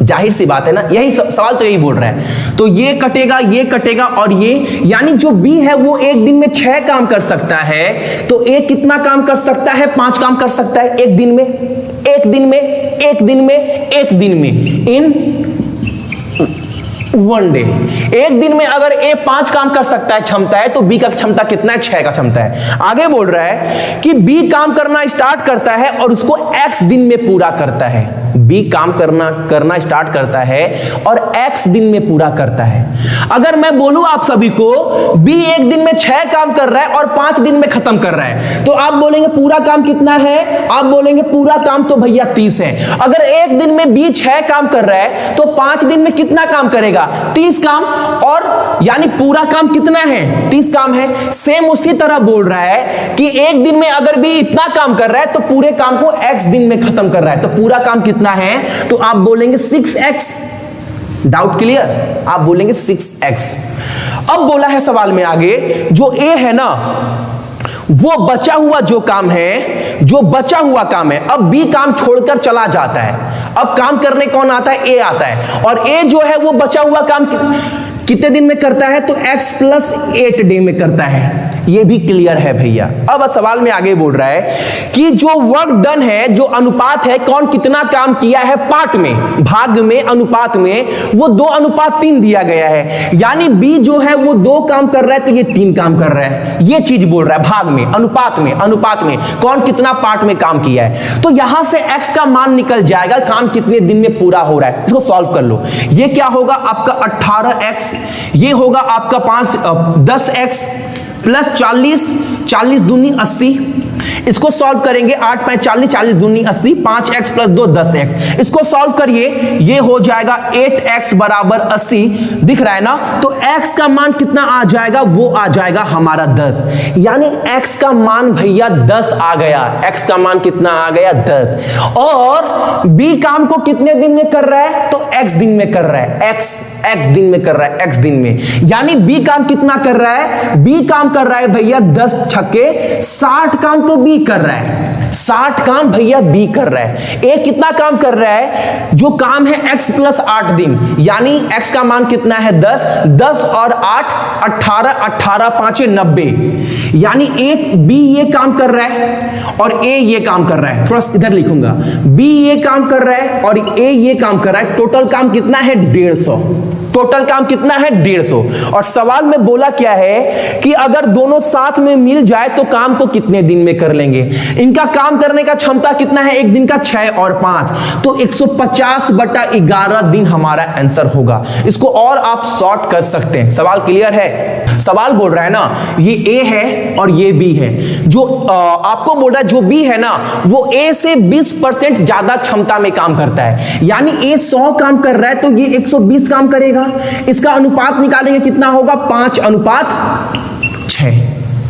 जाहिर सी बात है ना, यही सवाल तो यही बोल रहा है। तो ये कटेगा और ये, यानी जो बी है वो एक दिन में 6 काम कर सकता है, तो ए कितना काम कर सकता है, 5 काम कर सकता है एक दिन में, इन 1 डे। एक दिन में अगर ए 5 काम कर सकता है क्षमता है, तो बी का क्षमता कितना है, 6 का क्षमता है। आगे बोल रहा है कि बी काम करना स्टार्ट करता है और उसको x दिन में पूरा करता है। बी काम करना स्टार्ट करता है और x दिन में पूरा करता है। अगर मैं बोलूं आप सभी को बी एक दिन में 6 काम कर रहा है और 5 दिन में खत्म कर रहा है, तो आप बोलेंगे पूरा काम कितना है, आप बोलेंगे पूरा काम तो भैया 30 है। अगर एक दिन में बी 6 काम कर रहा है तो 5 दिन में कितना काम करेगा, 30 काम, और यानी पूरा काम कितना है, 30 काम है। सेम उसी तरह बोल रहा है कि एक दिन में अगर भी इतना काम कर रहा है तो पूरे काम को x दिन में खत्म कर रहा है, तो पूरा काम कितना है, तो आप बोलेंगे 6x। डाउट क्लियर, आप बोलेंगे 6x। अब बोला है सवाल में आगे, जो ए है ना वो बचा हुआ जो काम है, जो बचा हुआ काम है, अब बी काम छोड़कर चला जाता है। अब काम करने कौन आता है, ए आता है, और ए जो है वो बचा हुआ काम कितने दिन में करता है, तो x + 8 डे में करता है। ये भी क्लियर है भैया। अब सवाल में आगे बोल रहा है कि जो वर्क डन है, जो अनुपात है, कौन कितना काम किया है पार्ट में, भाग में, अनुपात में, वो 2:3 दिया गया है। यानी बी जो है वो 2 काम कर रहा है तो ये 3 काम कर रहा है। ये चीज बोल रहा है, भाग में, अनुपात में कौन कितना पार्ट में काम किया है। तो यहां से x का मान निकल जाएगा, काम कितने दिन में पूरा हो रहा है। इसको सॉल्व कर लो। ये क्या होगा आपका 18x, ये होगा आपका 10x प्लस 40 दूनी 80। इसको सॉल्व करेंगे, 8 5 40, 40 दूनी 80, 5x + 2 10x। इसको सॉल्व करिए, ये हो जाएगा 8x = 80। दिख रहा है ना, तो x का मान कितना आ जाएगा, वो आ जाएगा हमारा 10। यानी x का मान भैया 10 आ गया। x का मान कितना आ गया, 10। और b काम को कितने दिन में कर रहा है, तो x दिन में कर रहा है, x दिन में कर रहा है, x दिन में। यानी b काम कितना कर रहा है, b काम कर रहा है भैया 10 छक्के 60 काम, तो b कर रहा है 60 काम भैया बी कर रहा है। ए कितना काम कर रहा है, जो काम है x + 8 दिन, यानी x का मान कितना है 10 और 8 18 5 90। यानी एक बी ये काम कर रहा है और ए ये काम कर रहा है। थोड़ा इधर लिखूंगा, बी ये काम कर रहा है और ए ये काम कर रहा है। टोटल काम कितना है 150। टोटल काम कितना है 150। और सवाल में बोला क्या है कि अगर दोनों साथ में मिल जाए तो काम को कितने दिन में कर लेंगे। इनका काम करने का क्षमता कितना है, एक दिन का 6 और 5, तो 150/11 दिन हमारा आंसर होगा। इसको और आप शॉर्ट कर सकते हैं। सवाल क्लियर है। सवाल बोल रहा है ना ये ए है और ये बी है। जो आपको बोल रहा है जो बी है ना वो ए से 20% ज्यादा क्षमता में काम करता है। यानी ए 100 काम कर रहा है तो ये 120 काम करेगा। इसका अनुपात निकालेंगे, कितना होगा 5:6।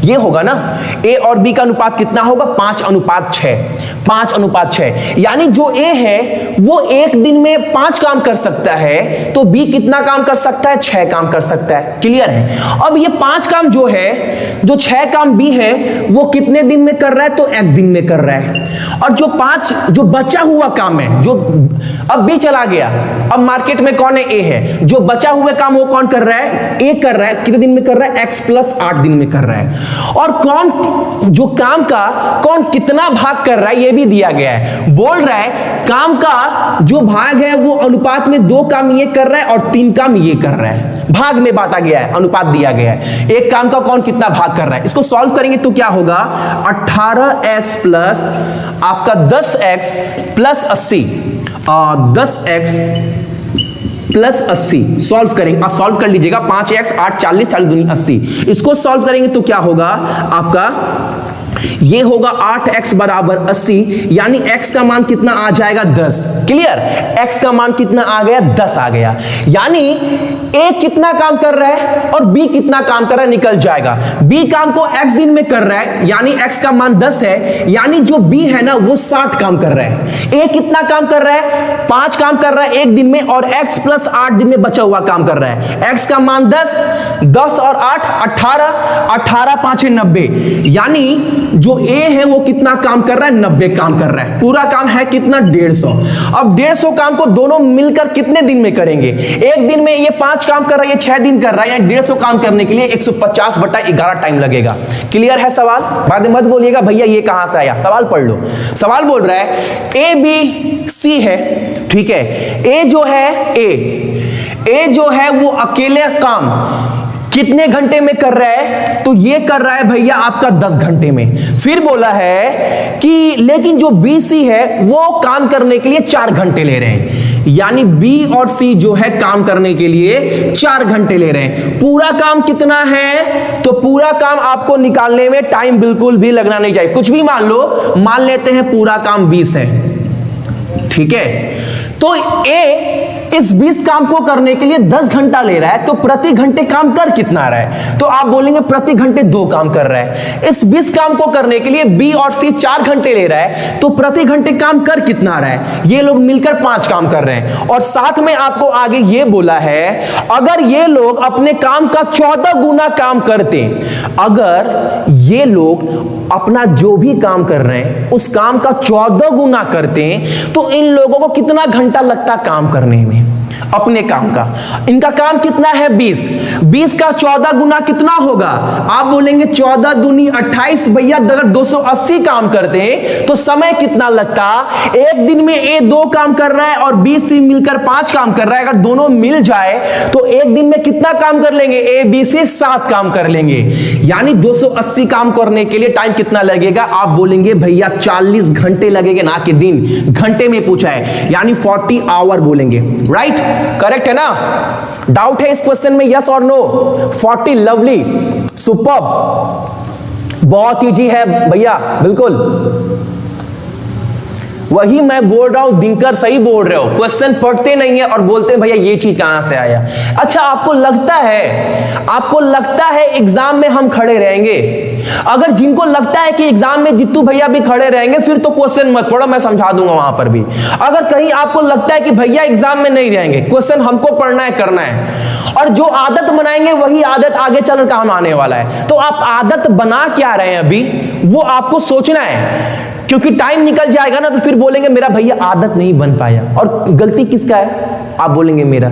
ये होगा ना, ए और बी का अनुपात कितना होगा 5:6। 5:6। यानी जो ए है वो एक दिन में 5 काम कर सकता है, तो बी कितना काम कर सकता है 6 काम कर सकता है। क्लियर है। अब ये 5 काम जो है, जो 6 काम बी है वो कितने दिन में कर रहा है, तो x दिन में कर रहा है। और जो 5 जो बचा हुआ काम है, जो अब बी चला गया, अब मार्केट में कौन है, ए है। जो बचा हुआ काम वो कौन कर रहा है, ए कर रहा है। कितने दिन में कर रहा है, x + 8 दिन में कर रहा है। और कौन जो काम का कौन कितना भाग कर रहा है ये भी दिया गया है। बोल रहा है काम का जो भाग है वो अनुपात में 2 काम ये कर रहा है और 3 काम ये कर रहा है। भाग में बांटा गया है, अनुपात दिया गया है। एक काम का कौन कितना भाग कर रहा है। इसको सॉल्व करेंगे तो क्या होगा 18x प्लस आपका 10x plus 80, 10x plus 80 solve करेंगे। आप सॉल्व कर लीजिएगा। 5x 8 40 40 दूनी 80। इसको सॉल्व करेंगे तो क्या होगा आपका ये होगा 8x बराबर 80, यानी x का मान कितना आ जाएगा 10। क्लियर, x का मान कितना आ गया 10 आ गया। यानी a कितना काम कर रहा है और b कितना काम कर रहा है निकल जाएगा। b काम को x दिन में कर रहा है, यानी x का मान 10 है, यानी जो b है ना वो 60 काम कर रहा है। a कितना काम कर रहा है 5 काम कर रहा है एक दिन में, और x प्लस 8 दिन में बचा हुआ काम कर रहा है। x का मान 10, 10 और 8 18, 18 5 90, यानी जो A है वो कितना काम कर रहा है 90 काम कर रहा है। पूरा काम है कितना 150। अब 150 काम को दोनों मिलकर कितने दिन में करेंगे? एक दिन में ये 5 काम कर रहा है, ये 6 दिन कर रहा है, यानी 150 काम करने के लिए 150/11 टाइम लगेगा। क्लियर है सवाल? बाद में मत बोलिएगा भैया ये कहां से आया, सवाल पढ़ लो। सवाल बोल रहा है A B C है, ठीक है। A जो है वो अकेले काम कितने घंटे में कर रहा है? तो ये कर रहा है भैया आपका 10 घंटे में। फिर बोला है कि लेकिन जो BC है वो काम करने के लिए 4 घंटे ले रहे हैं, यानी B और C जो है काम करने के लिए 4 घंटे ले रहे हैं। पूरा काम कितना है? तो पूरा काम आपको निकालने में टाइम बिल्कुल भी लगना नहीं चाहिए। कुछ भी मान लो, मान लेते हैं पूरा काम 20 है, ठीक है। तो A इस 20 काम को करने के लिए 10 घंटा ले रहा है, तो प्रति घंटे काम कर कितना रहा है? तो आप बोलेंगे प्रति घंटे 2 काम कर रहा है। इस 20 काम को करने के लिए B और C 4 घंटे ले रहा है, तो प्रति घंटे काम कर कितना रहा है? ये लोग मिलकर 5 काम कर रहे हैं। और साथ में आपको आगे ये बोला है अगर ये लोग अपने काम का 14 गुना काम करते, अगर ये लोग अपना जो भी काम कर रहे हैं उस काम का 14 गुना करते हैं, तो इन लोगों को कितना घंटा लगता काम करने में अपने काम का? इनका काम कितना है 20, 20 का 14 गुना कितना होगा? आप बोलेंगे 14 दूनी 28। भैया अगर 280 काम करते हैं तो समय कितना लगता? एक दिन में A 2 काम कर रहा है और B C मिलकर 5 काम कर रहा है। अगर दोनों मिल जाए तो एक दिन में कितना काम कर लेंगे? A B C 7 काम कर लेंगे, यानी 280 काम करने के लिए टाइम कितना लगेगा? आप बोलेंगे भैया 40 घंटे लगेंगे, ना कि दिन, घंटे में पूछा है, यानी 40 आवर बोलेंगे। राइट, करेक्ट है ना? डाउट है इस क्वेश्चन में, यस और नो? 40, लवली, सुपर्ब, बहुत इजी है भैया, बिल्कुल वही मैं बोल रहा हूं। दिनकर सही बोल रहे हो, क्वेश्चन पढ़ते नहीं है और बोलते हैं भैया ये चीज कहां से आया। अच्छा, आपको लगता है एग्जाम में हम खड़े रहेंगे? अगर जिनको लगता है कि एग्जाम में जित्तू भैया भी खड़े रहेंगे, फिर तो क्वेश्चन मत पढ़ो, मैं समझा दूंगा वहां पर भी। अगर कहीं आपको लगता है कि भैया एग्जाम में नहीं रहेंगे, क्वेश्चन हमको पढ़ना है, करना है, और जो आदत बनाएंगे वही आदत आगे चल काम आने वाला है। तो आप आदत बना क्या रहे हैं अभी, वो आपको सोचना है, क्योंकि टाइम निकल जाएगा ना तो फिर बोलेंगे मेरा भैया आदत नहीं बन पाया। और गलती किसका है? आप बोलेंगे मेरा।